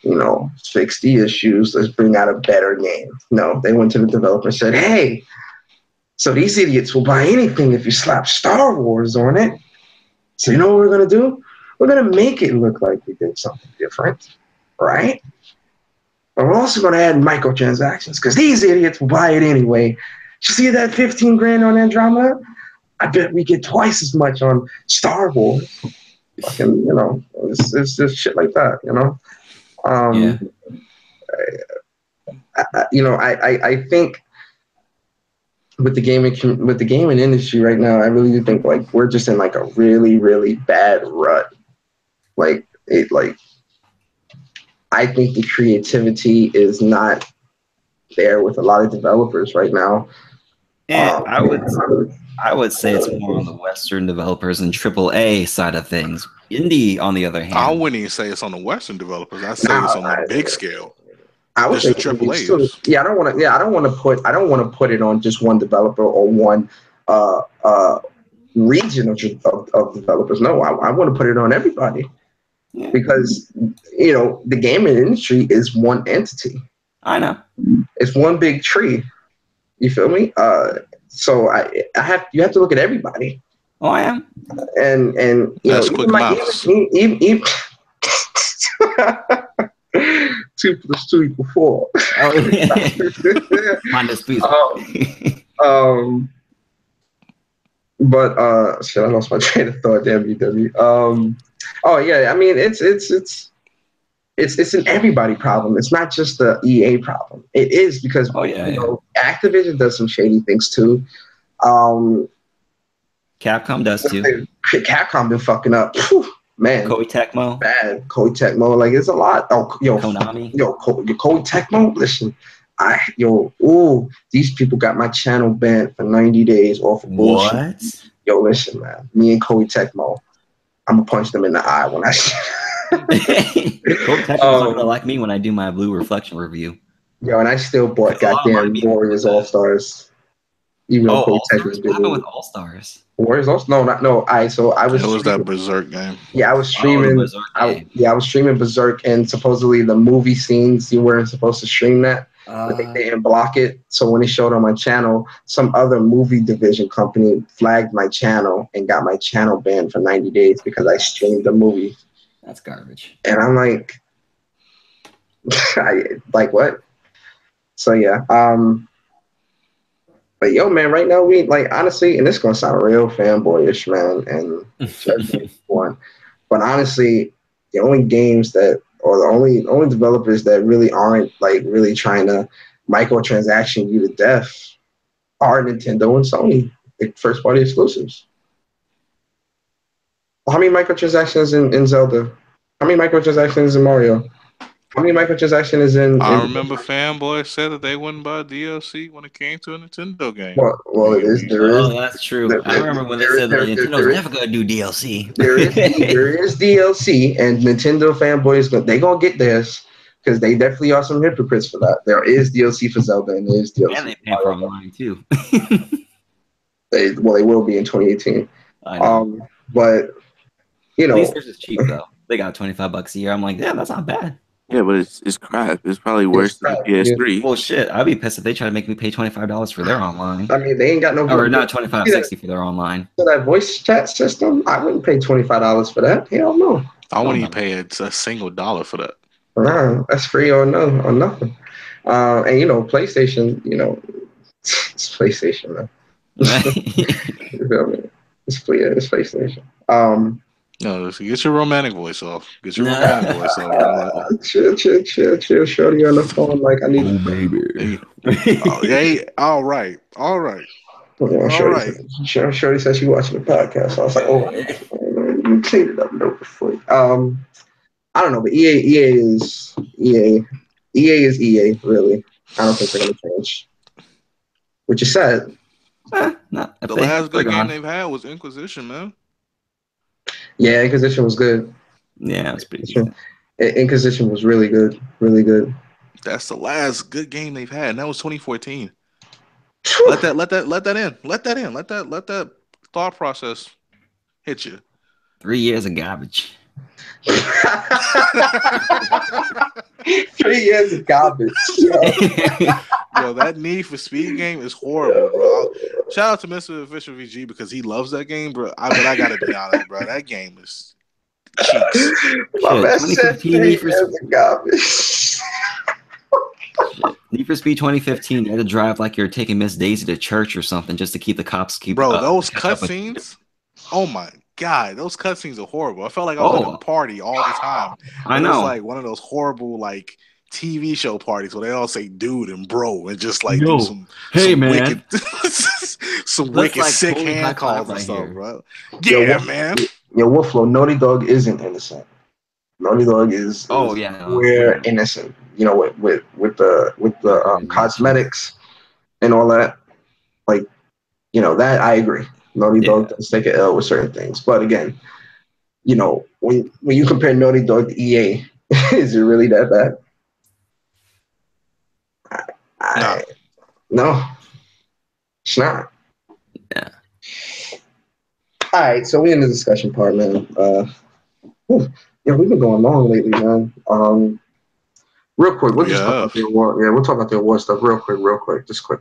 Speaker 1: you know, fix the issues, let's bring out a better game. No, they went to the developer and said, hey, so these idiots will buy anything if you slap Star Wars on it. So you know what we're going to do? We're going to make it look like we did something different, right? But we're also going to add microtransactions because these idiots will buy it anyway. You see that 15 grand on Andromeda? I bet we get twice as much on Star Wars. Fucking, you know, it's just shit like that, you know? I think with the gaming industry right now, I really do think like we're just in like a really, really bad rut. I think the creativity is not there with a lot of developers right now.
Speaker 3: And I would say it's more on the Western developers and AAA side of things. Indie, on the other hand,
Speaker 2: I wouldn't even say it's on the Western developers. I'd say it's on a big scale.
Speaker 1: I would say AAA. Yeah, I don't want to put it on just one developer or one region of developers. No, I want to put it on everybody, because you know the gaming industry is one entity.
Speaker 3: I know
Speaker 1: it's one big tree. You feel me? So you have to look at everybody.
Speaker 3: Oh, I am.
Speaker 1: And you
Speaker 2: that's
Speaker 1: know,
Speaker 2: quick mouse.
Speaker 1: Even 2 + 2 = 4.
Speaker 3: Oh, minus please.
Speaker 1: But shit, I lost my train of thought. WW. Oh yeah, I mean it's an everybody problem. It's not just the EA problem. It is because you know, Activision does some shady things too.
Speaker 3: Capcom does too.
Speaker 1: Capcom been fucking up. Whew, man.
Speaker 3: Koei Tecmo.
Speaker 1: Bad. Koei Tecmo. Like, it's a lot. Oh, yo.
Speaker 3: Konami.
Speaker 1: Yo, Koei Tecmo. Listen. These people got my channel banned for 90 days off of bullshit.
Speaker 3: What?
Speaker 1: Yo, listen, man. Me and Koei Tecmo, I'm going to punch them in the eye when I...
Speaker 3: Koei Tecmo's not going to like me when I do my Blue Reflection review.
Speaker 1: Yo, and I still bought goddamn Warriors All-Stars. Even though Koei Tecmo
Speaker 3: what happened with All-Stars?
Speaker 1: Warriors All-Stars? No. It
Speaker 2: was that Berserk game.
Speaker 1: Yeah, I was streaming. I was streaming Berserk, and supposedly the movie scenes, you weren't supposed to stream that. But they didn't block it. So when it showed on my channel, some other movie division company flagged my channel and got my channel banned for 90 days because I streamed the movie.
Speaker 3: That's garbage.
Speaker 1: And I'm like, like what? So yeah. But yo, man, right now we like honestly, and this is gonna sound real fanboyish, man, and one. But honestly, the only games that, or the only developers that really aren't like really trying to microtransaction you to death are Nintendo and Sony, like first party exclusives. How many microtransactions in Zelda? How many microtransactions in Mario? How many microtransactions is in?
Speaker 2: I remember fanboys said that they wouldn't buy DLC when it came to a Nintendo game.
Speaker 1: Well, it is.
Speaker 3: That's true. I remember when they said that Nintendo's never gonna do DLC.
Speaker 1: There is DLC, and Nintendo fanboys they gonna get theirs because they definitely are some hypocrites for that. There is DLC for Zelda, and there is DLC.
Speaker 3: And they pay for online too.
Speaker 1: They will be in 2018.
Speaker 3: I know.
Speaker 1: But you know,
Speaker 3: at least theirs is cheap though. They got $25 a year. I'm like, yeah, that's not bad.
Speaker 4: Yeah, but it's crap. It's probably worse than the PS3.
Speaker 3: Well, shit, I'd be pissed if they try to make me pay $25 for their online.
Speaker 1: I mean, they ain't got no.
Speaker 3: Or not $25.60 for their online.
Speaker 1: For that voice chat system, I wouldn't pay $25 for that. Hell no.
Speaker 2: I wouldn't even pay a single dollar for that.
Speaker 1: No, that's free or nothing. And you know, PlayStation. You know, it's PlayStation, man. You feel me? It's PlayStation.
Speaker 2: No, get your romantic voice off. Get your romantic voice off.
Speaker 1: Chill, shorty on the phone like I need.
Speaker 4: Oh, baby.
Speaker 2: Hey, all right.
Speaker 1: Yeah, shorty said she watching the podcast. So I was like, me clean it up real quick. I don't know, but EA is EA. EA is EA, really. I don't think they're gonna change. Which is sad.
Speaker 3: No,
Speaker 2: The last good game they've had was Inquisition, man.
Speaker 1: Yeah, Inquisition was good.
Speaker 3: Yeah, it was pretty decent.
Speaker 1: Inquisition was really good. Really good.
Speaker 2: That's the last good game they've had, and that was 2014.
Speaker 1: Whew.
Speaker 2: Let that in. Let that thought process hit you.
Speaker 3: 3 years of garbage.
Speaker 1: 3 years of garbage.
Speaker 2: Yo, that Need for Speed game is horrible, bro. Shout out to MistaOfficial VG because he loves that game, bro. But I gotta be honest, bro. That game is cheeks.
Speaker 1: My man said 3 years of garbage.
Speaker 3: Need for Speed 2015, you had to drive like you're taking Miss Daisy to church or something just to keep the cops
Speaker 2: Bro, those cutscenes. Oh my god, those cutscenes are horrible. I felt like I was at a party all the time.
Speaker 3: I know.
Speaker 2: It was like one of those horrible like TV show parties where they all say "dude" and "bro" and just like do some
Speaker 3: man,
Speaker 2: wicked, some wicked
Speaker 3: like
Speaker 2: sick
Speaker 3: totally
Speaker 2: hand calls and
Speaker 3: right
Speaker 2: stuff,
Speaker 3: here.
Speaker 2: bro. Yeah, man.
Speaker 1: Yo, Wolflow, Naughty Dog isn't innocent. Naughty Dog is we're innocent. You know, with the cosmetics and all that. Like, you know, that I agree. Naughty Dog does take an L with certain things, but again, you know, when you compare Naughty Dog to EA, is it really that bad? No, it's not.
Speaker 3: Yeah.
Speaker 1: All right, so we're in the discussion part, man. Yeah, we've been going long lately, man. Real quick, we'll just talk about the award. Yeah, we'll talk about the award stuff real quick. Just quick.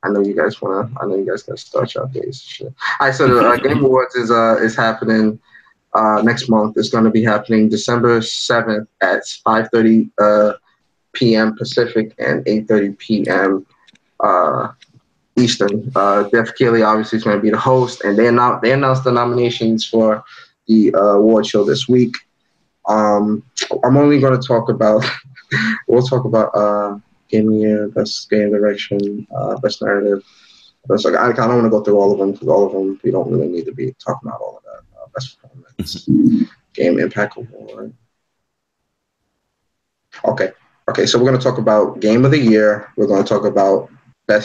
Speaker 1: I know you guys gotta start your days. Shit. All right, so the Game Awards is happening next month. It's going to be happening December 7th at 5:30 p.m. Pacific and 8:30 p.m. Eastern. Jeff Keighley obviously is going to be the host, and they announced the nominations for the award show this week. I'm only going to talk about. We'll talk about game of the year, best game direction, best narrative. So I don't want to go through all of them because all of them we don't really need to be talking about all of that. Best performance, game impact award. Okay. So we're going to talk about game of the year. We're going to talk about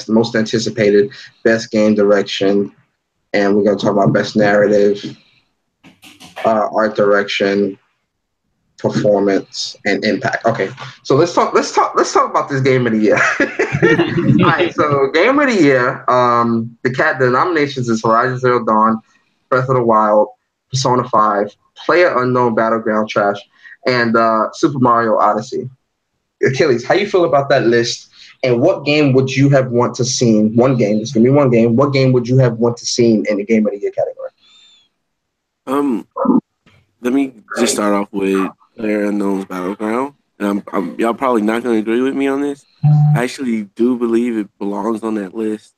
Speaker 1: most anticipated, best game direction, and we're going to talk about best narrative, art direction, performance, and impact. Okay, so let's talk about this game of the year. All right, so game of the year, the nominations is Horizon Zero Dawn, Breath of the Wild, Persona 5, PlayerUnknown Battleground Trash, and Super Mario Odyssey. Achilles, how you feel about that list? And what game would you have want to seen? One game. It's gonna be one game. What game would you have want to seen in the game of the year category?
Speaker 4: Let me just start off with PlayerUnknown's Battleground. And I'm y'all probably not going to agree with me on this. I actually do believe it belongs on that list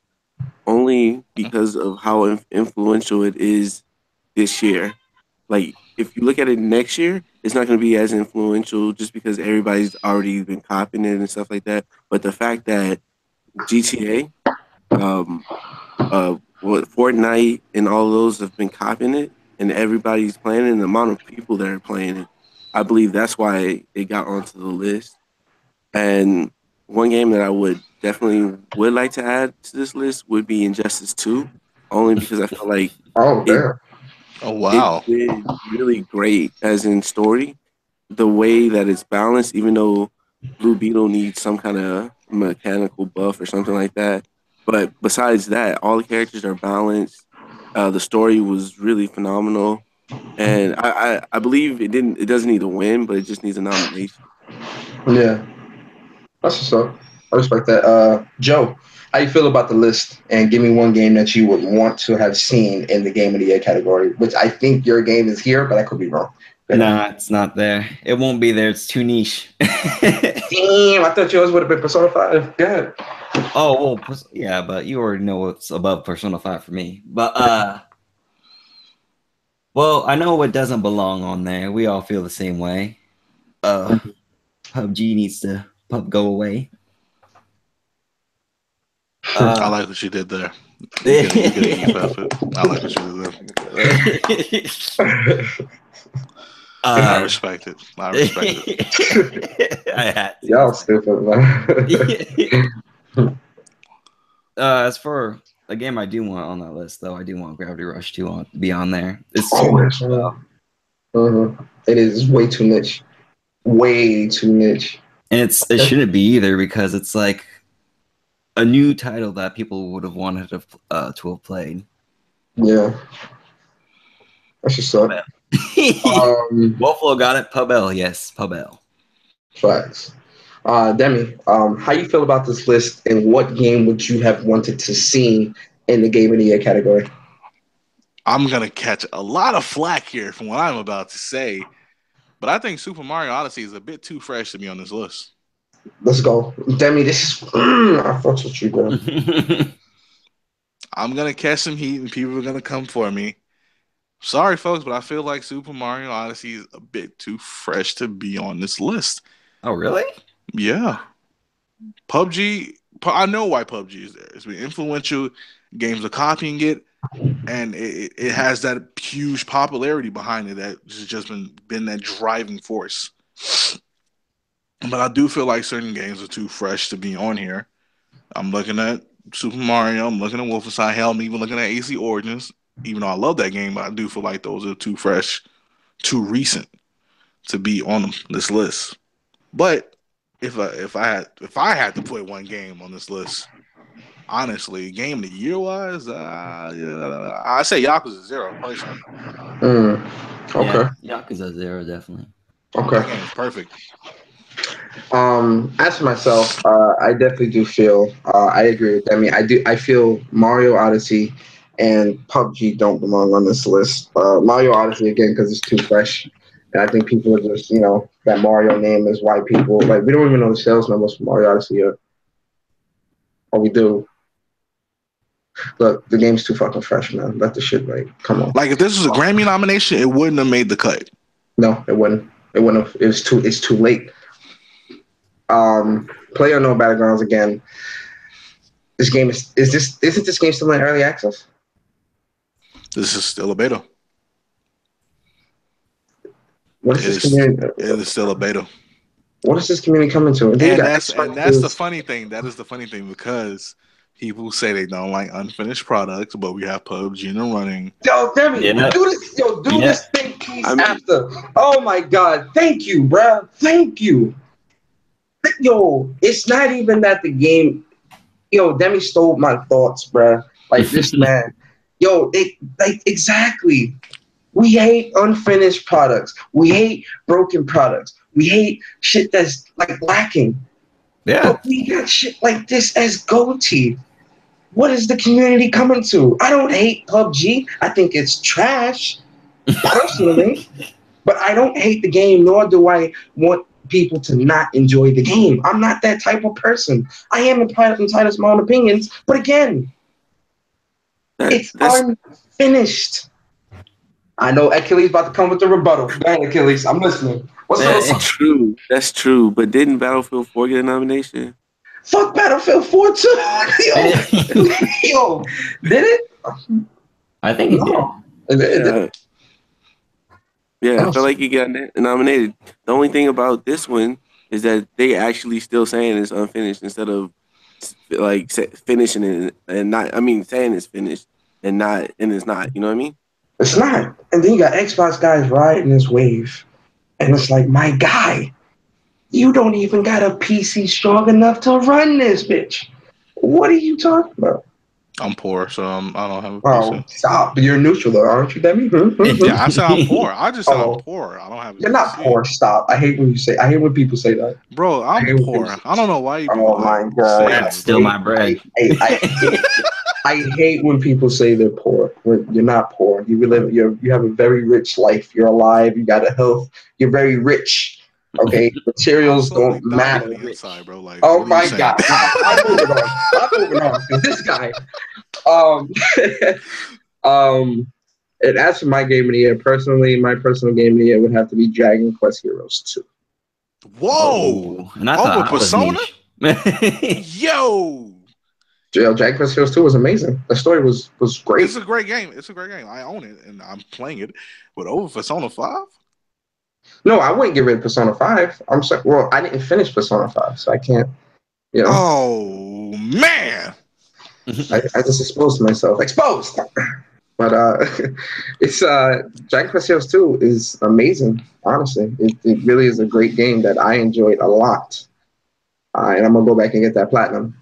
Speaker 4: only because of how influential it is this year. Like, if you look at it next year, it's not going to be as influential just because everybody's already been copying it and stuff like that. But the fact that GTA, Fortnite, and all those have been copying it, and everybody's playing it, and the amount of people that are playing it, I believe that's why it got onto the list. And one game that I would definitely like to add to this list would be Injustice 2, only because I feel like
Speaker 2: wow,
Speaker 4: it did really great as in story. The way that it's balanced, even though Blue Beetle needs some kind of mechanical buff or something like that. But besides that, all the characters are balanced. The story was really phenomenal. And I believe it doesn't need a win, but it just needs a nomination.
Speaker 1: Yeah. That's what's up. I respect that. Joe, how you feel about the list? And give me one game that you would want to have seen in the game of the year category, which I think your game is here, but I could be wrong.
Speaker 3: Nah, it's not there. It won't be there. It's too niche.
Speaker 1: Damn, I thought yours would have been Persona 5. Good.
Speaker 3: Oh, well, yeah, but you already know what's above Persona 5 for me. But, well, I know what doesn't belong on there. We all feel the same way. PUBG needs to go away.
Speaker 2: I like what you did there. You get an E for effort. I like what you did there. I respect it. I respect it.
Speaker 3: I had to.
Speaker 1: Y'all stupid, man.
Speaker 3: As for a game I do want on that list, though, I do want Gravity Rush 2 to be on there. It's
Speaker 1: It is way too niche. Way too niche.
Speaker 3: And it shouldn't be either, because it's like a new title that people would have wanted to have played.
Speaker 1: Yeah. That's just up.
Speaker 3: Wolflo got it. Pubel, yes, Pubel.
Speaker 1: Facts. Demi, how you feel about this list, and what game would you have wanted to see in the Game of the Year category?
Speaker 2: I'm gonna catch a lot of flack here from what I'm about to say, but I think Super Mario Odyssey is a bit too fresh to be on this list.
Speaker 1: Let's go, Demi. This is I fucks with you, bro.
Speaker 2: I'm gonna catch some heat, and people are gonna come for me. Sorry, folks, but I feel like Super Mario Odyssey is a bit too fresh to be on this list.
Speaker 3: Oh, really?
Speaker 2: Yeah. PUBG, I know why PUBG is there. It's been influential. Games are copying it, and it has that huge popularity behind it that has just been that driving force. But I do feel like certain games are too fresh to be on here. I'm looking at Super Mario. I'm looking at Wolfenstein. Hell, I'm even looking at AC Origins. Even though I love that game, but I do feel like those are too fresh, too recent to be on this list. But if I had to put one game on this list, honestly, game of the year wise, I say Yakuza 0 personally.
Speaker 1: Okay.
Speaker 3: Yeah, Yakuza 0 definitely.
Speaker 1: Okay.
Speaker 2: That game is perfect.
Speaker 1: As for myself, I definitely do feel I agree with Demi. I feel Mario Odyssey and PUBG don't belong on this list. Mario Odyssey again because it's too fresh, and I think people are just that Mario name is why people like we don't even know the sales numbers for Mario Odyssey yet. Oh, we do. Look, the game's too fucking fresh, man. Let the shit right. Come on.
Speaker 2: Like if this was a Grammy nomination, it wouldn't have made the cut.
Speaker 1: No, it wouldn't. It wouldn't have. It's too late. Player No Battlegrounds again. This game isn't this game still in early access?
Speaker 2: This is still a beta.
Speaker 1: What is this community?
Speaker 2: It is still a beta.
Speaker 1: What is this community coming to?
Speaker 2: And that's the funny thing. That is the funny thing because people say they don't like unfinished products, but we have PUBG in the running.
Speaker 1: Yo, Demi, do this. Yo, do this thing, please. After. Oh my God, thank you, bro. Thank you. Yo, it's not even that the game. Yo, Demi stole my thoughts, bro. Like this man. Yo, exactly. We hate unfinished products. We hate broken products. We hate shit that's like lacking.
Speaker 3: Yeah.
Speaker 1: But we got shit like this as goatee. What is the community coming to? I don't hate PUBG. I think it's trash, personally. But I don't hate the game, nor do I want people to not enjoy the game. I'm not that type of person. I am entitled to my own opinions, but again, it's unfinished. I know Achilles about to come with the rebuttal. Go ahead, Achilles. I'm listening.
Speaker 4: That's true. That's true. But didn't Battlefield 4 get a nomination?
Speaker 1: Fuck Battlefield 4 too. Yo, did it?
Speaker 3: I think it did.
Speaker 4: Yeah, I feel like he got nominated. The only thing about this one is that they actually still saying it's unfinished instead of like finishing it and not. I mean, saying it's finished and it's not. You know what I mean?
Speaker 1: It's not. And then you got Xbox guys riding this wave, and it's like, my guy, you don't even got a PC strong enough to run this bitch. What are you talking about?
Speaker 2: I'm poor, so I don't have a PC.
Speaker 1: Oh, stop. You're neutral, though, aren't you, Demi?
Speaker 2: Yeah, I said I'm poor. I just said I'm poor. I don't have a
Speaker 1: You're
Speaker 2: PC.
Speaker 1: not poor. Stop. I hate when people say that.
Speaker 2: Bro, I'm poor. I don't know why you
Speaker 1: Oh, my God.
Speaker 3: That's still my bread.
Speaker 1: I hate when people say they're poor. You're not poor. You have a very rich life. You're alive. You got a health. You're very rich. Okay, materials don't matter.
Speaker 2: Inside, bro. Like,
Speaker 1: oh my God! I'm moving on. This guy. And as for my game of the year, personally, my personal game of the year would have to be Dragon Quest Heroes 2.
Speaker 2: Whoa!
Speaker 3: And I thought
Speaker 2: Persona. Yo,
Speaker 1: Dragon Quest Heroes 2 was amazing. The story was great.
Speaker 2: It's a great game. It's a great game. I own it and I'm playing it. But over Persona 5?
Speaker 1: No, I wouldn't get rid of Persona 5. I'm sorry. Well, I didn't finish Persona 5, so I can't, you know.
Speaker 2: Oh, man.
Speaker 1: I just exposed myself. Exposed! But it's Dragon Quest Heroes 2 is amazing, honestly. It really is a great game that I enjoyed a lot. And I'm going to go back and get that platinum.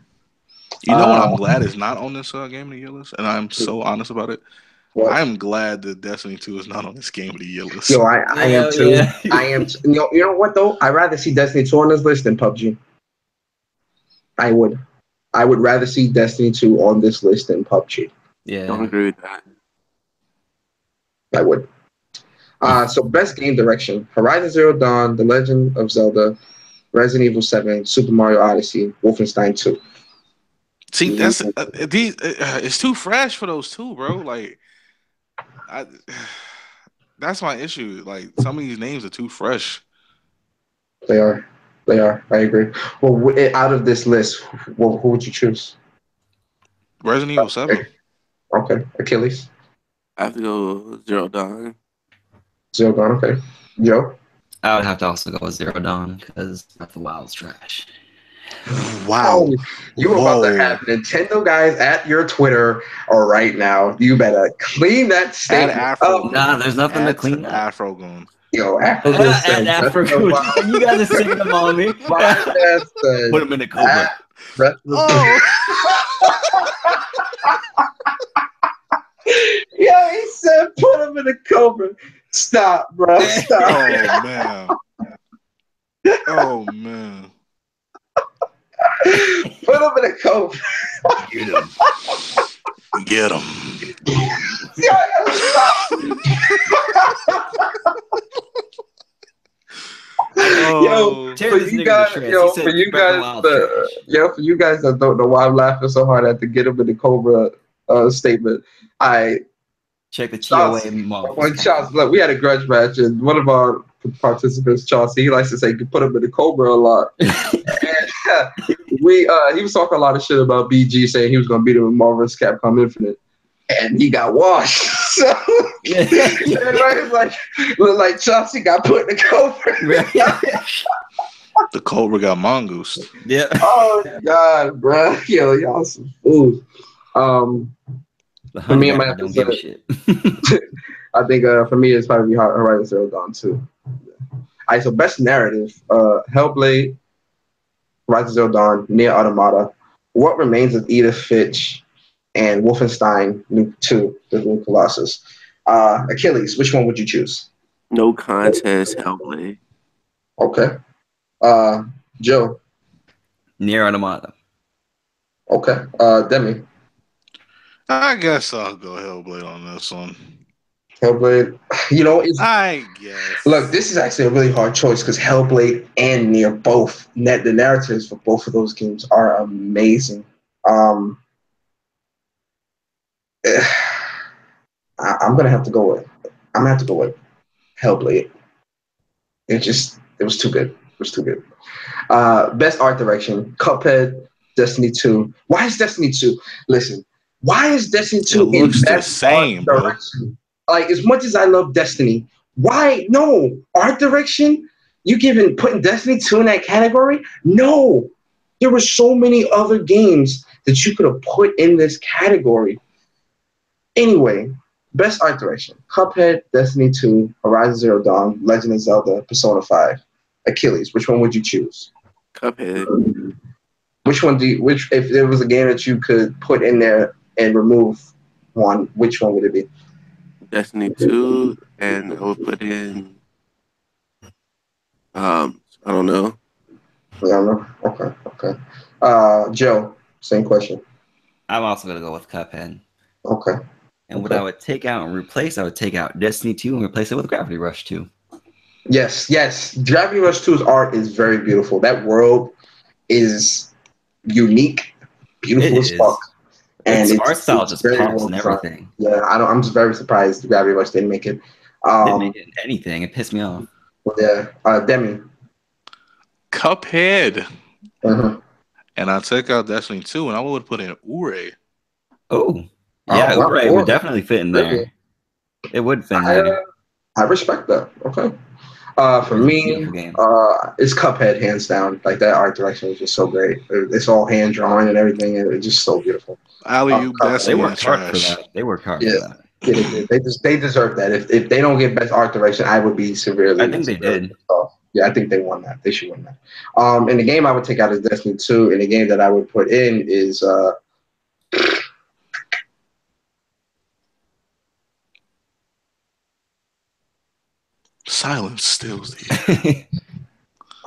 Speaker 2: You know what? I'm glad it's not on this Game of the Year list, and I'm so honest about it. What? I'm glad that Destiny 2 is not on this Game of the Year list.
Speaker 1: Yo, I am too. Yeah. I am. You know what though? I'd rather see Destiny 2 on this list than PUBG. I would rather see Destiny 2 on this list than PUBG.
Speaker 4: Yeah, don't agree with that.
Speaker 1: I would. So best game direction: Horizon Zero Dawn, The Legend of Zelda, Resident Evil 7, Super Mario Odyssey, Wolfenstein 2.
Speaker 2: See, that's it's too fresh for those two, bro. Like, that's my issue. Like, some of these names are too fresh.
Speaker 1: They are. I agree. Well, out of this list, who would you choose?
Speaker 2: Resident Evil 7.
Speaker 1: Okay. Achilles.
Speaker 4: I have to go Zero Dawn.
Speaker 1: Zero Dawn. Okay. Joe.
Speaker 3: I would have to also go with Zero Dawn because Breath of the Wild's trash.
Speaker 1: Wow. You are about to have Nintendo guys at your Twitter or right now. You better clean that statement up.
Speaker 3: Nah, there's nothing to clean up.
Speaker 2: Afro going.
Speaker 1: Yo, Afro
Speaker 3: You guys are singing them on me.
Speaker 2: Put him in the coma.
Speaker 1: Yeah, he said put him in the coma. Stop, bro. Stop.
Speaker 2: Oh, man.
Speaker 1: Put him in a coat.
Speaker 2: Get him.
Speaker 1: For you guys that don't know why I'm laughing so hard at the get him in the Cobra statement, I
Speaker 3: check the TOA model.
Speaker 1: Look, we had a grudge match, and one of our participants, Chauncey, he likes to say, "You put him in the Cobra a lot." And he was talking a lot of shit about BG, saying he was going to beat him in Marvel vs. Capcom Infinite, and he got washed. So everybody's like Chauncey got put in the Cobra.
Speaker 2: The Cobra got mongoosed.
Speaker 3: Yeah.
Speaker 1: Oh God, bro, yo, y'all some fools. For me and my
Speaker 3: don't give a shit.
Speaker 1: I think for me it's probably Horizon Zero Dawn 2. All right, so best narrative: Hellblade, Horizon Zero Dawn, Nier Automata, What Remains of Edith Finch, and Wolfenstein 2: The New Colossus. Achilles, which one would you choose?
Speaker 4: No contest, Hellblade.
Speaker 1: Okay. Joe.
Speaker 3: Nier Automata.
Speaker 1: Okay. Demi.
Speaker 2: I guess I'll go Hellblade on this one.
Speaker 1: Hellblade. You know,
Speaker 2: I guess.
Speaker 1: Look, this is actually a really hard choice because Hellblade and Nier both, the narratives for both of those games are amazing. I'm gonna have to go with Hellblade. It was too good. It was too good. Best art direction: Cuphead, Destiny 2. Why is Destiny 2? Listen, why is Destiny 2 in best art direction? Like, as much as I love Destiny, why? No. Art direction? You putting Destiny 2 in that category? No. There were so many other games that you could have put in this category. Anyway, best art direction: Cuphead, Destiny 2, Horizon Zero Dawn, Legend of Zelda, Persona 5. Achilles, which one would you choose?
Speaker 4: Cuphead.
Speaker 1: If there was a game that you could put in there and remove one, which one would it be?
Speaker 4: Destiny 2, and I would put in I don't know.
Speaker 1: Okay. Joe, same question.
Speaker 3: I'm also gonna go with Cuphead.
Speaker 1: Okay.
Speaker 3: And what I would take out and replace, I would take out Destiny 2 and replace it with Gravity Rush 2.
Speaker 1: Yes. Gravity Rush 2's art is very beautiful. That world is unique, beautiful as fuck. And
Speaker 3: its art style just pops and everything.
Speaker 1: Yeah, I'm just very surprised Gravity Rush didn't make it.
Speaker 3: Didn't make it anything. It pissed me off.
Speaker 1: Yeah. Demi.
Speaker 2: Cuphead. And I take out Destiny 2, and I would put in Ure.
Speaker 3: Oh, yeah,
Speaker 1: wow,
Speaker 3: Ure would definitely fit in there.
Speaker 1: Really?
Speaker 3: It would fit in there.
Speaker 1: I respect that. Okay. For
Speaker 3: It's a
Speaker 1: me,
Speaker 3: beautiful game.
Speaker 1: it's Cuphead, hands down. Like that art direction is just so great. It's all hand drawn and everything, and it's just so beautiful.
Speaker 2: Alley-oop
Speaker 1: Cuphead.
Speaker 3: They
Speaker 2: Destiny
Speaker 3: worked
Speaker 2: is
Speaker 3: hard for
Speaker 2: trash.
Speaker 3: that. They worked hard
Speaker 1: Yeah.
Speaker 3: for that.
Speaker 1: Yeah, they deserve that. If they don't get best art direction, I would be severely.
Speaker 3: I think they
Speaker 1: severely
Speaker 3: did.
Speaker 1: pissed off. Yeah, I think they won that. They should win that. And the game I would take out is Destiny 2, and the game that I would put in is
Speaker 2: Silence steals the air.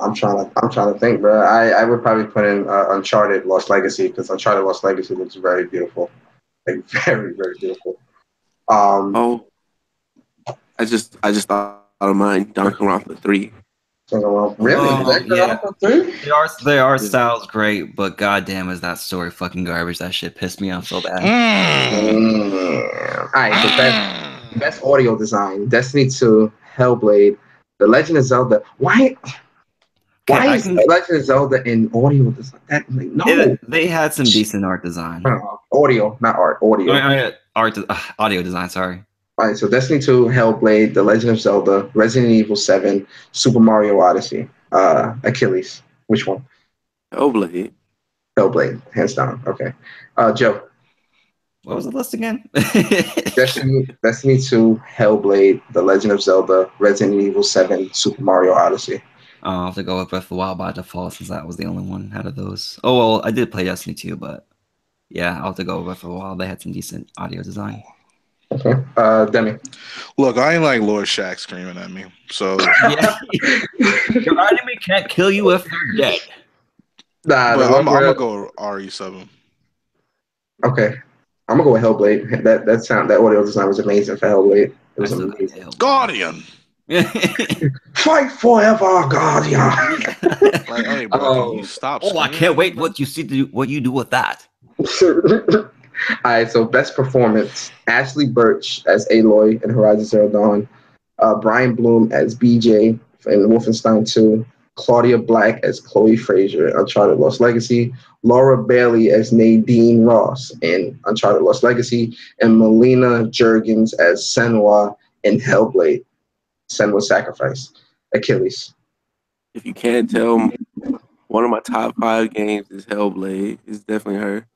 Speaker 1: I'm trying to think, bro. I would probably put in Uncharted Lost Legacy because Uncharted Lost Legacy looks very beautiful, like very very beautiful.
Speaker 4: Oh, I just thought of mine. Danganronpa 3.
Speaker 1: Really?
Speaker 3: Oh, yeah.
Speaker 1: Three?
Speaker 3: They are styles great, but goddamn, is that story fucking garbage? That shit pissed me off so bad.
Speaker 1: All right, so best audio design: Destiny 2, Hellblade, The Legend of Zelda. Why is The Legend of Zelda in audio design? That like, no.
Speaker 3: They had some decent art design.
Speaker 1: Audio, not art. Audio.
Speaker 3: Audio design. Sorry.
Speaker 1: All right, so Destiny 2, Hellblade, The Legend of Zelda, Resident Evil 7, Super Mario Odyssey, Achilles. Which one?
Speaker 4: Hellblade.
Speaker 1: Hellblade, hands down. Okay. Joe.
Speaker 3: What was the list again?
Speaker 1: Destiny 2, Hellblade, The Legend of Zelda, Resident Evil 7, Super Mario Odyssey.
Speaker 3: I'll have to go with Breath of the Wild by default since that was the only one out of those. Oh, well, I did play Destiny 2, but yeah, I'll have to go with Breath of the Wild. They had some decent audio design.
Speaker 1: Okay. Demi.
Speaker 2: Look, I ain't like Lord Shack screaming at me, so
Speaker 3: Yeah. Your enemy can't kill you if they're dead.
Speaker 1: Nah,
Speaker 2: but I'm gonna go RE7.
Speaker 1: Okay. I'm gonna go with Hellblade. That audio design was amazing for Hellblade. It was amazing.
Speaker 2: Guardian.
Speaker 1: Fight forever, Guardian.
Speaker 2: Like, hey, bro, can you stop?
Speaker 3: Oh, I can't wait what you do with that.
Speaker 1: All right, so best performance: Ashley Birch as Aloy in Horizon Zero Dawn, Brian Bloom as BJ in Wolfenstein 2, Claudia Black as Chloe Fraser in Uncharted Lost Legacy, Laura Bailey as Nadine Ross in Uncharted Lost Legacy, and Melina Juergens as Senua in Hellblade: Senua's Sacrifice. Achilles.
Speaker 4: If you can't tell, one of my top 5 games is Hellblade. It's definitely her.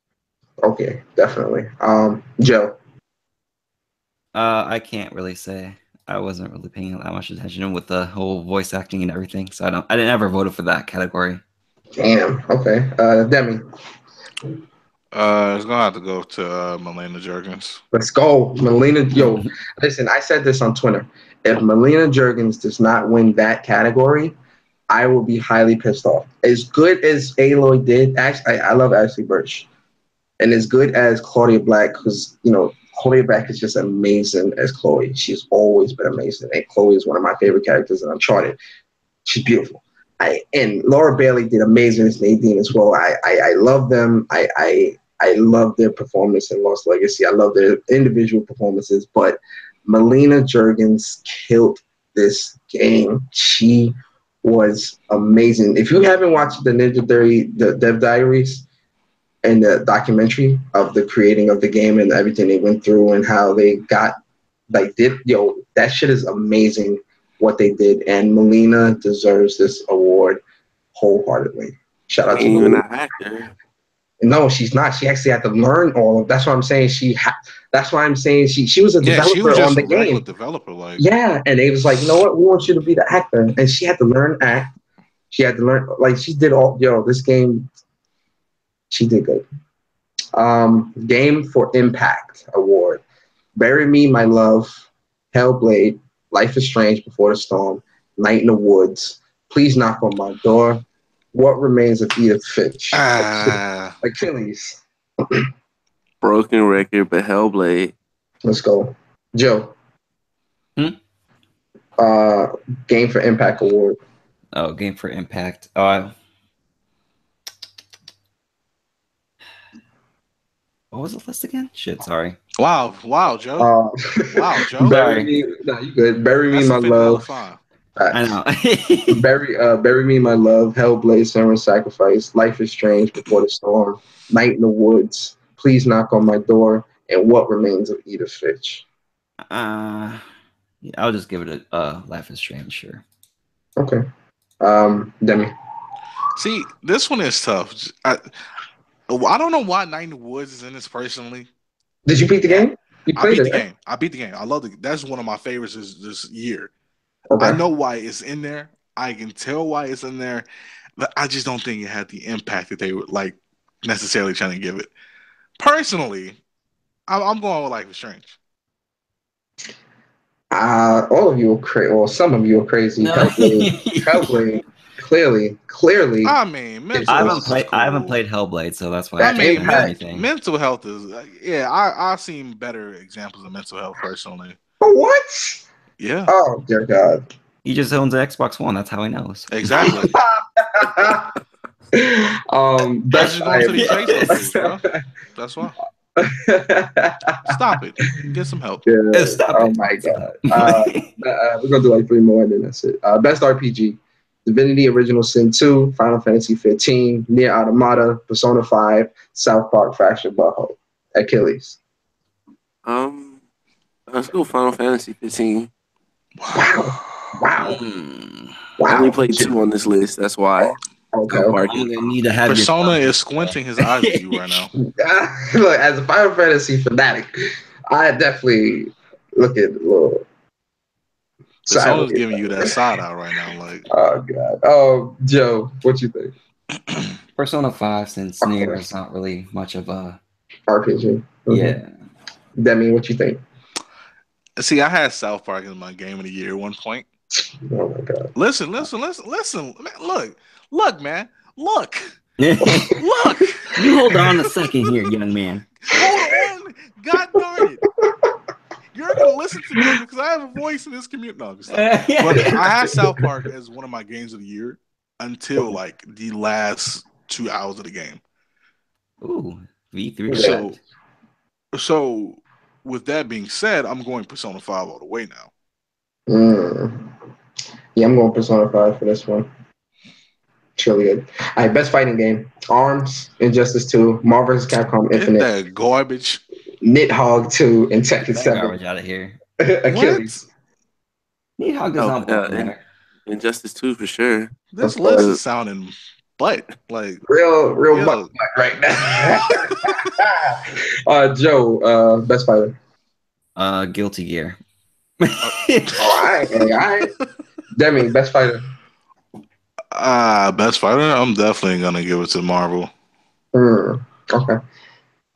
Speaker 1: Okay, definitely. Joe.
Speaker 3: I can't really say. I wasn't really paying that much attention with the whole voice acting and everything, so I didn't ever vote for that category.
Speaker 1: Damn. Okay. Demi.
Speaker 2: It's gonna have to go to Melina Juergens.
Speaker 1: Let's go, Melina. Yo, listen. I said this on Twitter. If Melina Juergens does not win that category, I will be highly pissed off. As good as Aloy did, actually, I love Ashley Birch, and as good as Claudia Black, because Claudia Black is just amazing as Chloe. She's always been amazing, and Chloe is one of my favorite characters in Uncharted. She's beautiful. And Laura Bailey did amazing as Nadine as well. I love them. I love their performance in Lost Legacy. I love their individual performances, but Melina Juergens killed this game. She was amazing. If you haven't watched the Ninja Theory, the Dev Diaries, and the documentary of the creating of the game and everything they went through and how they got, that shit is amazing what they did. And Melina deserves this award wholeheartedly. Shout out to
Speaker 4: Even
Speaker 1: Melina.
Speaker 4: an actor.
Speaker 1: No, she's not. She actually had to learn all of. That's what I'm saying. That's why I'm saying she was a developer
Speaker 2: she was just
Speaker 1: on the
Speaker 2: a regular
Speaker 1: game.
Speaker 2: developer, like
Speaker 1: and they was like, you know what? We want you to be the actor, and she had to learn act. She had to learn she did all. This game, she did good. Game for Impact Award: Bury Me, My Love, Hellblade, Life is Strange Before the Storm, Night in the Woods, Please Knock on My Door, What Remains of Edith Finch. Achilles.
Speaker 4: Broken Record, but Hellblade.
Speaker 1: Let's go. Joe. Game for Impact Award.
Speaker 3: Oh, Game for Impact. What was the list again? Shit, sorry.
Speaker 2: Wow, Joe. Wow, Joe.
Speaker 1: Bury Me. No, you good. Bury Me, My Love.
Speaker 3: I know.
Speaker 1: Bury Me My Love, Hellblade, Seren's Sacrifice, Life is Strange, Before the Storm, Night in the Woods, Please Knock on My Door, and What Remains of Edith Finch.
Speaker 3: Yeah, I'll just give it a Life is Strange, sure.
Speaker 1: Okay. Demi.
Speaker 2: See, this one is tough. I don't know why Night in the Woods is in this personally.
Speaker 1: Did you beat the game? You
Speaker 2: I
Speaker 1: played
Speaker 2: beat
Speaker 1: it,
Speaker 2: the
Speaker 1: right?
Speaker 2: game. I beat the game. I love it. That's one of my favorites this year.
Speaker 1: Okay.
Speaker 2: I know why it's in there. I can tell why it's in there. But I just don't think it had the impact that they were like necessarily trying to give it. Personally, I'm going with Life is Strange.
Speaker 1: All of you are crazy. Well, some of you are crazy.
Speaker 3: No.
Speaker 1: Hellblade, clearly.
Speaker 2: I mean, mental
Speaker 3: I
Speaker 2: health is cool.
Speaker 3: haven't played Hellblade, so that's why
Speaker 2: I mean,
Speaker 3: anything.
Speaker 2: mental health is I've seen better examples of mental health personally.
Speaker 1: What?
Speaker 2: Yeah.
Speaker 1: Oh dear God.
Speaker 3: He just owns an Xbox One. That's how he knows.
Speaker 2: Exactly.
Speaker 1: Best
Speaker 2: just going to these
Speaker 1: item.
Speaker 2: Facebook groups, bro. That's why. Stop it. Get some help.
Speaker 1: Yeah.
Speaker 3: Stop
Speaker 1: Oh
Speaker 3: it.
Speaker 1: my
Speaker 3: Stop.
Speaker 1: God. We're gonna do like 3 more and then that's it. Best RPG: Divinity: Original Sin 2, Final Fantasy 15, Nier Automata, Persona 5, South Park: Fractured Butthole. Achilles.
Speaker 4: Let's go Final Fantasy 15.
Speaker 1: Wow. Wow.
Speaker 4: I only played 2 on this list. That's why.
Speaker 1: Okay.
Speaker 3: I'm gonna need to have
Speaker 2: Persona is squinting his eyes at you right now.
Speaker 1: Look, as a Final Fantasy fanatic, I definitely look at little.
Speaker 2: Persona's giving you that side eye right now, like.
Speaker 1: Oh God. Oh, Joe, what you think?
Speaker 3: Persona 5, since Nier is not really much of a
Speaker 1: RPG. Mm-hmm.
Speaker 3: Yeah.
Speaker 1: Demi, what you think?
Speaker 2: See, I had South Park in my game of the year at one point.
Speaker 1: Oh my God.
Speaker 2: Listen. Man, look, man. Look.
Speaker 3: You hold on a second here, young man.
Speaker 2: Hold on. God darn it. You're going to listen to me because I have a voice in this community. No, but I had South Park as one of my games of the year until like the last 2 hours of the game.
Speaker 3: Ooh, V3.
Speaker 2: So with that being said, I'm going Persona 5 all the way now.
Speaker 1: Yeah, I'm going Persona 5 for this one. It's really good. All right, best fighting game: ARMS, Injustice 2, Marvel vs. Capcom Infinite.
Speaker 2: Get that garbage.
Speaker 1: Nidhogg 2, and Tekken 7.
Speaker 3: Garbage out of here.
Speaker 1: Achilles.
Speaker 3: Nidhogg does not belong there.
Speaker 4: Injustice 2 for sure.
Speaker 2: This list is sounding butt like
Speaker 1: real butt right now. Joe, best fighter.
Speaker 3: Guilty Gear.
Speaker 1: All right. Demi, best fighter.
Speaker 2: Best fighter. I'm definitely gonna give it to Marvel.
Speaker 1: Okay.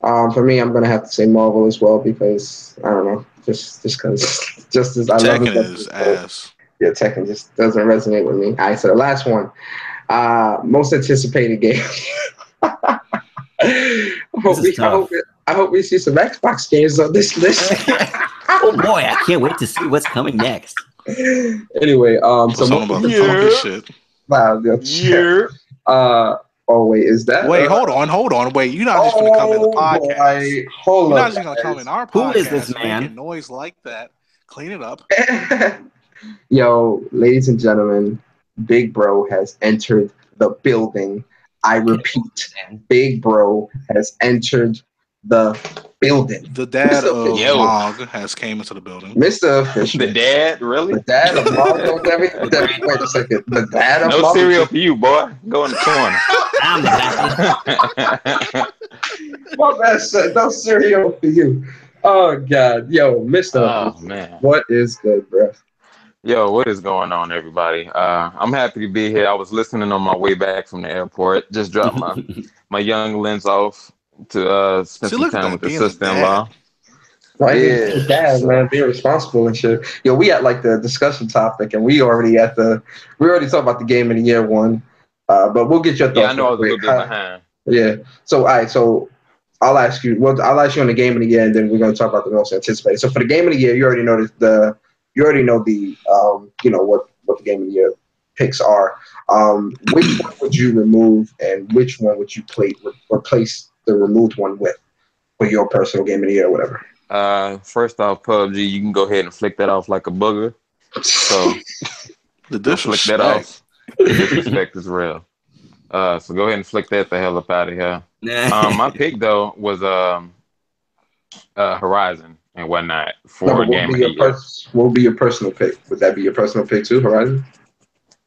Speaker 1: For me, I'm gonna have to say Marvel as well because I don't know, just because, just as I love it.
Speaker 2: Tekken is ass.
Speaker 1: Yeah, Tekken just doesn't resonate with me. All right, so the last one, most anticipated game. I hope we see some Xbox games on this list.
Speaker 3: Oh boy, I can't wait to see what's coming next.
Speaker 1: Anyway,
Speaker 2: so about the funky shit.
Speaker 1: Wow, yeah. Oh wait, is that?
Speaker 2: Wait, hold on. Wait, you're not just gonna come in the podcast.
Speaker 1: Hold
Speaker 2: you're
Speaker 1: up,
Speaker 2: not just gonna come in our podcast.
Speaker 3: Who is this man?
Speaker 2: Making noise like that. Clean it up.
Speaker 1: Yo, ladies and gentlemen, Big Bro has entered the building. I repeat, Big Bro has entered the building.
Speaker 2: The dad of Mog has came into the building.
Speaker 1: MistaOfficial.
Speaker 5: The dad, really?
Speaker 1: The dad of Mog. Wait a second. The dad of
Speaker 5: Mog.
Speaker 1: No
Speaker 5: cereal for you, boy. Go in the corner.
Speaker 3: I'm the
Speaker 1: My bad son. No cereal for you. Oh God, yo, MistaOfficial.
Speaker 5: Oh man,
Speaker 1: what is good, bro?
Speaker 5: Yo, what is going on, everybody? I'm happy to be here. I was listening on my way back from the airport. Just dropped my young lens off to spend some time with the sister-in-law.
Speaker 1: Dad, man, be responsible and shit. Yo, we at like the discussion topic, and we already talked about the game of the year one. But we'll get your thoughts.
Speaker 5: Yeah, I know I was a little bit behind.
Speaker 1: Yeah. So, all right. So, I'll ask you. Well, I'll ask you on the game of the year, and then we're going to talk about the most anticipated. So, for the game of the year, you already know what the game of the year picks are. Which one would you remove, and which one would you replace the removed one with for your personal game of the year or whatever?
Speaker 5: First off, PUBG, you can go ahead and flick that off like a booger. So
Speaker 2: The
Speaker 5: Don't flick that
Speaker 2: disrespect.
Speaker 5: off. The disrespect is real. So go ahead and flick that the hell up out of here. My pick though was Horizon and whatnot for Game of the Year.
Speaker 1: What would be your personal pick? Would that be your personal pick too, Horizon?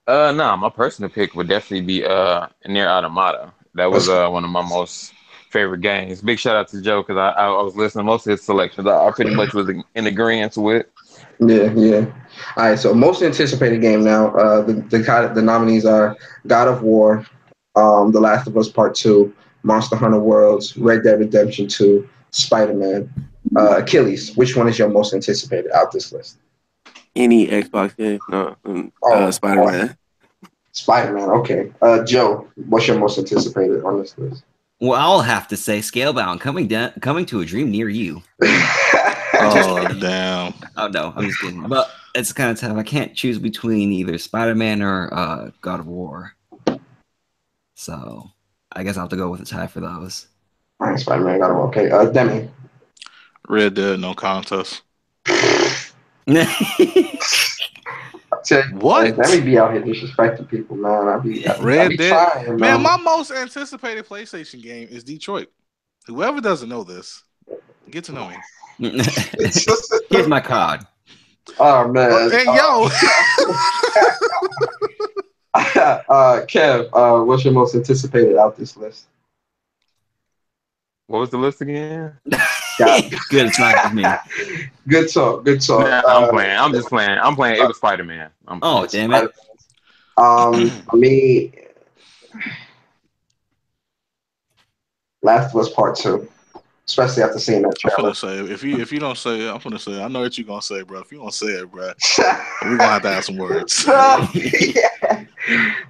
Speaker 5: No, my personal pick would definitely be Near Automata. That was one of my most favorite games. Big shout out to Joe because I was listening to most of his selections. I pretty much was in agreement with.
Speaker 1: Yeah, yeah. All right, so most anticipated game now. The nominees are God of War, The Last of Us Part 2, Monster Hunter Worlds, Red Dead Redemption 2, Spider-Man, Achilles. Which one is your most anticipated out this list?
Speaker 4: Any Xbox game? No, Spider-Man.
Speaker 1: Spider-Man, okay. Joe, what's your most anticipated on this list?
Speaker 3: Well, I'll have to say Scalebound coming to a dream near you.
Speaker 2: Oh, damn.
Speaker 3: Oh, no, I'm just kidding. But it's kind of tough. I can't choose between either Spider-Man or God of War. So I guess I'll have to go with a tie for those.
Speaker 1: All right, Spider-Man, God of War. Okay, Demi.
Speaker 2: Red Dead, no contest. What?
Speaker 1: Demi be out here disrespecting people, man. I be
Speaker 2: Dead.
Speaker 1: Trying,
Speaker 2: man, my most anticipated PlayStation game is Detroit. Whoever doesn't know this, get to know me.
Speaker 3: Here's my card.
Speaker 1: Oh man.
Speaker 2: Hey, yo.
Speaker 1: Kev, what's your most anticipated out this list?
Speaker 5: What was the list again?
Speaker 3: Good, it's not me.
Speaker 1: Good talk.
Speaker 5: Nah, I'm playing. I'm just playing. I'm playing. It was Spider-Man.
Speaker 3: Oh, damn it.
Speaker 1: For me, Last of Us Part 2. Especially after seeing that trailer.
Speaker 2: I'm gonna say if you don't say it, I'm gonna say I know what you're gonna say, bro. If you don't say it, bro, we're gonna have to have some words.
Speaker 1: Yeah.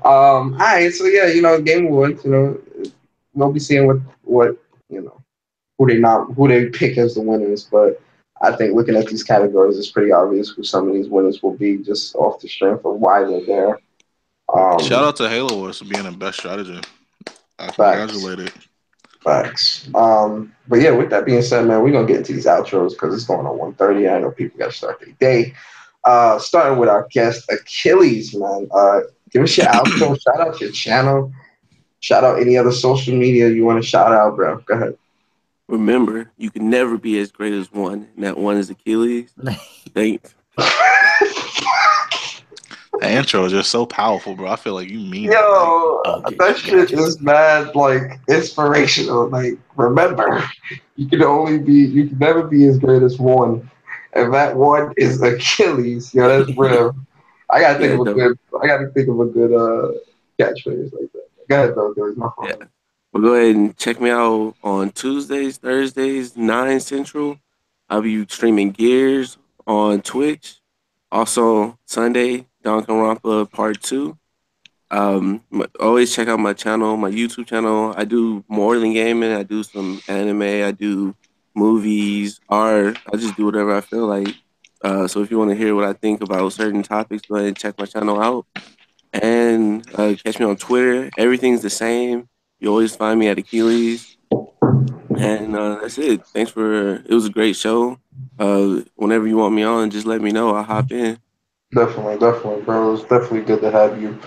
Speaker 1: All right, so yeah, Game Awards, we'll be seeing what who they pick as the winners, but I think looking at these categories, it's pretty obvious who some of these winners will be just off the strength of why they're there.
Speaker 2: Shout out to Halo Wars for being the best strategy. I congratulate it.
Speaker 1: Facts. But yeah, with that being said, man, we're gonna get into these outros because it's going on 1:30. I know people gotta start their day. Starting with our guest Achilles, man. Give us your outro. Shout out your channel. Shout out any other social media you want to shout out, bro. Go ahead.
Speaker 4: Remember, you can never be as great as one, and that one is Achilles. Thanks.
Speaker 2: The intro is just so powerful, bro. I feel like you mean
Speaker 1: it. That shit is mad, like, inspirational. Like, remember, you can never be as great as one, and that one is Achilles. Yo, that's real. I gotta think of a good catchphrase like that. Go ahead, though. It's my fault.
Speaker 4: Yeah. Well, go ahead and check me out on Tuesdays, Thursdays, 9 Central. I'll be streaming Gears on Twitch. Also, Sunday, Danganronpa Part 2. Always check out my channel, my YouTube channel. I do more than gaming. I do some anime. I do movies, art. I just do whatever I feel like. So if you want to hear what I think about certain topics, go ahead and check my channel out. And catch me on Twitter. Everything's the same. You always find me at Achilles. And that's it. It was a great show. Whenever you want me on, just let me know. I'll hop in.
Speaker 1: Definitely, bro. It's definitely good to have you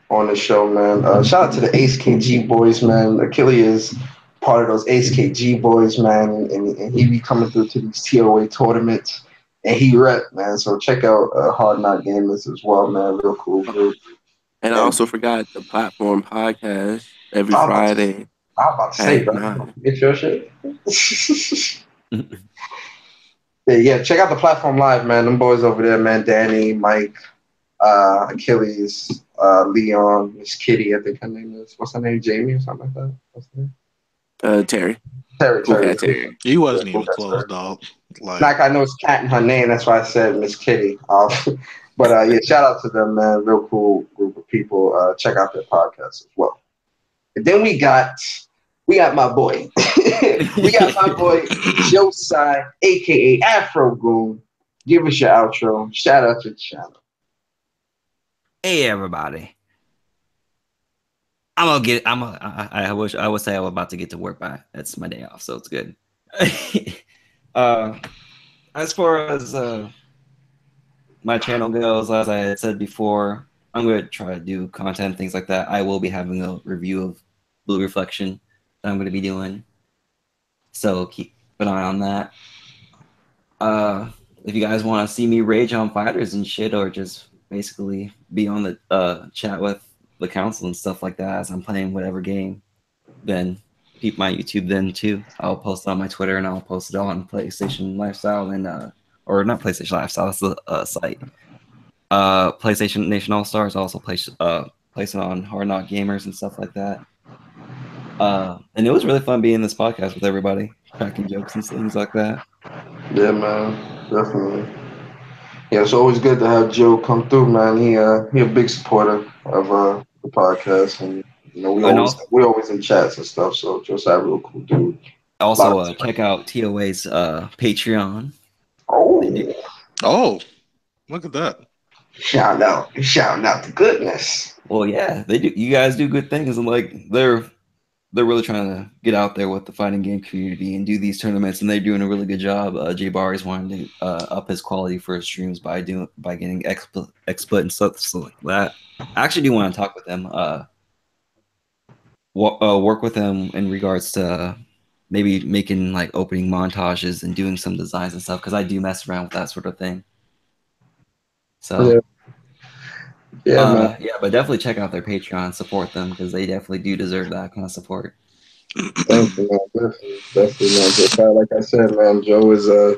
Speaker 1: on the show, man. Shout out to the Ace KG boys, man. Achilles is part of those Ace KG boys, man. And he be coming through to these TOA tournaments. And he rep, man. So check out Hard Knock Gamers as well, man. Real cool group.
Speaker 4: And I also forgot the Platform Podcast every Friday.
Speaker 1: I'm about to say, bro. Get your shit. Yeah, check out the Platform Live, man. Them boys over there, man. Danny, Mike, Achilles, Leon, Miss Kitty, I think her name is. What's her name? Jamie or something like that? What's her name?
Speaker 4: Terry.
Speaker 1: Terry.
Speaker 2: He wasn't even close, dog.
Speaker 1: Like I know it's Cat in her name, that's why I said Miss Kitty. But yeah, shout out to them, man. Real cool group of people. Check out their podcast as well. And then we got my boy. We got my boy Josiah, aka Afro Goon. Give us your outro. Shout out your channel.
Speaker 3: Hey everybody. I would say I was about to get to work by. That's my day off, so it's good. As far as my channel goes, as I had said before, I'm gonna try to do content, things like that. I will be having a review of Blue Reflection that I'm gonna be doing. So keep an eye on that. If you guys want to see me rage on fighters and shit, or just basically be on the chat with the council and stuff like that as I'm playing whatever game, then keep my YouTube then too. I'll post it on my Twitter and I'll post it on PlayStation Lifestyle and or not PlayStation Lifestyle, that's the site. PlayStation Nation All Stars also place it on Hard Knock Gamers and stuff like that. And it was really fun being in this podcast with everybody, cracking jokes and things like that.
Speaker 1: Yeah, man, definitely. Yeah, it's always good to have Joe come through, man. He a big supporter of the podcast, and you know we always in chats and stuff. So Joe's a real cool dude.
Speaker 3: Also, check out TOA's Patreon.
Speaker 2: Oh, look at that!
Speaker 1: Shout out to goodness.
Speaker 3: Well, yeah, they do. You guys do good things, and like they're really trying to get out there with the fighting game community and do these tournaments, and they're doing a really good job. Jay Bar is wanting to up his quality for his streams by getting expert and stuff like that. I actually do want to talk with him, work with him in regards to maybe making like opening montages and doing some designs and stuff, because I do mess around with that sort of thing. So
Speaker 1: man.
Speaker 3: Yeah, but definitely check out their Patreon, support them, because they definitely do deserve that kind of support.
Speaker 1: Thank you, man. Definitely, man. Like I said, man, Joe is a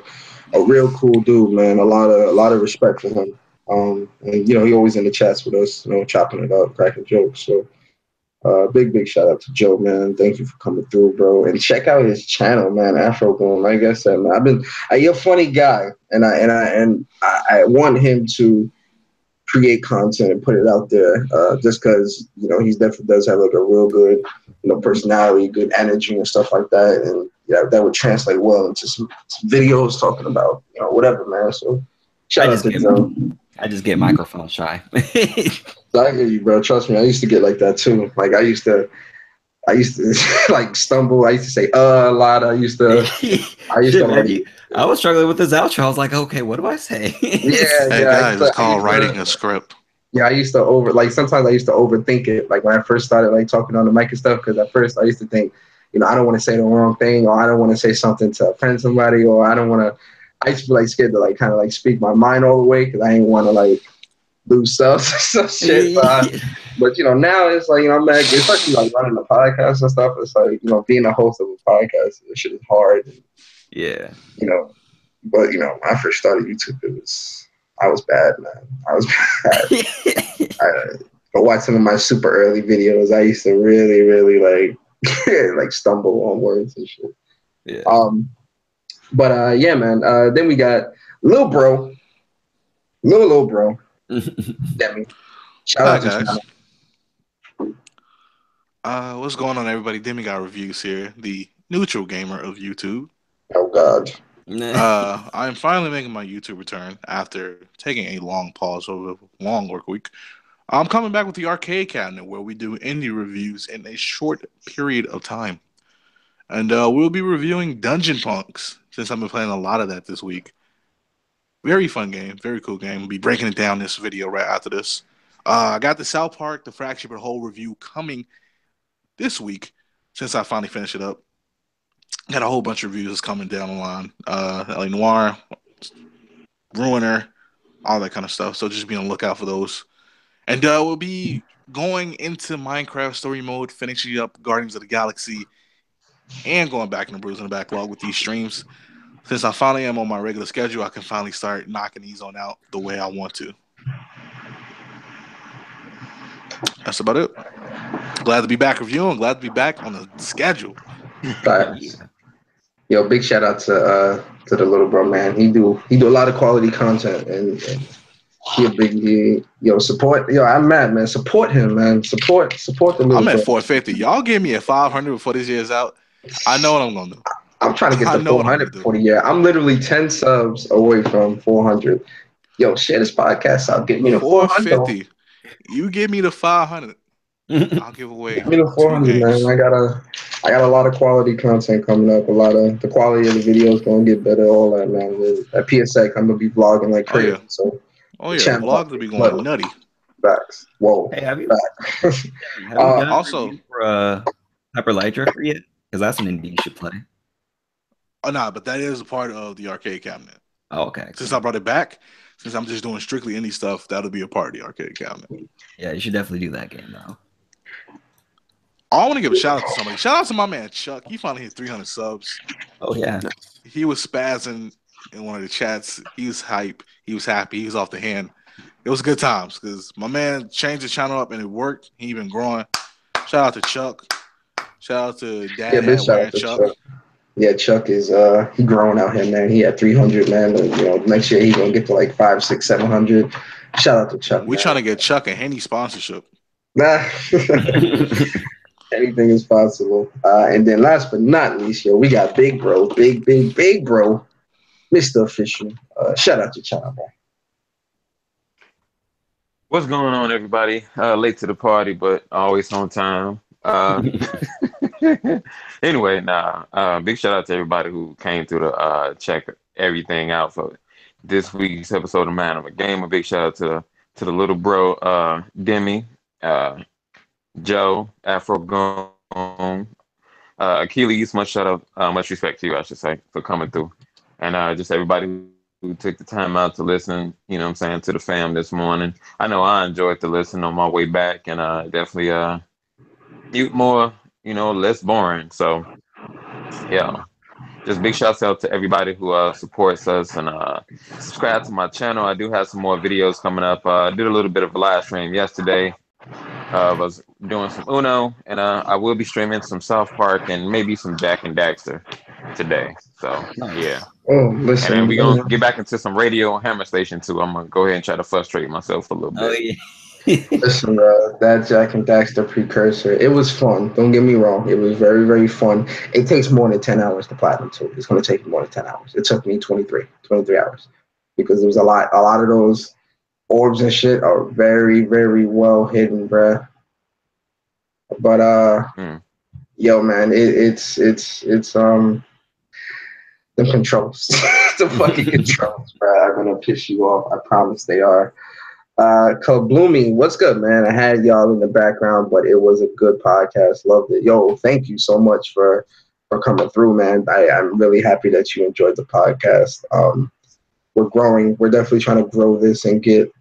Speaker 1: real cool dude, man. A lot of respect for him. And you know, he always in the chats with us, you know, chopping it up, cracking jokes. So big shout out to Joe, man. Thank you for coming through, bro. And check out his channel, man. Afro Boom. Like I said, man, you're a funny guy, and I want him to create content and put it out there, just because, you know, he definitely does have like a real good, you know, personality, good energy and stuff like that, and yeah, that would translate well into some videos talking about, you know, whatever, man. So shout out to Joe.
Speaker 3: I just get microphone shy.
Speaker 1: I hear you, bro. Trust me, I used to get like that too. Like I used to like stumble. I used to say a lot. I used to
Speaker 3: I was struggling with this outro. I was like, okay, what do I say?
Speaker 1: Yeah,
Speaker 2: guys, it's called writing a script.
Speaker 1: Yeah, I used to sometimes I used to overthink it. Like when I first started like talking on the mic and stuff, because at first I used to think, you know, I don't want to say the wrong thing, or I don't want to say something to offend somebody, or I used to be like scared to like kind of like speak my mind all the way, because I didn't want to like lose stuff, some shit. But you know, now it's like, you know, I'm like, especially like running a podcast and stuff. It's like, you know, being a host of a podcast, this shit is hard.
Speaker 3: Yeah.
Speaker 1: You know, but you know, when I first started YouTube, I was bad, man. I was bad. I watched some of my super early videos. I used to really like like stumble on words and shit.
Speaker 3: Yeah.
Speaker 1: But yeah, man. Then we got Lil Bro. Demi. Shout out to
Speaker 2: guys. What's going on, everybody? DemiGodReviews here, the neutral gamer of YouTube.
Speaker 1: Oh God.
Speaker 2: I'm finally making my YouTube return after taking a long pause over a long work week. I'm coming back with the arcade cabinet, where we do indie reviews in a short period of time. And we'll be reviewing Dungeon Punks, since I've been playing a lot of that this week. Very fun game, very cool game. We'll be breaking it down this video right after this. I got the South Park, the Fractured But Whole review coming this week, since I finally finished it up. Got a whole bunch of reviews coming down the line. LA Noire, Ruiner, all that kind of stuff. So just be on the lookout for those. And we'll be going into Minecraft story mode, finishing up Guardians of the Galaxy, and going back in the Bruising the Backlog with these streams. Since I finally am on my regular schedule, I can finally start knocking these on out the way I want to. That's about it. Glad to be back reviewing. Glad to be back on the schedule.
Speaker 1: Yo, big shout out to the little bro, man. He do a lot of quality content, and support. Yo, I'm mad, man. Support him, man. Support the little bro.
Speaker 2: I'm at 450. Y'all give me a 500 before this year's out. I know what I'm gonna do.
Speaker 1: I'm trying to get to 400 before the year. I'm literally 10 subs away from 400. Yo, share this podcast out. Get me to 450.
Speaker 2: You give me the 500. I'll give away.
Speaker 1: Give me the 400, man. I got a lot of quality content coming up. A lot of the quality of the videos gonna get better. All that, man. At PSX, I'm gonna be vlogging like crazy.
Speaker 2: The vlogs will be going nutty.
Speaker 1: Facts. Whoa.
Speaker 3: Hey, have you
Speaker 1: Facts.
Speaker 3: done
Speaker 2: also
Speaker 3: a review for Hyper Light Drifter yet? Because that's an indie you should play.
Speaker 2: Oh no, but that is a part of the arcade cabinet.
Speaker 3: Oh, okay.
Speaker 2: Since I brought it back, since I'm just doing strictly indie stuff, that'll be a part of the arcade cabinet.
Speaker 3: Yeah, you should definitely do that game though.
Speaker 2: I want to give a shout out to somebody. Shout out to my man Chuck. He finally hit 300 subs.
Speaker 3: Oh yeah.
Speaker 2: He was spazzing in one of the chats. He was hype. He was happy. He was off the hand. It was good times because my man changed the channel up and it worked. He been growing. Shout out to Chuck. Shout out to Dad wearing Chuck.
Speaker 1: Yeah, Chuck is he growing out here, man. He had 300, man. And, you know, next year he's gonna get to like 500, 600, 700. Shout out to Chuck.
Speaker 2: We trying to get Chuck a Henny sponsorship.
Speaker 1: Nah. Anything is possible. And then last but not least, yo, we got big bro, big bro, MistaOfficial. Shout out to China, bro.
Speaker 5: What's going on, everybody? Late to the party, but always on time. Anyway, big shout out to everybody who came through to check everything out for this week's episode of Man of a Game. A big shout out to the little bro, Demi, Joe, Afro Gone, Achilles. Much shout out, much respect to you, I should say, for coming through, and just everybody who took the time out to listen, you know what I'm saying, to the fam this morning. I know I enjoyed the listen on my way back, and definitely mute more, you know, less boring. So yeah, just big shouts out to everybody who supports us and subscribe to my channel. I do have some more videos coming up. I did a little bit of a live stream yesterday. Was doing some Uno, and I will be streaming some South Park and maybe some Jack and Daxter today. So yeah.
Speaker 1: Oh, listen,
Speaker 5: and then we're gonna get back into some radio on Hammer Station too. I'm gonna go ahead and try to frustrate myself a little bit.
Speaker 3: Oh yeah.
Speaker 1: Listen, that Jack and Daxter precursor, it was fun. Don't get me wrong. It was very, very fun. It takes more than 10 hours to platinum too. It's going to take more than 10 hours. It took me 23 hours because there was a lot of those orbs and shit are very, very well hidden, bruh. But yo, man, it's the controls, the fucking controls, bruh, are gonna piss you off. I promise they are. Kabloomy, what's good, man? I had y'all in the background, but it was a good podcast. Loved it. Yo, thank you so much for coming through, man. I'm really happy that you enjoyed the podcast. We're growing. We're definitely trying to grow this and get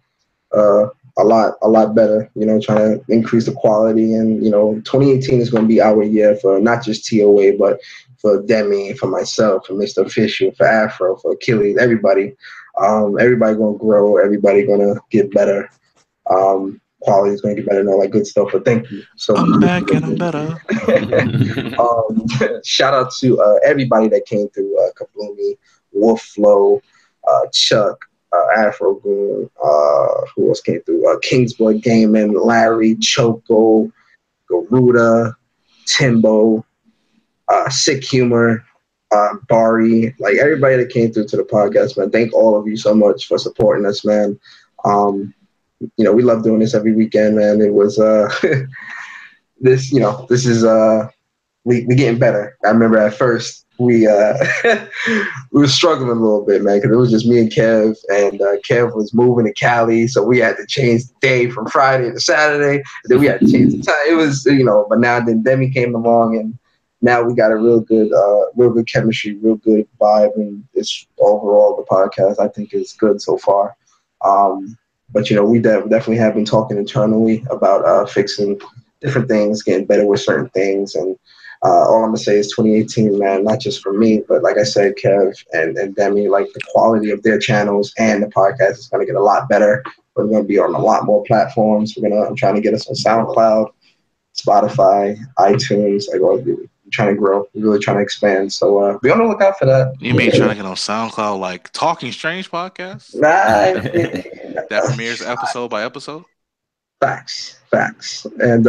Speaker 1: a lot better, you know, trying to increase the quality. And, you know, 2018 is going to be our year for not just TOA, but for Demi, for myself, for MistaOfficial, for Afro, for Achilles, everybody. Everybody going to grow. Everybody going to get better. Quality is going to get better and all that good stuff. But thank you so much.
Speaker 2: I'm back and I'm better.
Speaker 1: Shout out to everybody that came through, Kabloomy, Wolf Flow, Chuck, Afro Goon, who else came through? Kingsblood Gaming, Larry, Choco, Garuda, Timbo, Sick Humor, Bari, like everybody that came through to the podcast, man. Thank all of you so much for supporting us, man. You know, we love doing this every weekend, man. It was this is we getting better. I remember at first we were struggling a little bit, man, because it was just me and Kev, and Kev was moving to Cali, so we had to change the day from Friday to Saturday. And then we had to change the time. It was, you know, but now then Demi came along, and now we got a real good chemistry, real good vibe, and it's overall the podcast I think is good so far. But you know, we definitely have been talking internally about fixing different things, getting better with certain things, and all I'm gonna say is 2018, man, not just for me, but like I said, Kev and Demi, like the quality of their channels and the podcast is gonna get a lot better. We're gonna be on a lot more platforms. I'm trying to get us on SoundCloud, Spotify, iTunes. Like, we're trying to grow. We're really trying to expand. So be on the lookout for that.
Speaker 2: You mean trying to get on SoundCloud like Talking Strange podcast?
Speaker 1: Nah,
Speaker 2: that premieres episode by episode.
Speaker 1: Facts. And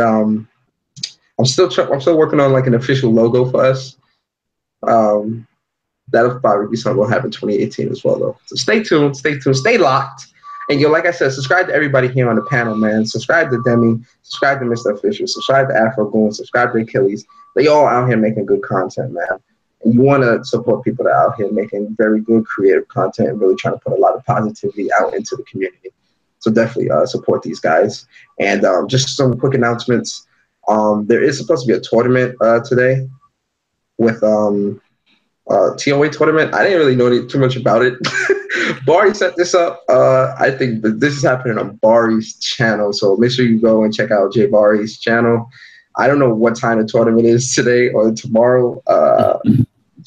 Speaker 1: I'm still working on like an official logo for us. That'll probably be something we'll have in 2018 as well, though. So stay tuned, stay locked. And yo, like I said, subscribe to everybody here on the panel, man. Subscribe to Demi, subscribe to MistaOfficial, subscribe to Afro Goon, subscribe to Achilles. They all out here making good content, man. And you want to support people that are out here making very good creative content and really trying to put a lot of positivity out into the community. So definitely support these guys. And just some quick announcements. There is supposed to be a tournament today with TOA tournament. I didn't really know too much about it. Bari set this up. I think that this is happening on Bari's channel, so make sure you go and check out Jay Bari's channel. I don't know what time the tournament is today or tomorrow.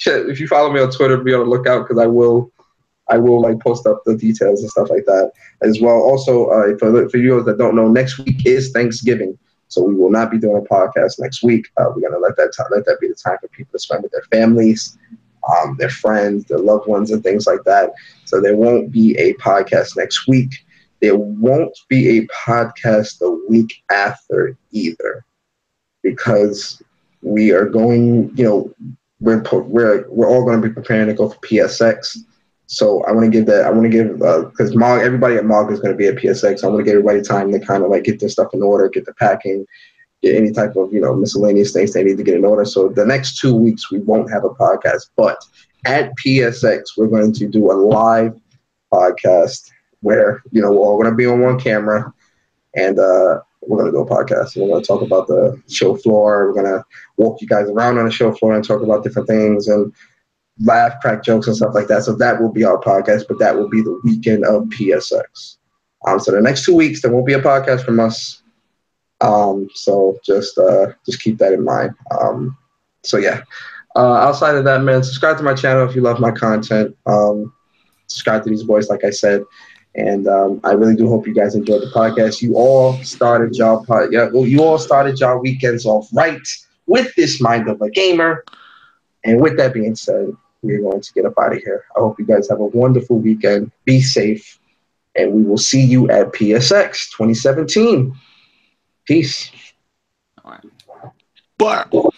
Speaker 1: If you follow me on Twitter, be on the lookout because I will like post up the details and stuff like that as well. Also, for you that don't know, next week is Thanksgiving, so we will not be doing a podcast next week. We're gonna let that be the time for people to spend with their families, their friends, their loved ones, and things like that. So there won't be a podcast next week. There won't be a podcast the week after either, because we are going. We're all going to be preparing to go for PSX. So I want to give because everybody at MOG is going to be at PSX. I want to give everybody time to kind of like get their stuff in order, get the packing, get any type of miscellaneous things they need to get in order. So the next 2 weeks we won't have a podcast, but at PSX we're going to do a live podcast where we're all going to be on one camera, and we're going to do a podcast. We're going to talk about the show floor. We're going to walk you guys around on the show floor and talk about different things and laugh, crack jokes, and stuff like that. So that will be our podcast, but that will be the weekend of PSX. So the next 2 weeks, there won't be a podcast from us. So just keep that in mind. So yeah. Outside of that, man, subscribe to my channel if you love my content. Subscribe to these boys, like I said. And I really do hope you guys enjoyed the podcast. You all started y'all weekends off right with this Mind of a Gamer. And with that being said, we're going to get up out of here. I hope you guys have a wonderful weekend. Be safe. And we will see you at PSX 2017. Peace.
Speaker 3: All right.
Speaker 2: Bye.